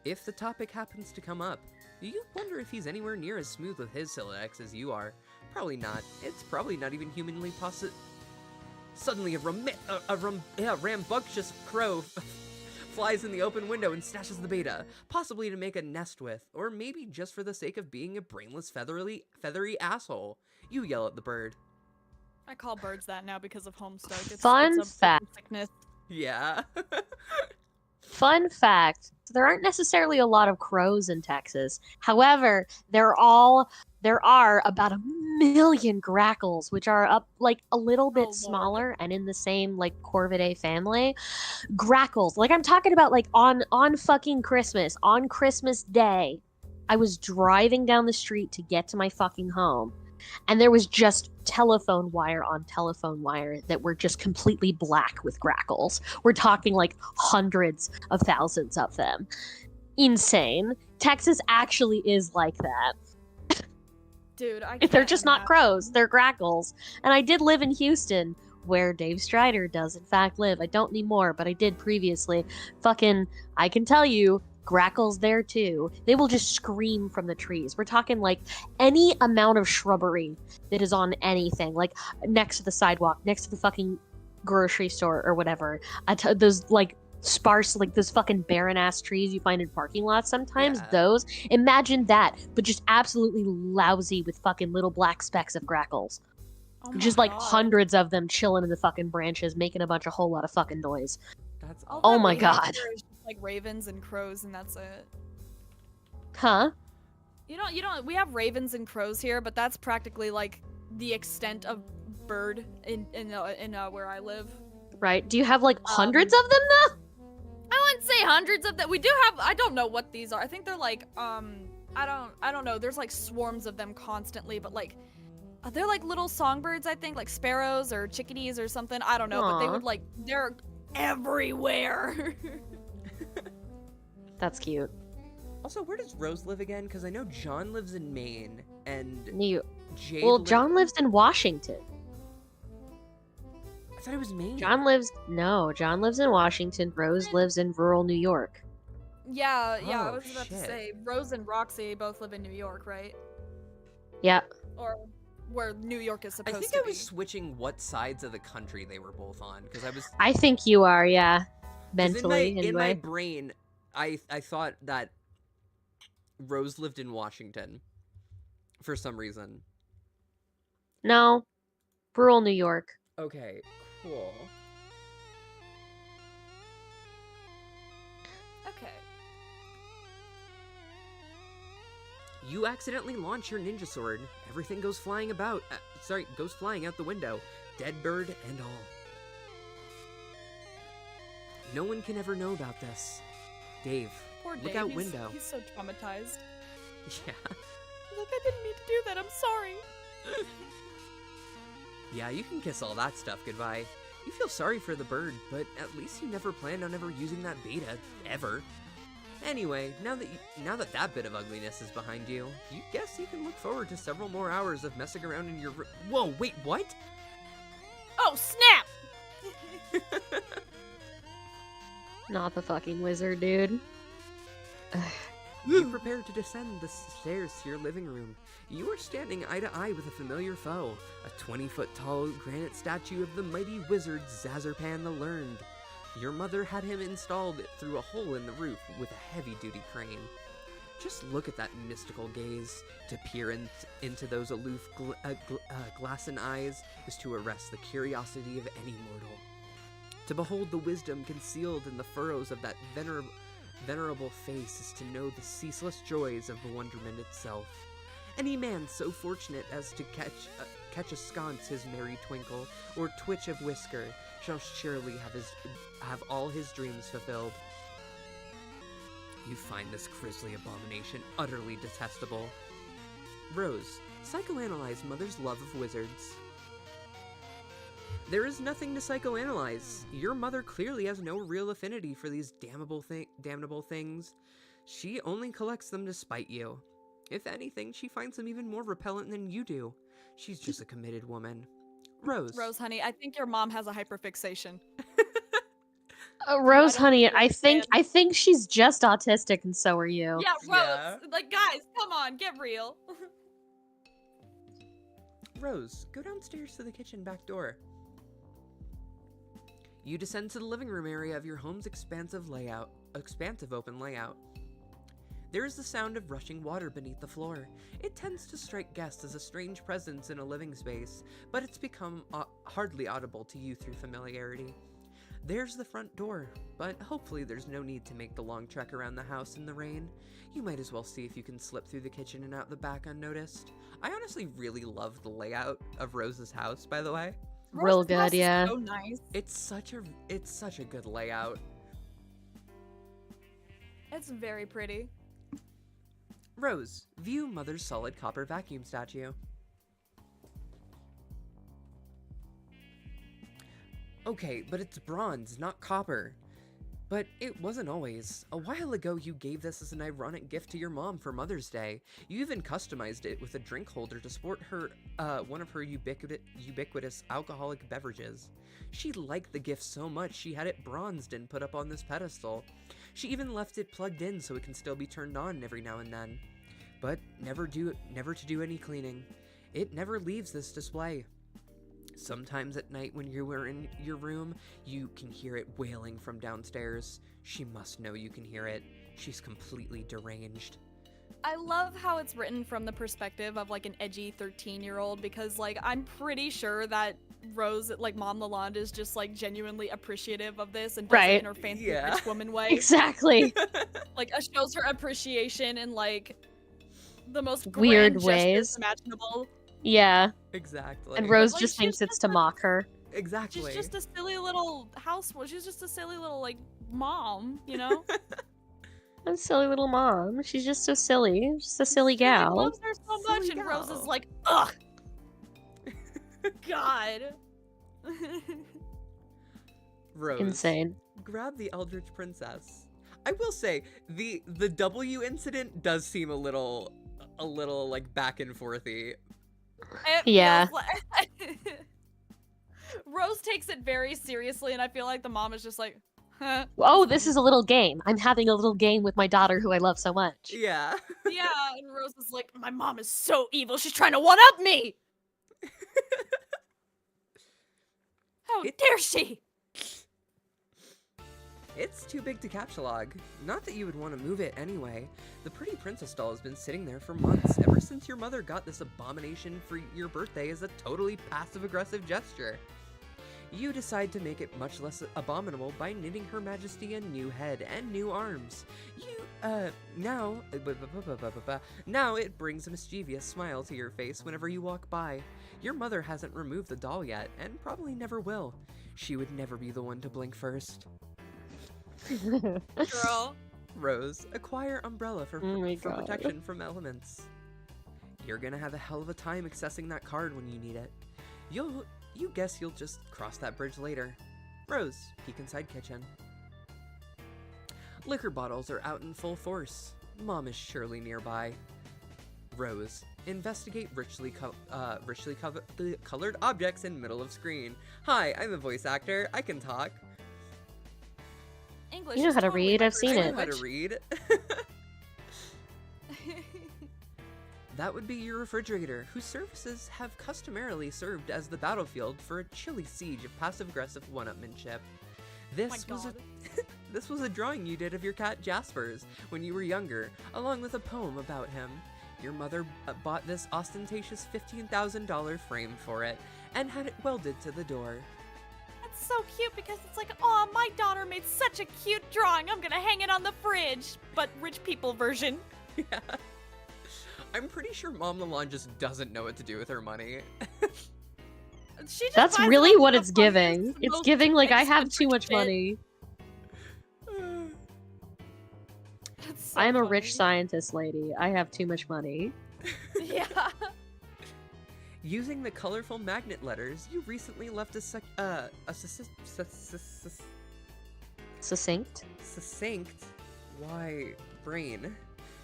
If the topic happens to come up, you wonder if he's anywhere near as smooth with his Sylodex as you are. Probably not. It's probably not even humanly possible. Suddenly a rambunctious crow flies in the open window and snatches the beta, possibly to make a nest with, or maybe just for the sake of being a brainless feathery asshole. You yell at the bird. I call birds that now because of Homestuck. Fun it's a fact. sickness. Yeah. Fun fact, there aren't necessarily a lot of crows in Texas. However, there are about 1 million grackles, which are up like a little bit Lord. smaller and in the same like Corvidae family. Grackles, like I'm talking about like on fucking Christmas, on Christmas Day, I was driving down the street to get to my fucking home. And there was just telephone wire on telephone wire that were just completely black with grackles. We're talking like hundreds of thousands of them. Insane. Texas actually is like that. Dude, I They're can't just not imagine. crows, they're grackles. And I did live in Houston, where Dave Strider does in fact live. I don't anymore, but I did previously. Fucking, I can tell you, grackles there too. They will just scream from the trees. We're talking like any amount of shrubbery that is on anything, like next to the sidewalk, next to the fucking grocery store or whatever. Those like sparse, like those fucking barren ass trees you find in parking lots sometimes. Yeah. Those. Imagine that, but just absolutely lousy with fucking little black specks of grackles. Oh my Just like God. hundreds of them chilling in the fucking branches, making a whole lot of fucking noise. That's All Oh that my we have God. here is just, like ravens and crows, and that's it. Huh? You don't. We have ravens and crows here, but that's practically like the extent of bird in where I live. Right? Do you have like hundreds of them though? Oh, say hundreds of them. We do have, I don't know what these are. I think they're like, I don't know. There's like swarms of them constantly, but like, they're like little songbirds, I think, like sparrows or chickadees or something. I don't know, but they Aw. would like, they're everywhere. That's cute. Also, where does Rose live again? Because I know John lives in Maine, and You. Jade. Well, John lives in Washington. I thought it was Maine. John lives in Washington. Rose lives in rural New York. Yeah, I Oh, was about to shit. say, Rose and Roxy both live in New York, right? Yeah. Or where New York is I supposed think to I be. was switching what sides of the country they were both on, because I was. I think you are, yeah. 'cause Mentally, in my anyway. brain, I thought that Rose lived in Washington for some reason. No. Rural New York. Okay, cool. Okay. You accidentally launch your ninja sword. Everything goes flying about. Goes flying out the window. Dead bird and all. No one can ever know about this. Dave, Poor look Dave. out he's, window. He's so traumatized. Yeah. Look, I didn't mean to do that. I'm sorry. Yeah, you can kiss all that stuff goodbye. You feel sorry for the bird, but at least you never planned on ever using that beta, ever. Anyway, now that that bit of ugliness is behind you, you guess you can look forward to several more hours of messing around in your Whoa, wait, what? Oh, snap! Not the fucking wizard, dude. You prepare to descend the stairs to your living room. You are standing eye to eye with a familiar foe, a 20-foot-tall granite statue of the mighty wizard Zazarpan the Learned. Your mother had him installed through a hole in the roof with a heavy-duty crane. Just look at that mystical gaze. To peer into those aloof glassen eyes is to arrest the curiosity of any mortal. To behold the wisdom concealed in the furrows of that venerable face is to know the ceaseless joys of wonderment itself. Any man so fortunate as to catch askance his merry twinkle or twitch of whisker shall surely have all his dreams fulfilled. You find this grisly abomination utterly detestable. Rose, psychoanalyze mother's love of wizards. There is nothing to psychoanalyze. Your mother clearly has no real affinity for these damnable things. She only collects them to spite you. If anything, she finds them even more repellent than you do. She's just a committed woman. Rose. Rose, honey, I think your mom has a hyperfixation. Rose, don't honey, understand. I think she's just autistic, and so are you. Yeah, Rose! Yeah. Like, guys, come on, get real. Rose, go downstairs to the kitchen back door. You descend to the living room area of your home's expansive open layout. There is the sound of rushing water beneath the floor. It tends to strike guests as a strange presence in a living space, but it's become hardly audible to you through familiarity. There's the front door, but hopefully there's no need to make the long trek around the house in the rain. You might as well see if you can slip through the kitchen and out the back unnoticed. I honestly really love the layout of Rose's house, by the way. Real Rose's house good, is yeah. So nice. It's such a good layout. It's very pretty. Rose, view mother's solid copper vacuum statue. Okay, but it's bronze, not copper. But it wasn't always. A while ago, you gave this as an ironic gift to your mom for Mother's Day. You even customized it with a drink holder to sport her, one of her ubiquitous alcoholic beverages. She liked the gift so much she had it bronzed and put up on this pedestal. She even left it plugged in so it can still be turned on every now and then. But never to do any cleaning. It never leaves this display. Sometimes at night when you are in your room, you can hear it wailing from downstairs. She must know you can hear it. She's completely deranged. I love how it's written from the perspective of like an edgy 13-year-old because like I'm pretty sure that Rose, like Mom Lalonde, is just like genuinely appreciative of this and does Right. it in her fancy Yeah. rich woman way. Exactly. Like shows her appreciation in like the most Weird grand ways. gestures imaginable. Yeah. Exactly. And Rose Like, just she's thinks it's just to a- mock her. Exactly. She's just a silly little house. She's just a silly little like mom, you know? A silly little mom. She's just so silly. Just a silly gal. He loves her so much, Silly and Rose is gal. like, ugh! God. Rose, Insane. grab the Eldritch Princess. I will say the W incident does seem a little like back and forthy. It Yeah. feels like- Rose takes it very seriously, and I feel like the mom is just like, huh? Oh, this is a little game. I'm having a little game with my daughter who I love so much. Yeah. Yeah, and Rose is like, my mom is so evil, she's trying to one-up me! How dare she? It's too big to captchalogue. Not that you would want to move it anyway. The pretty princess doll has been sitting there for months, ever since your mother got this abomination for your birthday as a totally passive-aggressive gesture. You decide to make it much less abominable by knitting Her Majesty a new head and new arms. Now it brings a mischievous smile to your face whenever you walk by. Your mother hasn't removed the doll yet, and probably never will. She would never be the one to blink first. Girl. Rose, acquire umbrella for Oh my God. protection from elements. You're gonna have a hell of a time accessing that card when you need it. You guess you'll just cross that bridge later. Rose, peek inside kitchen. Liquor bottles are out in full force. Mom is surely nearby. Rose, investigate richly colored objects in middle of screen. Hi, I'm a voice actor. I can talk. English You know is how to totally read, my I've first seen I it. know how to language. read. That would be your refrigerator, whose surfaces have customarily served as the battlefield for a chilly siege of passive-aggressive one-upmanship. This was this was a drawing you did of your cat Jasper's when you were younger, along with a poem about him. Your mother bought this ostentatious $15,000 frame for it, and had it welded to the door. That's so cute because it's like, oh, my daughter made such a cute drawing. I'm gonna hang it on the fridge, but rich people version. Yeah. I'm pretty sure Mom Lalonde just doesn't know what to do with her money. She just That's buys really all what the it's giving. funniest, It's most giving like I have too eccentric much shit. money. That's so I am a funny. rich scientist lady. I have too much money. Yeah. Using the colorful magnet letters, you recently left a Succinct. succinct, why, brain,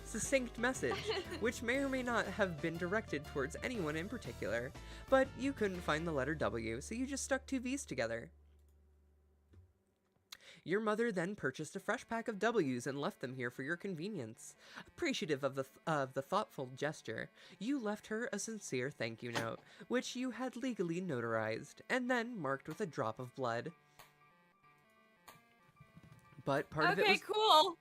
succinct message, which may or may not have been directed towards anyone in particular, but you couldn't find the letter W, so you just stuck two V's together. Your mother then purchased a fresh pack of W's and left them here for your convenience. Appreciative of the thoughtful gesture, you left her a sincere thank you note, which you had legally notarized, and then marked with a drop of blood. But part of it Okay, was cool.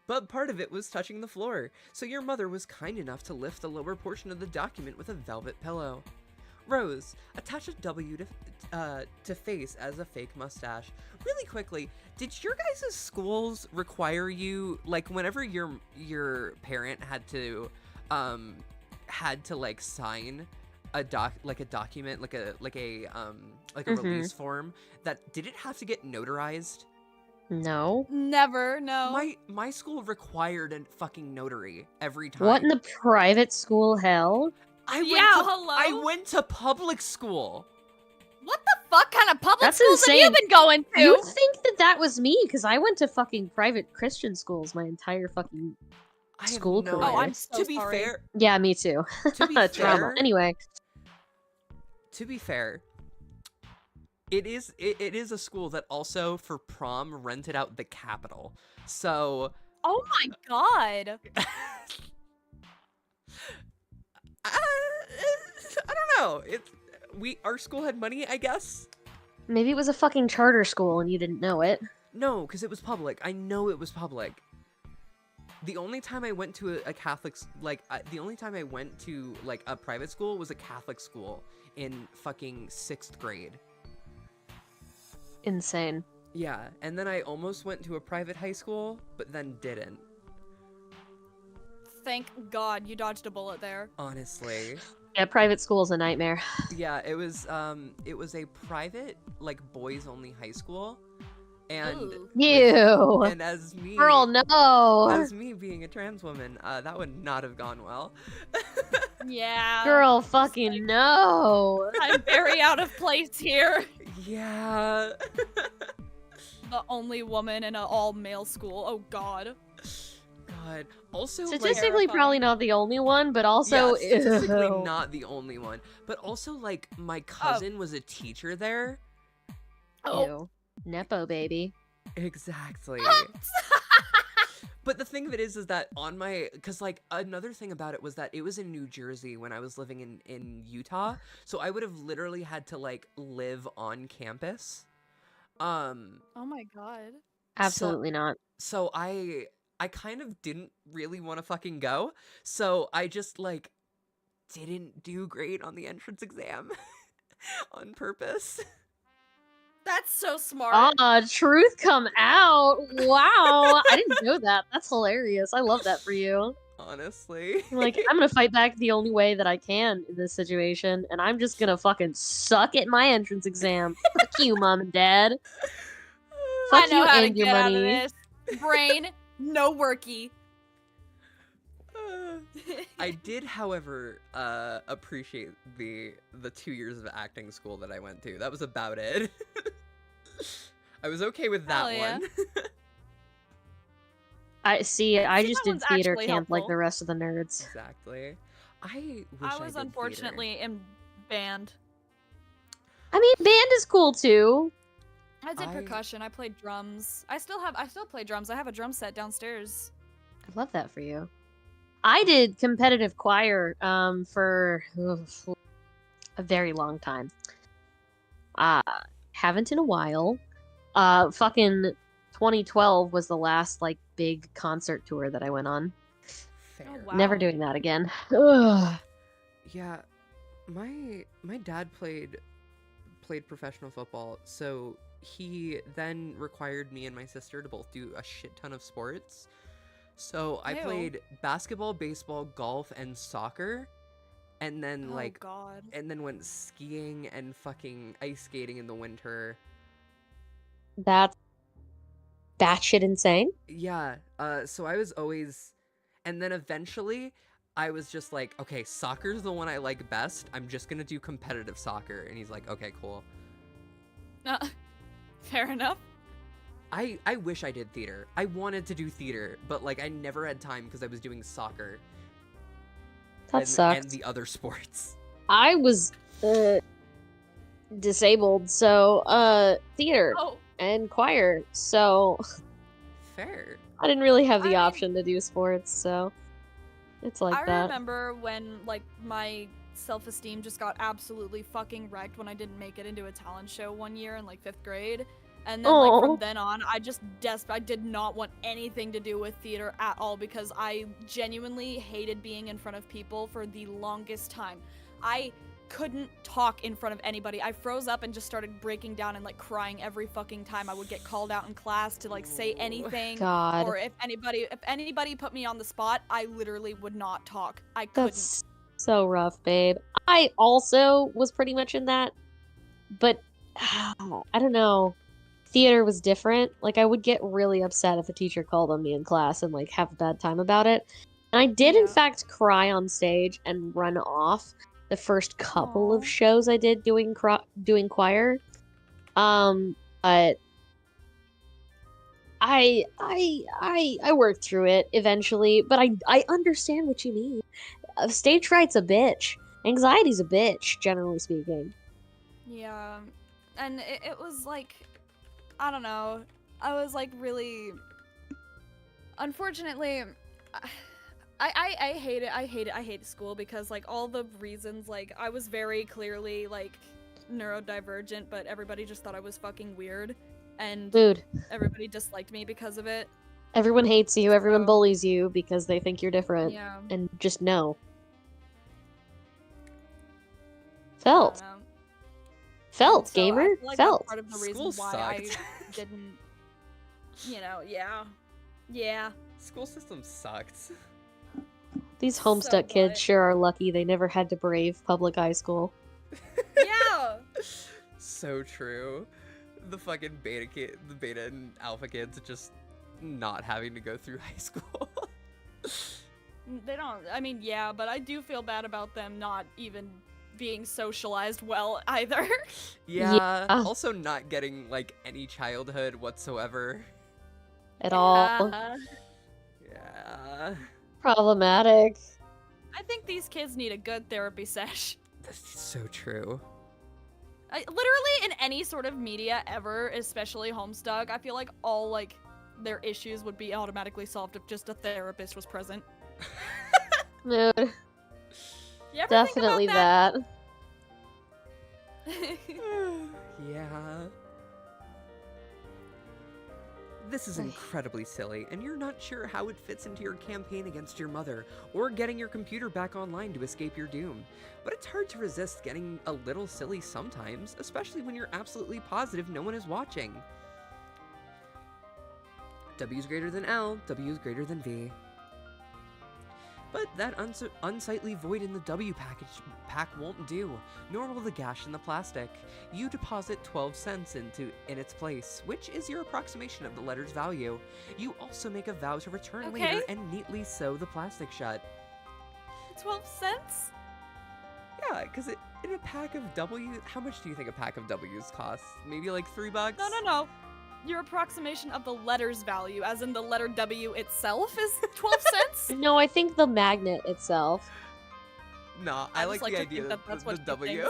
But part of it was touching the floor, so your mother was kind enough to lift the lower portion of the document with a velvet pillow. Rose, attach a W to face as a fake mustache. Really quickly, did your guys' schools require you, like, whenever your parent had to like sign a document, like a release form, that did it have to get notarized? No. Never, no. My school required a fucking notary every time. What in the private school hell? Hello? I went to public school. What the fuck kind of public That's schools have you insane. been going to? You think that was me? Because I went to fucking private Christian schools my entire fucking I have school no career. Oh, I'm idea. so To be sorry. fair, Yeah, me too. to be Trauma. fair, Anyway, to be fair, it is a school that also for prom rented out the Capitol. So Oh my god. I don't know. Our school had money, I guess. maybe it was a fucking charter school and you didn't know it. No, because it was public. I know it was public. The only time I went to a Catholic, the only time I went to, like, a private school was a Catholic school in fucking 6th grade. Insane. Yeah, and then I almost went to a private high school, but then didn't. Thank God you dodged a bullet there. Honestly. Yeah, private school's a nightmare. Yeah, it was a private, like, boys-only high school, And Ooh. Ew. and as me Girl, no. as me being a trans woman, that would not have gone well. Yeah. Girl, just fucking like, no. I'm very out of place here. Yeah. The only woman in an all-male school. Oh God. God. Also, Statistically, terrifying. probably not the only one, but also, yeah, statistically ew. not the only one, but also like my cousin was a teacher there. Oh. Ew. Nepo baby. Exactly. But the thing of it is that on my, because like another thing about it was that it was in New Jersey when I was living in Utah, so I would have literally had to like live on campus. Oh my God. Absolutely not. So I kind of didn't really want to fucking go, so I just like didn't do great on the entrance exam on purpose. That's so smart. Truth come out. Wow. I didn't know that. That's hilarious. I love that for you. Honestly. I'm like, I'm gonna fight back the only way that I can in this situation, and I'm just gonna fucking suck at my entrance exam. Fuck you, mom and dad. I Fuck know you how to and your get out of money. this. Brain, no worky. I did, however, appreciate the 2 years of acting school that I went to. That was about it. I was okay with that Hell yeah. one. I just See, did that theater one's camp actually like helpful. the rest of the nerds. Exactly. I wish I I was did unfortunately in band. I mean, band is cool too. I did I- percussion. I played drums. I still play drums. I have a drum set downstairs. I love that for you. I did competitive choir for a very long time. Haven't in a while. Fucking 2012 was the last like big concert tour that I went on. Fair. Oh, wow. Never doing that again. Ugh. Yeah, my dad played professional football, so he then required me and my sister to both do a shit ton of sports. So I Ew. played basketball, baseball, golf, and soccer, and then Oh like God. and then went skiing and fucking ice skating in the winter. That's batshit insane. Yeah, so I was always, and then eventually I was just like, okay, soccer's the one I like best. I'm just gonna do competitive soccer. And he's like, okay, cool. Fair enough. I wish I did theater. I wanted to do theater, but like I never had time because I was doing soccer That sucks. and the other sports. I was disabled, so theater Oh, and choir. So Fair. I didn't really have the I mean- option to do sports, so it's like I that. remember when like my self-esteem just got absolutely fucking wrecked when I didn't make it into a talent show one year in like 5th grade. And then like Aw. from then on, I just I did not want anything to do with theater at all because I genuinely hated being in front of people for the longest time. I couldn't talk in front of anybody. I froze up and just started breaking down and like crying every fucking time I would get called out in class to like say anything. God, Or if anybody put me on the spot, I literally would not talk. I couldn't. that's so rough, babe. I also was pretty much in that, but I don't know. Theater was different. Like I would get really upset if a teacher called on me in class and like have a bad time about it. And I did in Yeah. fact cry on stage and run off the first couple Aw. of shows I did doing choir. But I worked through it eventually, but I understand what you mean. Stage fright's a bitch. Anxiety's a bitch, generally speaking. Yeah, and it was like, I don't know. I was like really. Unfortunately, I hate it. I hate school because like all the reasons. Like I was very clearly like neurodivergent, but everybody just thought I was fucking weird, and Dude, everybody disliked me because of it. everyone hates you, everyone So- bullies you because they think you're different. Yeah. And just know. I don't Felt. know. Felt, So I gamer. feel like that's Felt. part of the reason School why sucked. I didn't. You know, yeah. School system sucked. These So Homestuck kids what? sure are lucky they never had to brave public high school. Yeah. So true. the fucking the beta and alpha kids just not having to go through high school. They don't. I mean, yeah, but I do feel bad about them not even being socialized well either. Yeah. Also not getting like any childhood whatsoever. At all. Yeah. Problematic. I think these kids need a good therapy sesh. That's so true. Literally in any sort of media ever, especially Homestuck, I feel like all like their issues would be automatically solved if just a therapist was present. Mood. You ever Definitely think about that. Yeah. This is incredibly silly, and you're not sure how it fits into your campaign against your mother, or getting your computer back online to escape your doom. But it's hard to resist getting a little silly sometimes, especially when you're absolutely positive no one is watching. W is greater than L, W is greater than V. But that unsightly void in the W pack won't do, nor will the gash in the plastic. You deposit 12 cents in its place, which is your approximation of the letter's value. You also make a vow to return later and neatly sew the plastic shut. 12 cents? Yeah, because in a pack of W, how much do you think a pack of W's costs? Maybe like $3? No. Your approximation of the letter's value, as in the letter W itself, is 12 cents? No, I think the magnet itself. Nah, I like the idea that that's the what W.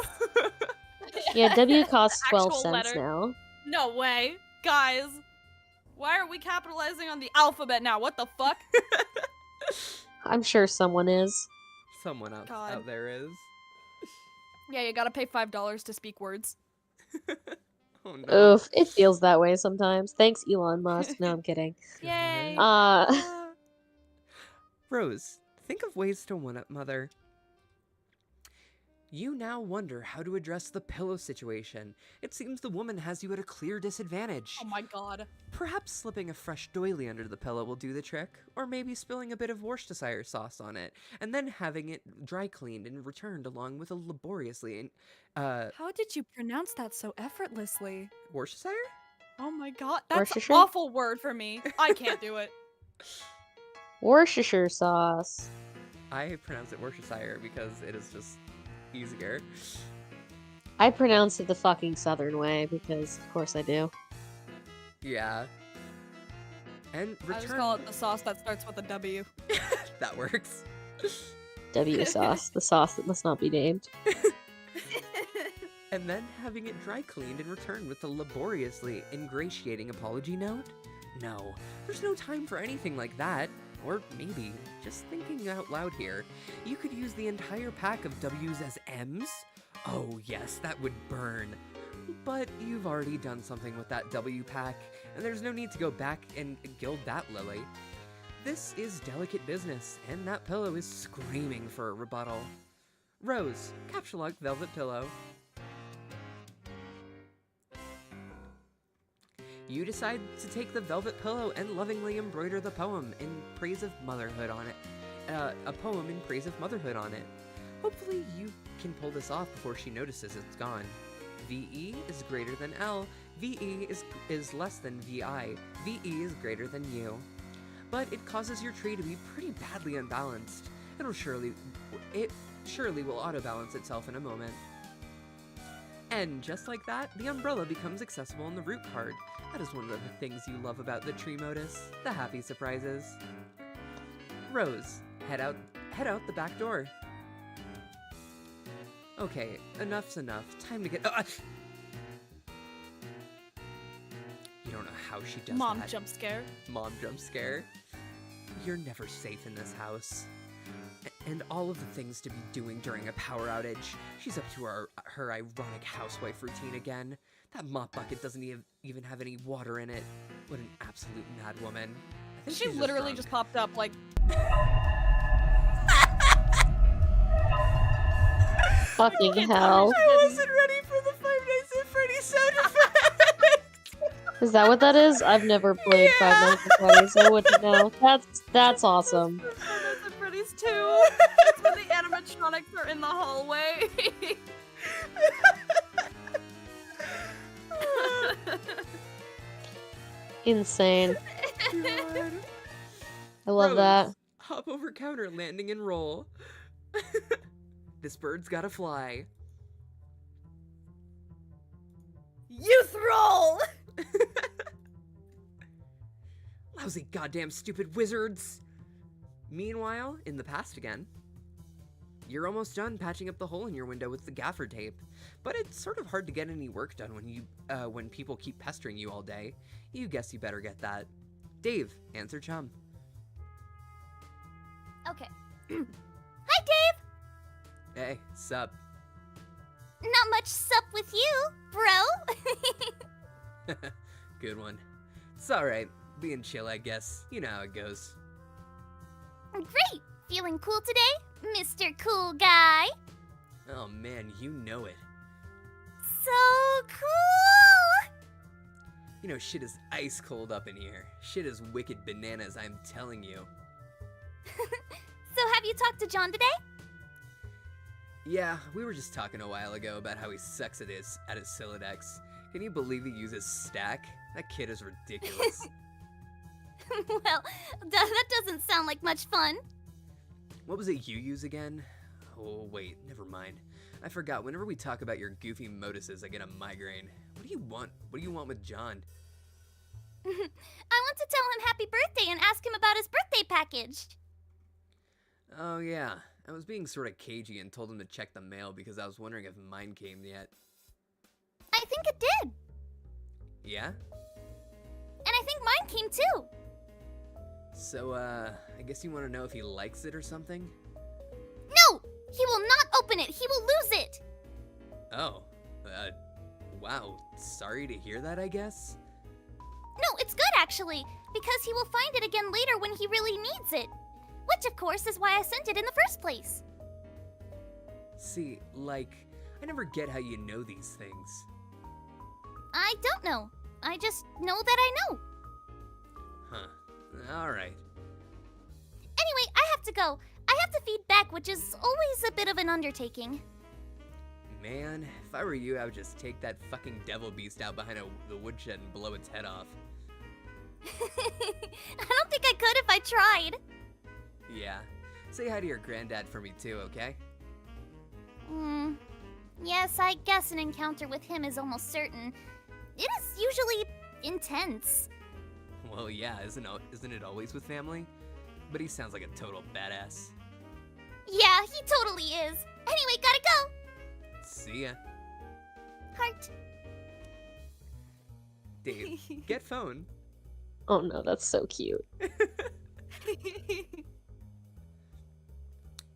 Yeah, W costs 12 Actual cents letter. now. No way. Guys, why are we capitalizing on the alphabet now? What the fuck? I'm sure someone is. Someone out there is. Yeah, you gotta pay $5 to speak words. Oh no. Oof, it feels that way sometimes. Thanks, Elon Musk. No, I'm kidding. Yay! Rose, think of ways to one-up Mother. You now wonder how to address the pillow situation. It seems the woman has you at a clear disadvantage. Oh my god. Perhaps slipping a fresh doily under the pillow will do the trick, or maybe spilling a bit of Worcestershire sauce on it, and then having it dry cleaned and returned along with a laboriously How did you pronounce that so effortlessly? Worcestershire? Oh my god, that's an Worcestershire? awful word for me. I can't do it. Worcestershire sauce. I pronounce it Worcestershire because it is just easier. I pronounce it the fucking southern way because, of course, I do. Yeah. And I just return. call it the sauce that starts with a W. That works. W sauce, the sauce that must not be named. And then having it dry cleaned and returned with a laboriously ingratiating apology note? No, there's no time for anything like that. Or maybe, just thinking out loud here, you could use the entire pack of W's as M's? Oh yes, that would burn. But you've already done something with that W pack, and there's no need to go back and gild that lily. This is delicate business, and that pillow is screaming for a rebuttal. Rose, capture lock velvet pillow. You decide to take the velvet pillow and lovingly embroider the poem in praise of motherhood on it. A poem in praise of motherhood on it. Hopefully you can pull this off before she notices it's gone. VE is greater than L. VE is less than VI. VE is greater than U. But it causes your tree to be pretty badly unbalanced. It surely will auto-balance itself in a moment. And just like that, the umbrella becomes accessible in the root card. That is one of the things you love about the tree modus, the happy surprises. Rose, head out the back door. Okay, enough's enough. Time to get. You don't know how she does Mom that. jump scare. Mom jump scare. You're never safe in this house. And all of the things to be doing during a power outage. She's up to her ironic housewife routine again. That mop bucket doesn't even have any water in it. What an absolute mad woman. I think She she's literally drunk. just popped up like. Fucking hell. I wasn't ready for the Five Nights at Freddy's sound effect. Is that what that is? I've never played Five Nights at Freddy's, so I wouldn't know. That's awesome. That's at Freddy's 2. That's when the animatronics are in the hallway. Insane. God. I love Rose, that. hop over counter, landing and roll. This bird's gotta fly. Youth roll! Lousy goddamn stupid wizards! Meanwhile, in the past again. You're almost done patching up the hole in your window with the gaffer tape, but it's sort of hard to get any work done when people keep pestering you all day. You guess you better get that. Dave, answer chum. Okay. Hi, Dave! Hey, sup? Not much sup with you, bro. Good one. It's alright. Being chill, I guess. You know how it goes. Great! Feeling cool today, Mr. Cool Guy? Oh man, you know it. So cool! You know, shit is ice cold up in here. Shit is wicked bananas, I'm telling you. So have you talked to John today? Yeah, we were just talking a while ago about how he sucks at his Silodex. Can you believe he uses stack? That kid is ridiculous. Well, that doesn't sound like much fun. What was it you use again? Oh, wait, never mind. I forgot. Whenever we talk about your goofy moduses, I get a migraine. What do you want? What do you want with John? I want to tell him happy birthday and ask him about his birthday package. Oh, yeah. I was being sort of cagey and told him to check the mail because I was wondering if mine came yet. I think it did. Yeah? And I think mine came too. So, I guess you want to know if he likes it or something? No! He will not open it. He will lose it. Oh, wow. Sorry to hear that, I guess? No, it's good actually, because he will find it again later when he really needs it. Which, of course, is why I sent it in the first place. See, like, I never get how you know these things. I don't know. I just know that I know. Huh. Alright. Anyway, I have to go. I have to feed back, which is always a bit of an undertaking. Man, if I were you, I would just take that fucking devil beast out behind the woodshed and blow its head off. I don't think I could if I tried. Yeah. Say hi to your granddad for me too, okay? Yes, I guess an encounter with him is almost certain. It is usually intense. Well, yeah, isn't it always with family? But he sounds like a total badass. Yeah, he totally is. Anyway, gotta go. See ya. Heart. Dave, get phone. Oh no, that's so cute.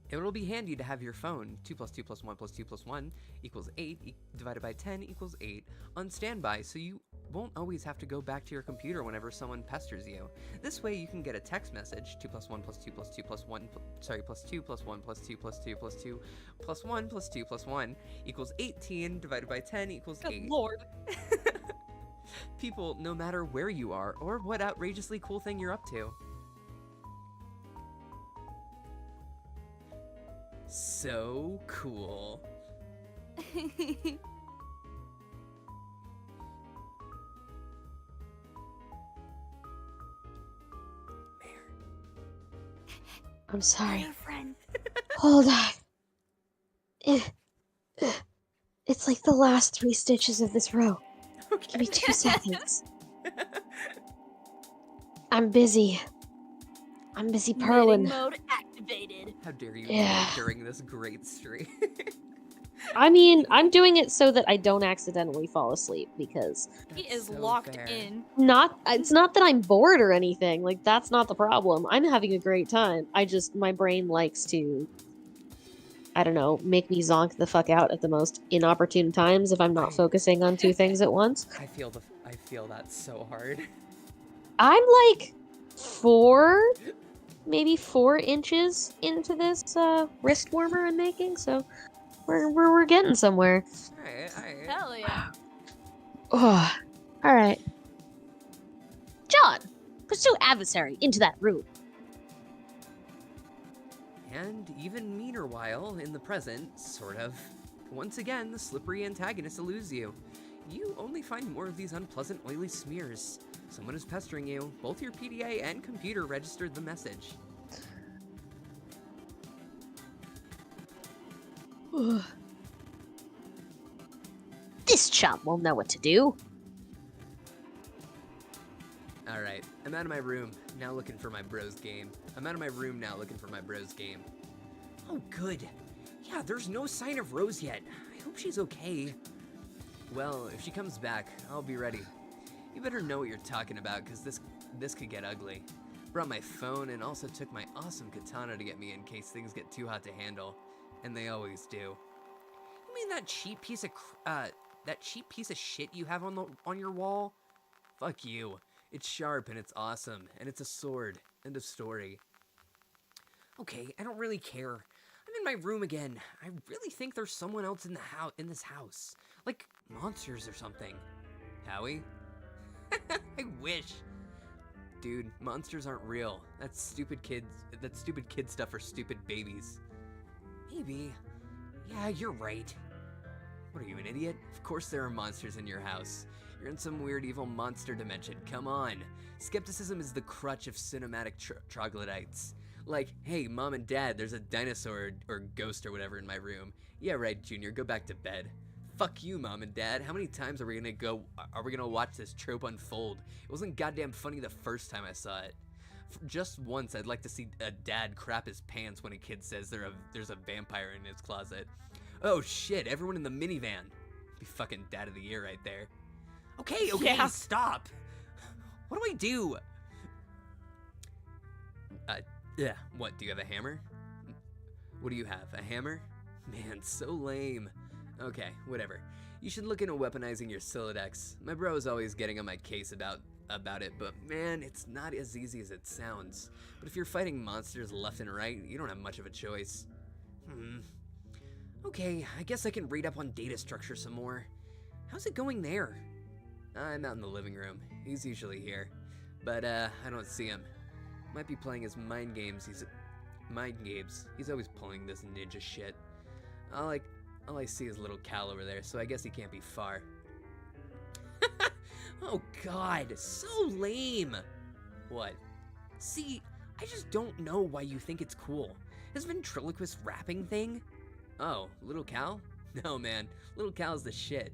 It'll be handy to have your phone, 2 plus 2 plus 1 plus 2 plus 1 equals 8, divided by 10 equals 8, on standby, so you won't always have to go back to your computer whenever someone pesters you. This way you can get a text message, 2 plus 1 plus 2 plus 2 plus 1, plus 2 plus 1 plus 2 plus 2 plus 2 plus 1 plus 2 plus 1 equals 18, divided by 10 equals 8. Good lord. People, no matter where you are, or what outrageously cool thing you're up to. So cool. I'm sorry. Your friend. Hold on. It's like the last 3 stitches of this row. Okay. Give me 2 seconds. I'm busy. I'm busy purling. Knitting mode activated. How dare you Yeah. during this great stream. I mean, I'm doing it so that I don't accidentally fall asleep because He That's is so locked fair. in. it's not that I'm bored or anything. Like, that's not the problem. I'm having a great time. My brain likes to, I don't know, make me zonk the fuck out at the most inopportune times if I'm not focusing on 2 things at once. I feel that so hard. I'm like 4 inches into this wrist warmer I'm making, so we're getting somewhere. Alright. Hell yeah. Oh, all right. John, pursue adversary into that room. And even meanwhile, in the present, sort of. Once again, the slippery antagonist eludes you. you only find more of these unpleasant oily smears. Someone is pestering you. Both your PDA and computer registered the message. This chump will know what to do. Alright, I'm out of my room, now looking for my bros game. Oh, good. Yeah, there's no sign of Rose yet. I hope she's okay. Well, if she comes back, I'll be ready. You better know what you're talking about, because this could get ugly. Brought my phone and also took my awesome katana to get me in case things get too hot to handle. And they always do. You mean that cheap piece of shit you have on your wall? Fuck you. It's sharp and it's awesome, and it's a sword. End of story. Okay, I don't really care. I'm in my room again. I really think there's someone else in this house. Like monsters or something. Howie? I wish. Dude, monsters aren't real. That's stupid kid stuff for stupid babies. Maybe. Yeah, you're right. What are you, an idiot? Of course there are monsters in your house. You're in some weird evil monster dimension. Come on. Skepticism is the crutch of cinematic troglodytes. Like, hey, mom and dad, there's a dinosaur or ghost or whatever in my room. Yeah, right, Junior, go back to bed. Fuck you, mom and dad. How many times are we gonna watch this trope unfold? It wasn't goddamn funny the first time I saw it. Just once, I'd like to see a dad crap his pants when a kid says there's a vampire in his closet. Oh shit, everyone in the minivan. Be fucking dad of the year right there. Okay, Yeah. stop. What do I do? Yeah, what, do you have a hammer? What do you have, a hammer? Man, so lame. Okay, whatever. You should look into weaponizing your Silodex. My bro is always getting on my case about it, but man, it's not as easy as it sounds. But if you're fighting monsters left and right, you don't have much of a choice. Okay, I guess I can read up on data structure some more. How's it going there? I'm out in the living room. He's usually here. But, I don't see him. Might be playing his mind games. He's always pulling this ninja shit. All I see is little Cal over there, so I guess he can't be far. Oh god, so lame! What? See, I just don't know why you think it's cool. His ventriloquist rapping thing? Oh, little Cal? No man, little Cal's the shit.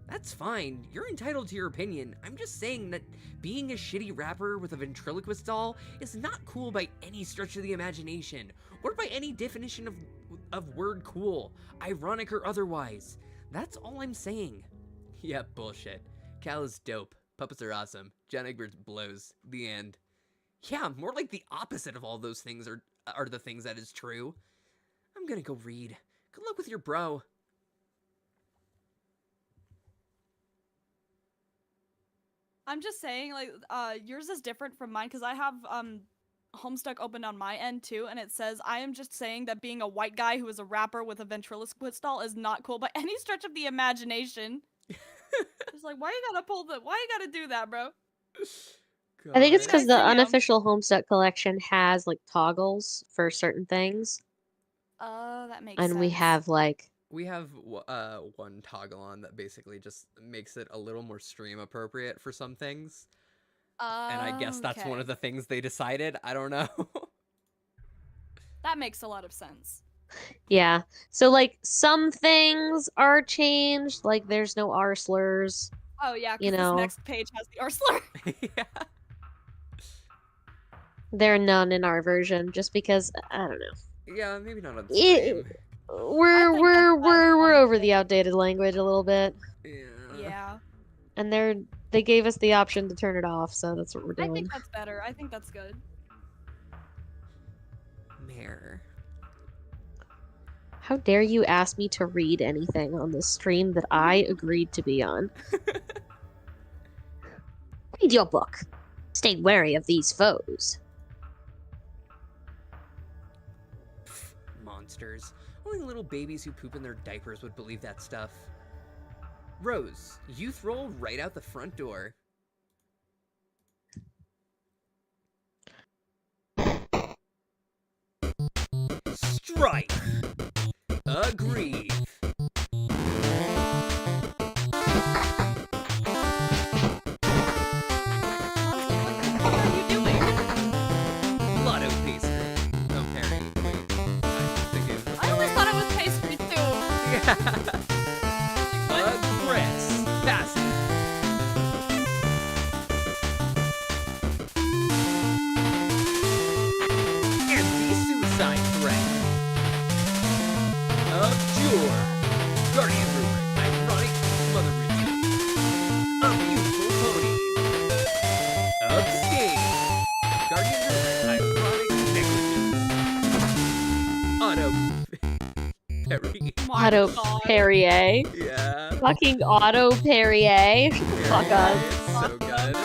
That's fine, you're entitled to your opinion. I'm just saying that being a shitty rapper with a ventriloquist doll is not cool by any stretch of the imagination, or by any definition of word cool, ironic or otherwise. That's all I'm saying. Yep, bullshit. Cal is dope. Puppets are awesome. John Egbert's blows. The end. Yeah, more like the opposite of all those things are the things that is true. I'm gonna go read. Good luck with your bro. I'm just saying, like, yours is different from mine because I have Homestuck opened on my end too, and it says, I am just saying that being a white guy who is a rapper with a ventriloquist doll is not cool by any stretch of the imagination. It's like, why you gotta do that, bro? I think it's God. because the Nice to know. unofficial Homestuck collection has like toggles for certain things, That makes sense. and we have like We have one toggle on that basically just makes it a little more stream appropriate for some things. And I guess that's one Okay. of the things they decided. I don't know. That makes a lot of sense. yeah. So like some things are changed, like there's no R slurs. Oh yeah, You because know. this next page has the R slur. Yeah. There are none in our version, just because I don't know. Yeah, maybe not on It- stream. We're think that's we're over fine. the outdated language a little bit, Yeah. Yeah, and they gave us the option to turn it off, so that's what we're I doing. think that's better. I think that's good. Mare. How dare you ask me to read anything on this stream that I agreed to be on? Read your book. Stay wary of these foes. Pff, monsters. Only little babies who poop in their diapers would believe that stuff. Rose, youth roll right out the front door. Strike! Agreed. Aggress. Passive. Anti-suicide threat. Abjure. Guardian rumor. Ironic mother routine. A beautiful pony. Abstain. Guardian rumor. Ironic negligence. Auto. Parry. My Auto God. Perrier. Yeah. Fucking Auto Perrier. Fuck us. It's so good.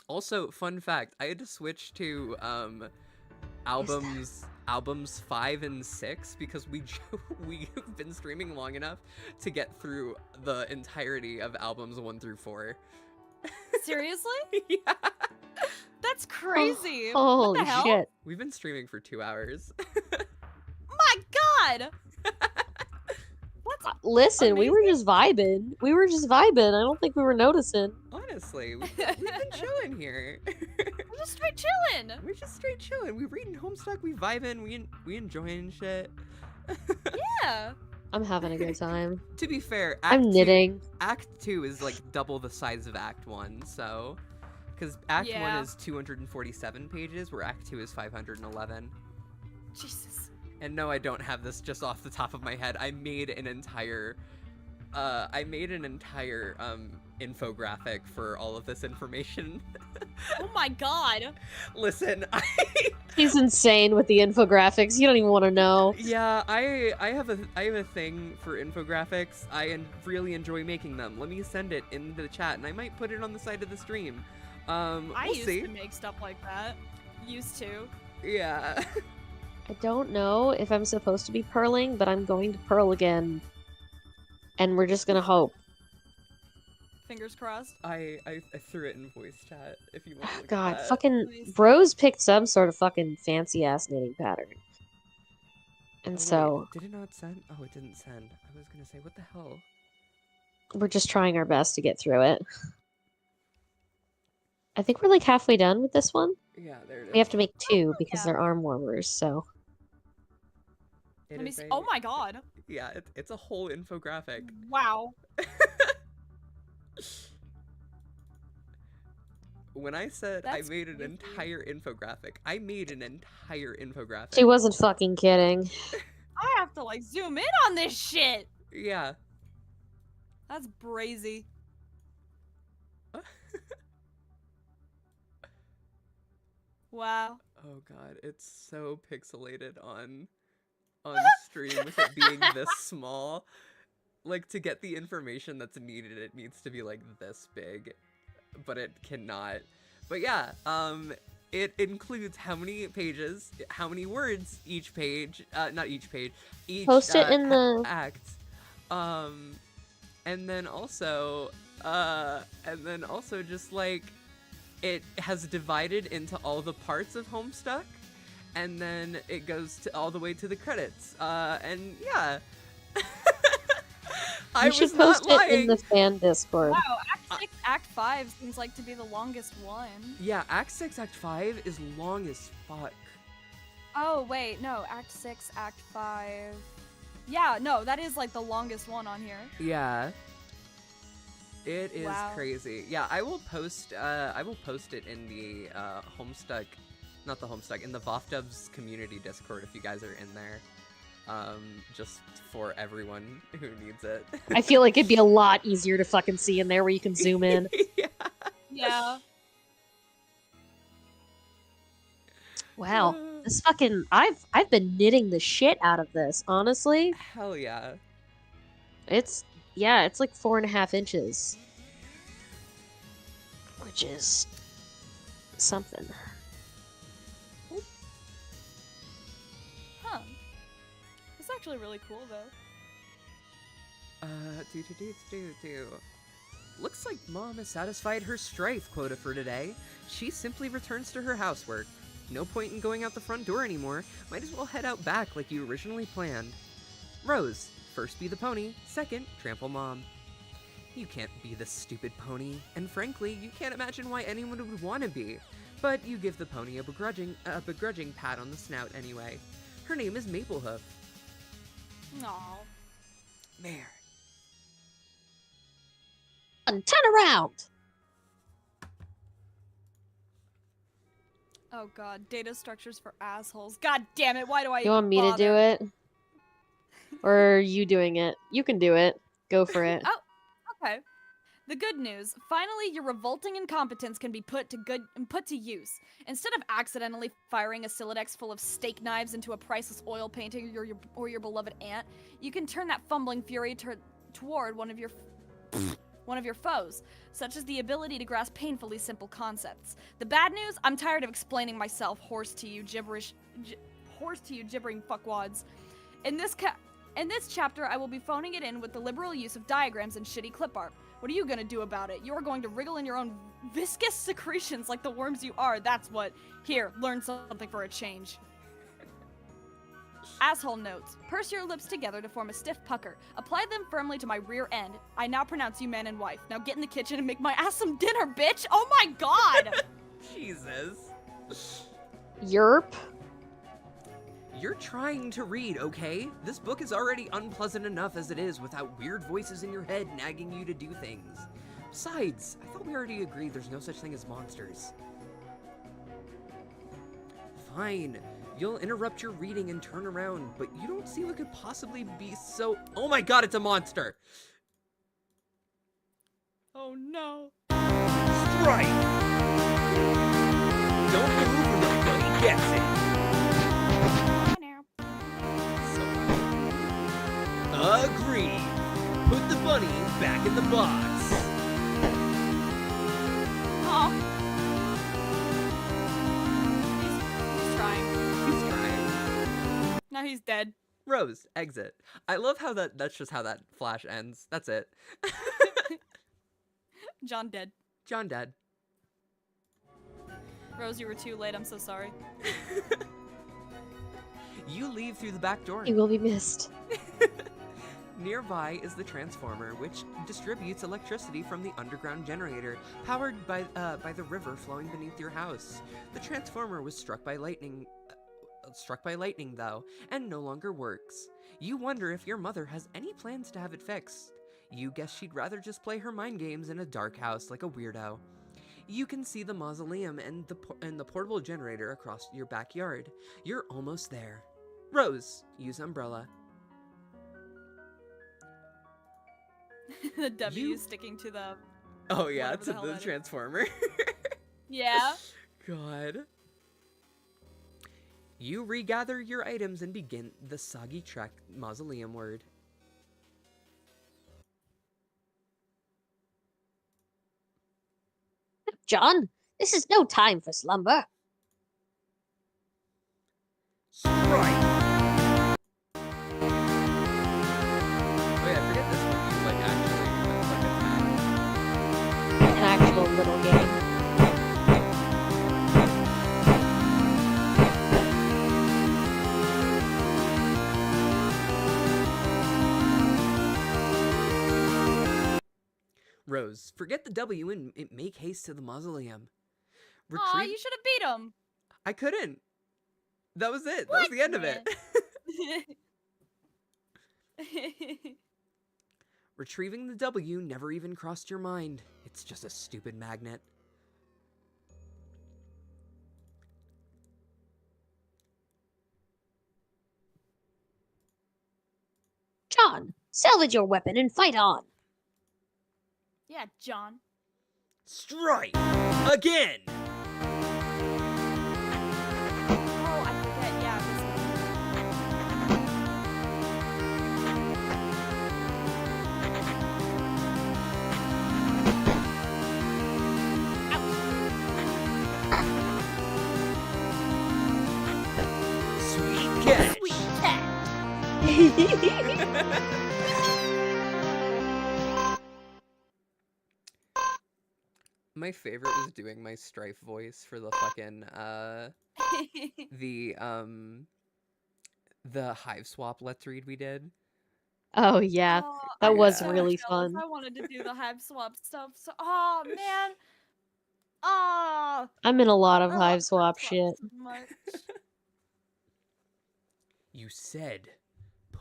Also, fun fact, I had to switch to albums 5 and 6 because we've been streaming long enough to get through the entirety of albums 1 through 4. Seriously? Yeah. That's crazy. Holy what the hell? shit. We've been streaming for 2 hours. My God. Listen, we were Amazing. just vibing. We were just vibing. I don't think we were noticing. Honestly, we've been chilling here. We're just straight chilling. We're just straight chilling. We reading Homestuck, we vibing, we enjoying shit. Yeah. I'm having a good time. To be fair, I'm knitting. Act 2 is like double the size of Act 1, so... Because Act 1 Yeah. is 247 pages, where Act 2 is 511. Jesus. And no, I don't have this just off the top of my head. I made an entire infographic for all of this information. Oh my God. Listen, He's insane with the infographics. You don't even want to know. yeah, I have a thing for infographics. I really enjoy making them. Let me send it in the chat, and I might put it on the side of the stream. I We'll used see. to make stuff like that. Used to. Yeah. I don't know if I'm supposed to be purling, but I'm going to purl again. And we're just gonna hope. Fingers crossed. I threw it in voice chat if you want to look God, at that. fucking Please. Bros picked some sort of fucking fancy ass knitting pattern. And Oh, wait, so did it not send? Oh, it didn't send. I was gonna say, what the hell? we're just trying our best to get through it. I think we're like halfway done with this one. Yeah, there it is. We have to make 2 because yeah. they're arm warmers, so. It Let me is see. a- Oh my God. Yeah, it's a whole infographic. Wow. When I said That's I made an crazy. entire infographic, I made an entire infographic. She wasn't fucking kidding. I have to like zoom in on this shit. Yeah. That's brazy. Wow. Oh god, it's so pixelated on stream with it being this small. Like, to get the information that's needed, it needs to be like this big, but it cannot. But yeah, it includes how many pages, how many words each page, not each page, each Post it in the- act. And then also just like, it has divided into all the parts of Homestuck, and then it goes to all the way to the credits. And yeah. I You was should not post it lying. in the fan Discord. Wow. Act 6, Act 5 seems like to be the longest one. Yeah, Act 6, Act 5 is long as fuck. Oh wait, no. Act 6, Act 5. Yeah, no, that is like the longest one on here. Yeah. It is Wow. crazy. Yeah, I will post it in the Homestuck, not the Homestuck, in the VOFTubs community Discord if you guys are in there. Just for everyone who needs it. I feel like it'd be a lot easier to fucking see in there where you can zoom in. Yeah. Yeah. Wow. This fucking I've been knitting the shit out of this, honestly. Hell yeah. It's like 4.5 inches. Which is something. Huh. It's actually really cool though. Do. Looks like Mom has satisfied her strife quota for today. She simply returns to her housework. No point in going out the front door anymore. Might as well head out back like you originally planned. Rose, first be the pony, second, trample Mom. You can't be the stupid pony, and frankly, you can't imagine why anyone would want to be. But you give the pony a begrudging pat on the snout anyway. Her name is Maplehoof. Aw. There. Turn around! Oh god, data structures for assholes. God damn it, why do I You even want me to do bother? it? Or are you doing it? You can do it. Go for it. Oh, okay. The good news, finally your revolting incompetence can be put to use. Instead of accidentally firing a Silodex full of steak knives into a priceless oil painting or your beloved aunt, you can turn that fumbling fury toward one of your foes, such as the ability to grasp painfully simple concepts. The bad news, I'm tired of explaining myself hoarse to you gibbering fuckwads. In this chapter, I will be phoning it in with the liberal use of diagrams and shitty clip art. What are you gonna do about it? You're going to wriggle in your own viscous secretions like the worms you are, that's what. Here, learn something for a change. Asshole notes. Purse your lips together to form a stiff pucker. Apply them firmly to my rear end. I now pronounce you man and wife. Now get in the kitchen and make my ass some dinner, bitch! Oh my god! Jesus. Yerp. You're trying to read, okay? This book is already unpleasant enough as it is without weird voices in your head nagging you to do things. Besides, I thought we already agreed there's no such thing as monsters. Fine. You'll interrupt your reading and turn around, but you don't see what could possibly be so— Oh my god, it's a monster! Oh no. Strike! Don't move or the bunny gets it. So Agreed. Put the bunny back in the box. Aw. He's trying. he's trying. Now he's dead. Rose, exit. I love how that's just how that flash ends. That's it. John dead. John dead. Rose, you were too late. I'm so sorry. You leave through the back door. You will be missed. Nearby is the transformer, which distributes electricity from the underground generator, powered by the river flowing beneath your house. The transformer was struck by lightning, though, and no longer works. You wonder if your mother has any plans to have it fixed. You guess she'd rather just play her mind games in a dark house like a weirdo. You can see the mausoleum and the portable generator across your backyard. You're almost there. Rose, use umbrella. The W You- sticking to the. Oh yeah, Whatever it's the hell the that is. transformer. Yeah. God. You regather your items and begin the soggy trek mausoleum word. John, this is no time for slumber. Strike! Oh yeah, I forget this one. You like actually An actual little game. Rose, forget the W and make haste to the mausoleum. Aw, you should have beat him. I couldn't. That was it. That was the end of it. Retrieving the W never even crossed your mind. It's just a stupid magnet. John, salvage your weapon and fight on. Yeah, John. Strike! Again! Oh, I forget. Yeah. Sweet catch! My favorite was doing my Strife voice for the fucking the Hive Swap Let's Read we did. Oh yeah, Oh, that I'm was so really jealous. fun. I wanted to do the Hive Swap stuff. So, oh man. Oh. I'm in a lot of I love Hive Swap shit. so much. You said,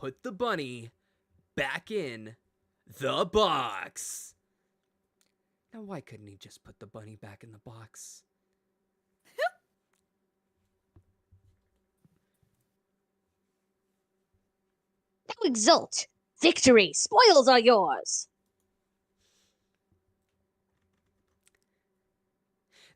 put the bunny back in the box. Now, why couldn't he just put the bunny back in the box? Now exult! Victory! Spoils are yours!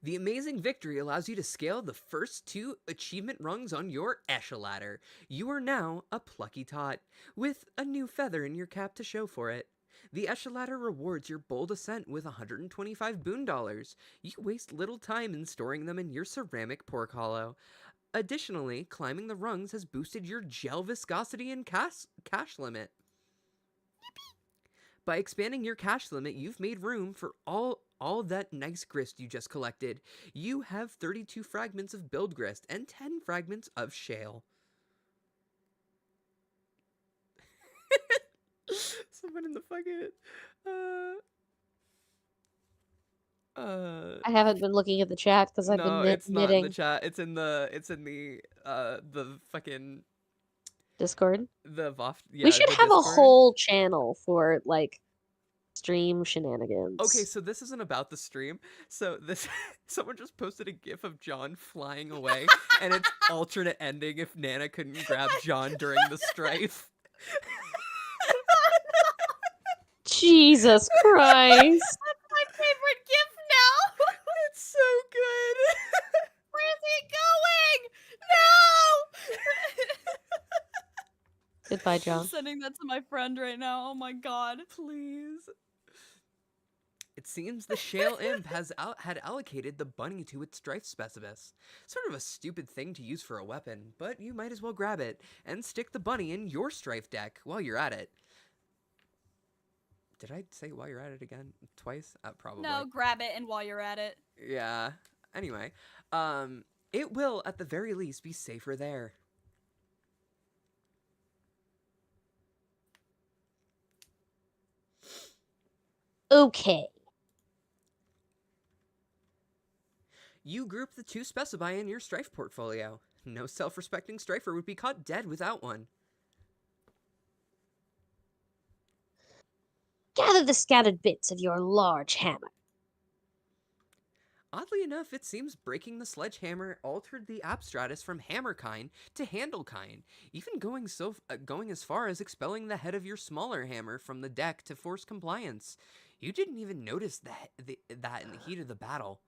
The amazing victory allows you to scale the first 2 achievement rungs on your Esha ladder. You are now a plucky tot, with a new feather in your cap to show for it. The Esha ladder rewards your bold ascent with 125 boon dollars. You waste little time in storing them in your ceramic pork hollow. Additionally, climbing the rungs has boosted your gel viscosity and cash limit. By expanding your cash limit, you've made room for all that nice grist you just collected. You have 32 fragments of build grist and 10 fragments of shale. Someone in the fucking I haven't been looking at the chat because I've no, been it's not in the knitting chat. It's in the fucking Discord. the VOFT. Yeah, We should the have a Discord. whole channel for like stream shenanigans. Okay, so this isn't about the stream. So this someone just posted a gif of John flying away and it's alternate ending if Nana couldn't grab John during the strife. Jesus Christ. That's my favorite gift now. It's so good. Where's he going? No. Goodbye, I'm John. sending that to my friend right now. Oh my god. Please. It seems the Shale Imp had allocated the bunny to its strife specialist. Sort of a stupid thing to use for a weapon, but you might as well grab it and stick the bunny in your strife deck while you're at it. Did I say while you're at it again? Twice? Probably. No, grab it and while you're at it. Yeah. Anyway, it will at the very least be safer there. Okay. You group the 2 specify in your strife portfolio. No self-respecting strifer would be caught dead without one. Gather the scattered bits of your large hammer. Oddly enough, it seems breaking the sledgehammer altered the abstratus from hammer kind to handle kind, even going as far as expelling the head of your smaller hammer from the deck to force compliance. You didn't even notice that in the heat of the battle.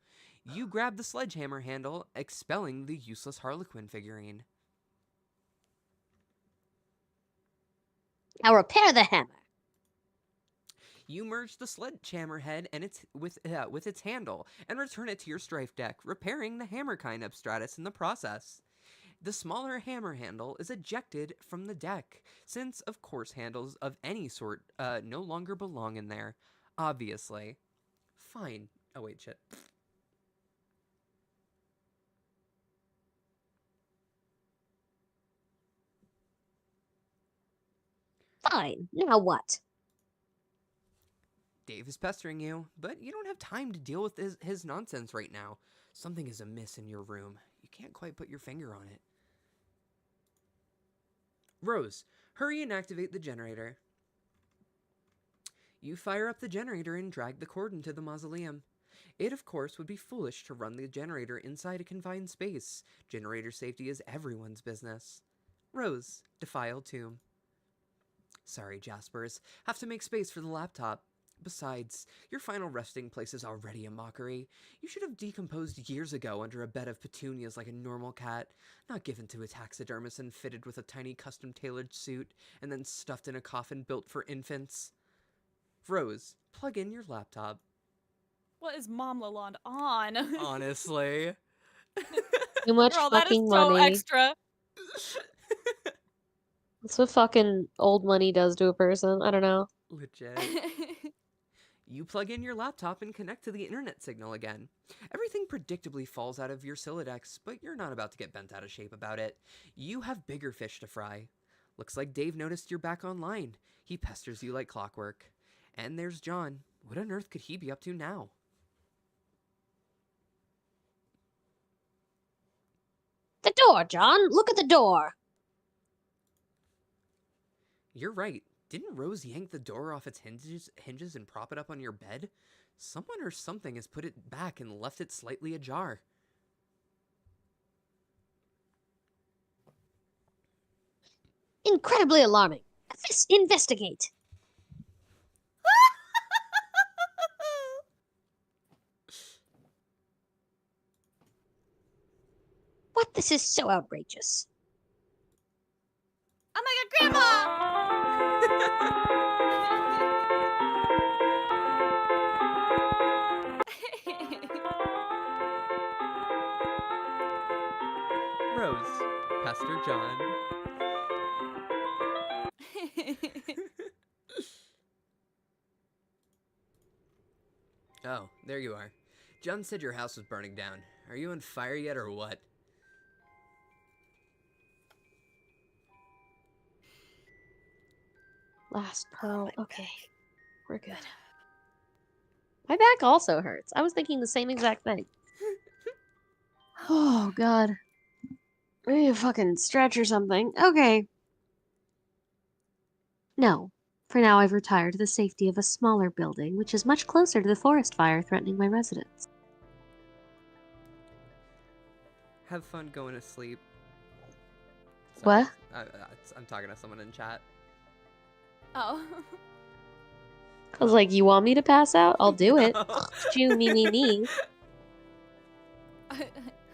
You grab the sledgehammer handle, expelling the useless Harlequin figurine. Now repair the hammer. You merge the sledgehammer head and with its handle and return it to your strife deck, repairing the hammer kind abstratus in the process. The smaller hammer handle is ejected from the deck, since, of course, handles of any sort no longer belong in there. Obviously. Fine. Oh, wait, shit. Fine. Now what? Dave is pestering you, but you don't have time to deal with his nonsense right now. Something is amiss in your room. You can't quite put your finger on it. Rose, hurry and activate the generator. You fire up the generator and drag the cord into the mausoleum. It, of course, would be foolish to run the generator inside a confined space. Generator safety is everyone's business. Rose, defile tomb. Sorry, Jaspers. Have to make space for the laptop. Besides, your final resting place is already a mockery. You should have decomposed years ago under a bed of petunias like a normal cat, not given to a taxidermist and fitted with a tiny custom-tailored suit, and then stuffed in a coffin built for infants. Rose, plug in your laptop. What is Mom Lalonde on? Honestly. Too much Girl, that is fucking so money. extra. That's what fucking old money does to a person. I don't know. Legit. You plug in your laptop and connect to the internet signal again. Everything predictably falls out of your Silodex, but you're not about to get bent out of shape about it. You have bigger fish to fry. Looks like Dave noticed you're back online. He pesters you like clockwork. And there's John. What on earth could he be up to now? The door, John! Look at the door! you're right. Didn't Rose yank the door off its hinges and prop it up on your bed? Someone or something has put it back and left it slightly ajar. Incredibly alarming. Investigate. What? This is so outrageous. Oh my god, Grandma! Rose, Pastor John. Oh, there you are. John said your house was burning down. Are you on fire yet or what? Last pearl. Okay. We're good. My back also hurts. I was thinking the same exact thing. Oh, God. I need a fucking stretch or something. Okay. No. For now, I've retired to the safety of a smaller building, which is much closer to the forest fire threatening my residence. Have fun going to sleep. What? I'm talking to someone in chat. Oh. I was like, you want me to pass out? I'll do it. Chew, me.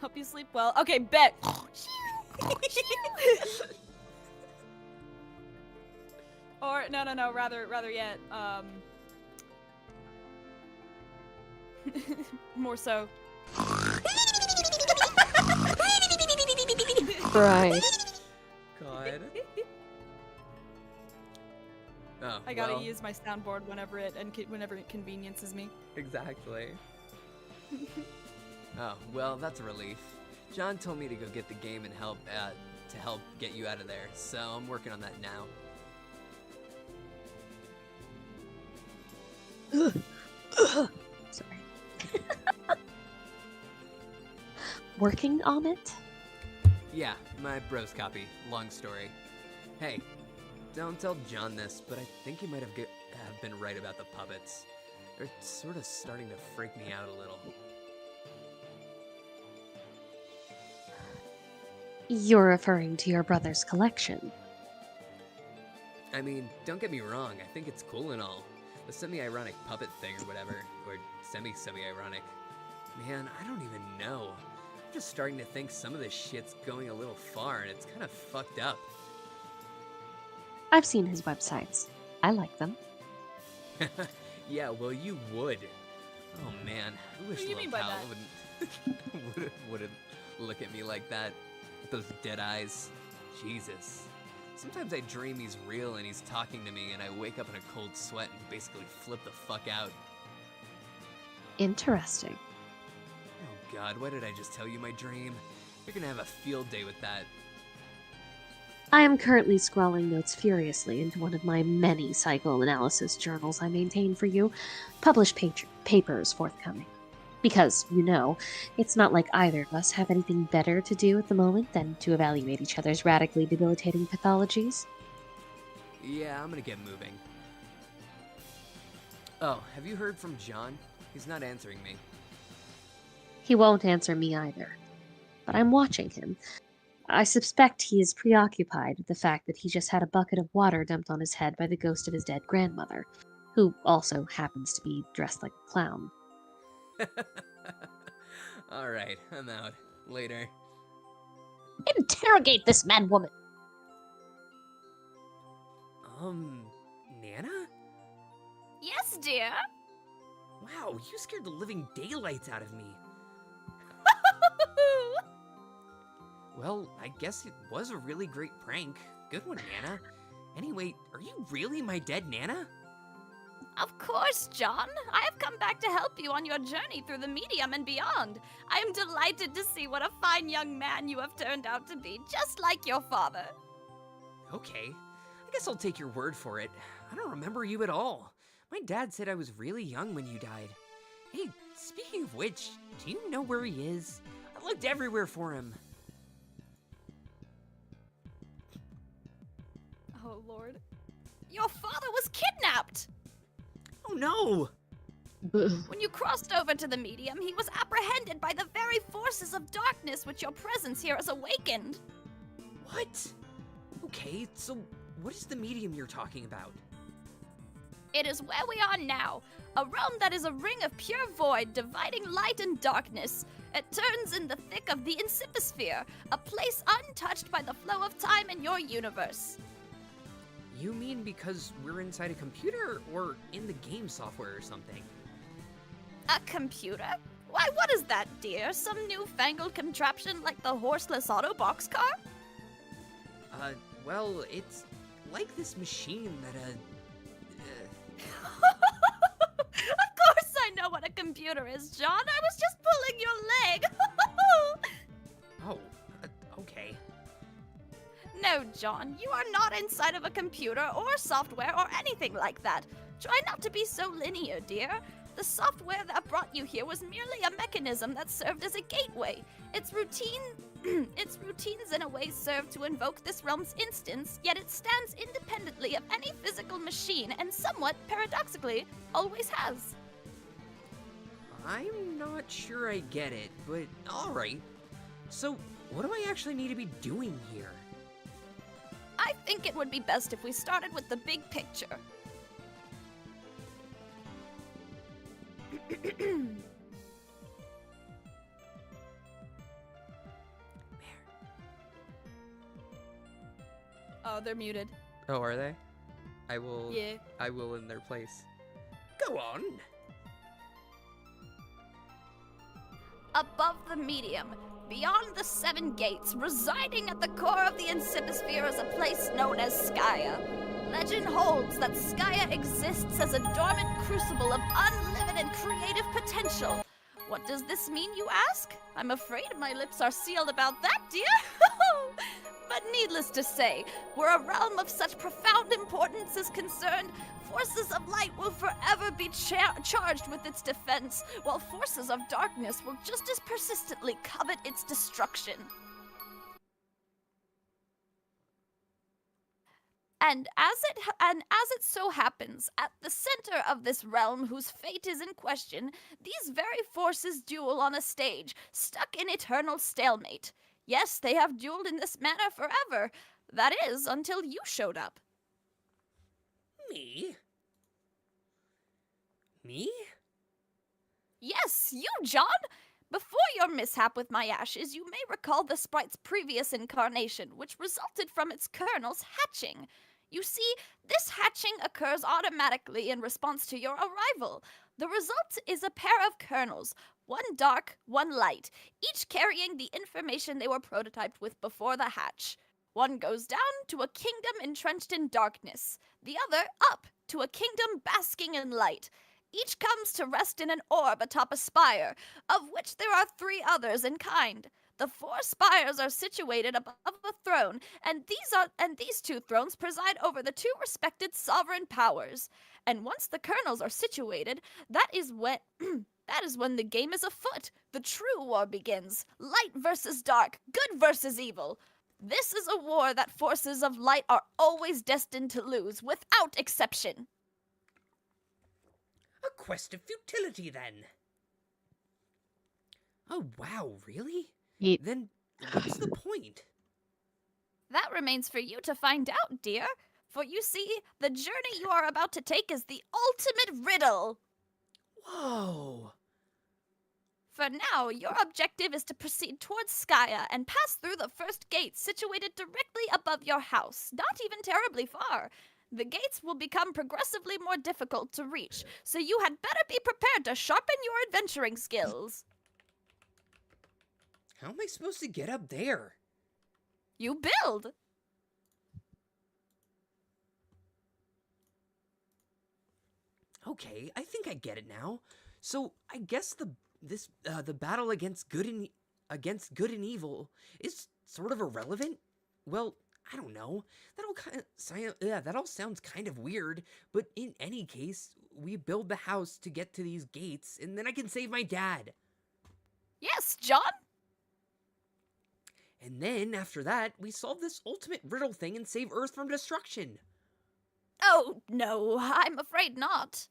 Hope you sleep well. Okay, bet. Or no, rather yet, more so. Christ. God. Oh, I gotta well, use my soundboard whenever it conveniences me. exactly. Oh, well, that's a relief. John told me to go get the game and help get you out of there, so I'm working on that now. Sorry. Working on it? Yeah, my bros copy. Long story. Hey, don't tell John this, but I think he might have been right about the puppets. They're sort of starting to freak me out a little. You're referring to your brother's collection. I mean, don't get me wrong, I think it's cool and all. The semi-ironic puppet thing or whatever, or semi-ironic. Man, I don't even know. I'm just starting to think some of this shit's going a little far and it's kind of fucked up. I've seen his websites. I like them. Yeah, well, you would. Oh man, I wish What do you little mean by pal that? wouldn't look at me like that with those dead eyes. Jesus. Sometimes I dream he's real and he's talking to me and I wake up in a cold sweat and basically flip the fuck out. Interesting. Oh god, why did I just tell you my dream? You're gonna have a field day with that. I am currently scrawling notes furiously into one of my many psychoanalysis journals I maintain for you. Published papers forthcoming. Because, you know, it's not like either of us have anything better to do at the moment than to evaluate each other's radically debilitating pathologies. Yeah, I'm gonna get moving. Oh, have you heard from John? He's not answering me. He won't answer me either. But I'm watching him. I suspect he is preoccupied with the fact that he just had a bucket of water dumped on his head by the ghost of his dead grandmother, who also happens to be dressed like a clown. Alright, I'm out. Later. Interrogate this man, woman! Nana? Yes, dear. Wow, you scared the living daylights out of me. Well, I guess it was a really great prank. Good one, Nana. Anyway, are you really my dead Nana? Of course, John. I have come back to help you on your journey through the medium and beyond. I am delighted to see what a fine young man you have turned out to be, just like your father. Okay, I guess I'll take your word for it. I don't remember you at all. My dad said I was really young when you died. Hey, speaking of which, do you know where he is? I looked everywhere for him. Oh, Lord. Your father was kidnapped! Oh no! When you crossed over to the medium, he was apprehended by the very forces of darkness which your presence here has awakened. What? Okay, so what is the medium you're talking about? It is where we are now, a realm that is a ring of pure void dividing light and darkness. It turns in the thick of the Incipisphere, a place untouched by the flow of time in your universe. You mean because we're inside a computer or in the game software or something? A computer? Why, what is that, dear? Some newfangled contraption like the horseless auto boxcar? Well, it's like this machine that, Of course I know what a computer is, John. I was just pulling your leg. Oh, okay. No, John, you are not inside of a computer or software or anything like that. Try not to be so linear, dear. The software that brought you here was merely a mechanism that served as a gateway. Its routines in a way serve to invoke this realm's instance, yet it stands independently of any physical machine and somewhat paradoxically always has. I'm not sure I get it, but alright. So, what do I actually need to be doing here? I think it would be best if we started with the big picture. Oh, they're muted. Oh, are they? I will in their place. Go on! Above the medium, beyond the 7 gates, residing at the core of the Incipisphere is a place known as Skya. Legend holds that Skya exists as a dormant crucible of unlimited creative potential. What does this mean, you ask? I'm afraid my lips are sealed about that, dear. But needless to say, where a realm of such profound importance is concerned, forces of light will forever be charged with its defense, while forces of darkness will just as persistently covet its destruction. And as it so happens, at the center of this realm whose fate is in question, these very forces duel on a stage, stuck in eternal stalemate. Yes, they have dueled in this manner forever. That is, until you showed up. Me? Me? Yes, you, John! Before your mishap with my ashes, you may recall the sprite's previous incarnation, which resulted from its kernel's hatching. You see, this hatching occurs automatically in response to your arrival. The result is a pair of kernels, one dark, one light, each carrying the information they were prototyped with before the hatch. One goes down to a kingdom entrenched in darkness, the other up to a kingdom basking in light. Each comes to rest in an orb atop a spire, of which there are 3 others in kind. The 4 spires are situated above a throne, and these 2 thrones preside over the 2 respected sovereign powers. And once the kernels are situated, that is when the game is afoot. The true war begins. Light versus dark, good versus evil. This is a war that forces of light are always destined to lose, without exception. A quest of futility, then. Oh, wow, really? Then what's the point? That remains for you to find out, dear. For you see, the journey you are about to take is the ultimate riddle. Whoa. For now, your objective is to proceed towards Skya and pass through the first gate situated directly above your house, not even terribly far. The gates will become progressively more difficult to reach, so you had better be prepared to sharpen your adventuring skills. How am I supposed to get up there? You build! Okay, I think I get it now. So I guess the battle against good and evil is sort of irrelevant. Well, I don't know. That all sounds kind of weird. But in any case, we build the house to get to these gates, and then I can save my dad. Yes, John? And then after that, we solve this ultimate riddle thing and save Earth from destruction. Oh, no, I'm afraid not.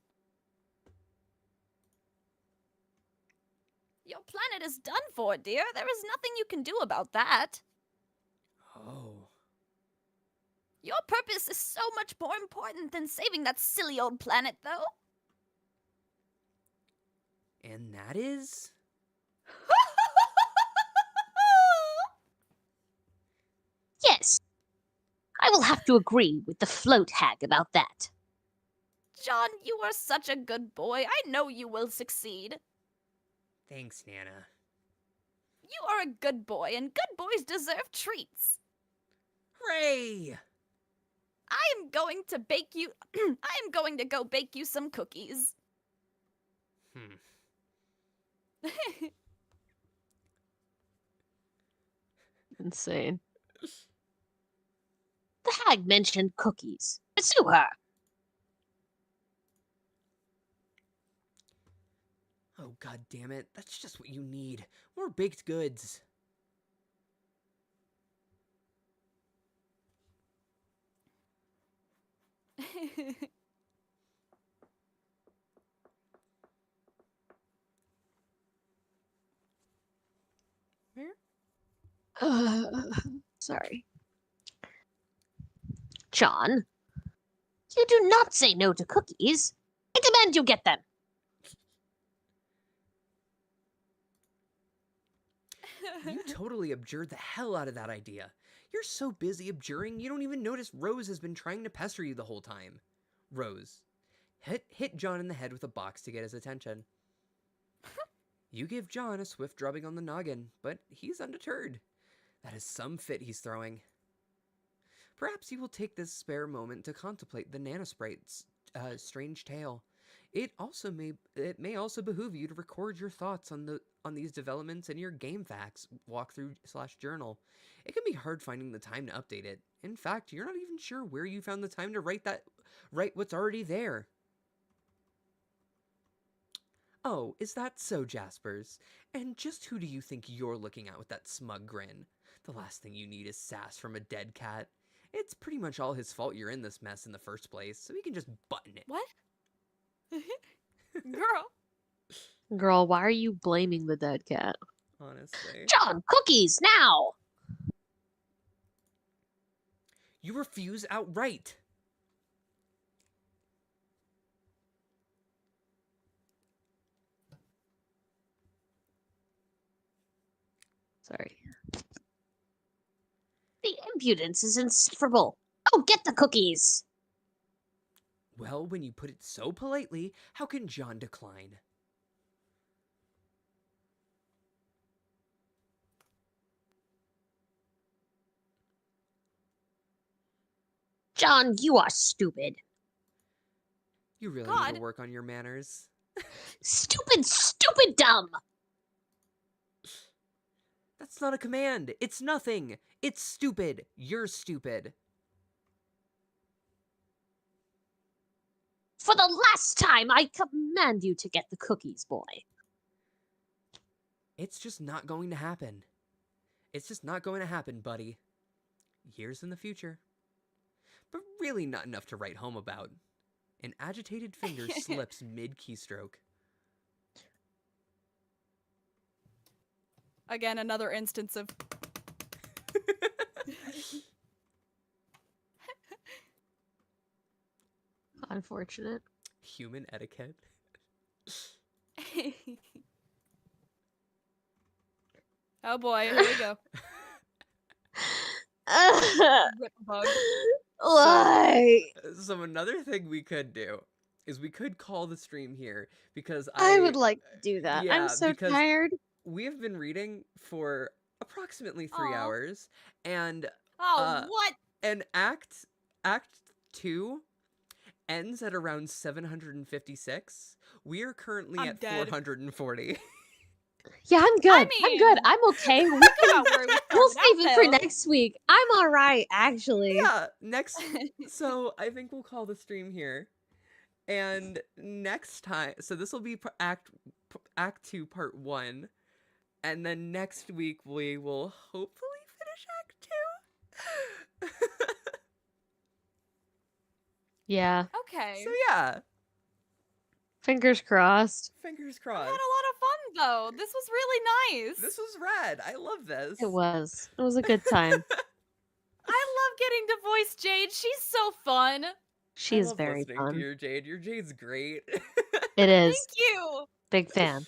Your planet is done for, dear. There is nothing you can do about that. Oh. Your purpose is so much more important than saving that silly old planet, though. And that is? Yes, I will have to agree with the float hag about that. John, you are such a good boy. I know you will succeed. Thanks, Nana. You are a good boy, and good boys deserve treats. Hooray! I am going to bake you. I am going to go bake you some cookies. Insane. The hag mentioned cookies. Pursue her. Oh, god damn it. That's just what you need. More baked goods. Sorry. John, you do not say no to cookies. I demand you get them. You totally abjured the hell out of that idea. You're so busy abjuring, you don't even notice Rose has been trying to pester you the whole time. Rose. Hit John in the head with a box to get his attention. You give John a swift drubbing on the noggin, but he's undeterred. That is some fit he's throwing. Perhaps you will take this spare moment to contemplate the Nanosprite's strange tale. It may also behoove you to record your thoughts on these developments in your game facts walkthrough/journal. It can be hard finding the time to update it. In fact, you're not even sure where you found the time to write what's already there. Oh, is that so, Jaspers? And just who do you think you're looking at with that smug grin? The last thing you need is sass from a dead cat. It's pretty much all his fault you're in this mess in the first place, so he can just button it. What? Girl. Girl, why are you blaming the dead cat? Honestly. John, cookies, now! You refuse outright. Sorry. The impudence is insufferable. Oh, get the cookies! Well, when you put it so politely, how can John decline? John, you are stupid. You really need God. to work on your manners. Stupid, stupid dumb! That's not a command. It's nothing. It's stupid. You're stupid. For the last time, I command you to get the cookies, boy. It's just not going to happen. It's just not going to happen, buddy. Years in the future. But really not enough to write home about. An agitated finger slips mid-keystroke. Again, another instance of. Unfortunate. Human etiquette. Oh boy, here we go. Rip bug. Why? So another thing we could do is we could call the stream here because I would like to do that. yeah, I'm so because tired. we have been reading for approximately 3 Aw. hours, and Oh, what? and Act 2 ends at around 756. We are currently I'm at dead. 440. Yeah, I'm good. I'm good. mean, I'm okay. We Look can, about where we we'll started save out, it for though. next week. I'm all right, actually. Yeah, so I think we'll call the stream here. And next time, so this will be Act 2 Part 1. And then next week we will hopefully finish Act 2. Yeah. Okay. So yeah, Fingers crossed. fingers I had a lot crossed. of fun though. This was really nice. This was rad. I love this. It was. It was a good time. I love getting to voice Jade. She's so fun. She I is love very listening fun. to your Jade. Your Jade's great. It is. Thank you. Big fan.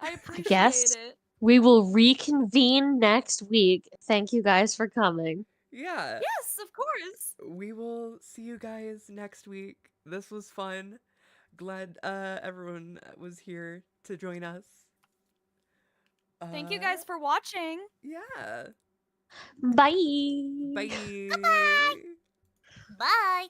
I appreciate guess it. We will reconvene next week. Thank you guys for coming. Yeah. Yes, of course. We will see you guys next week. This was fun. Glad everyone was here to join us. Thank you guys for watching. Yeah. Bye. Bye. Bye.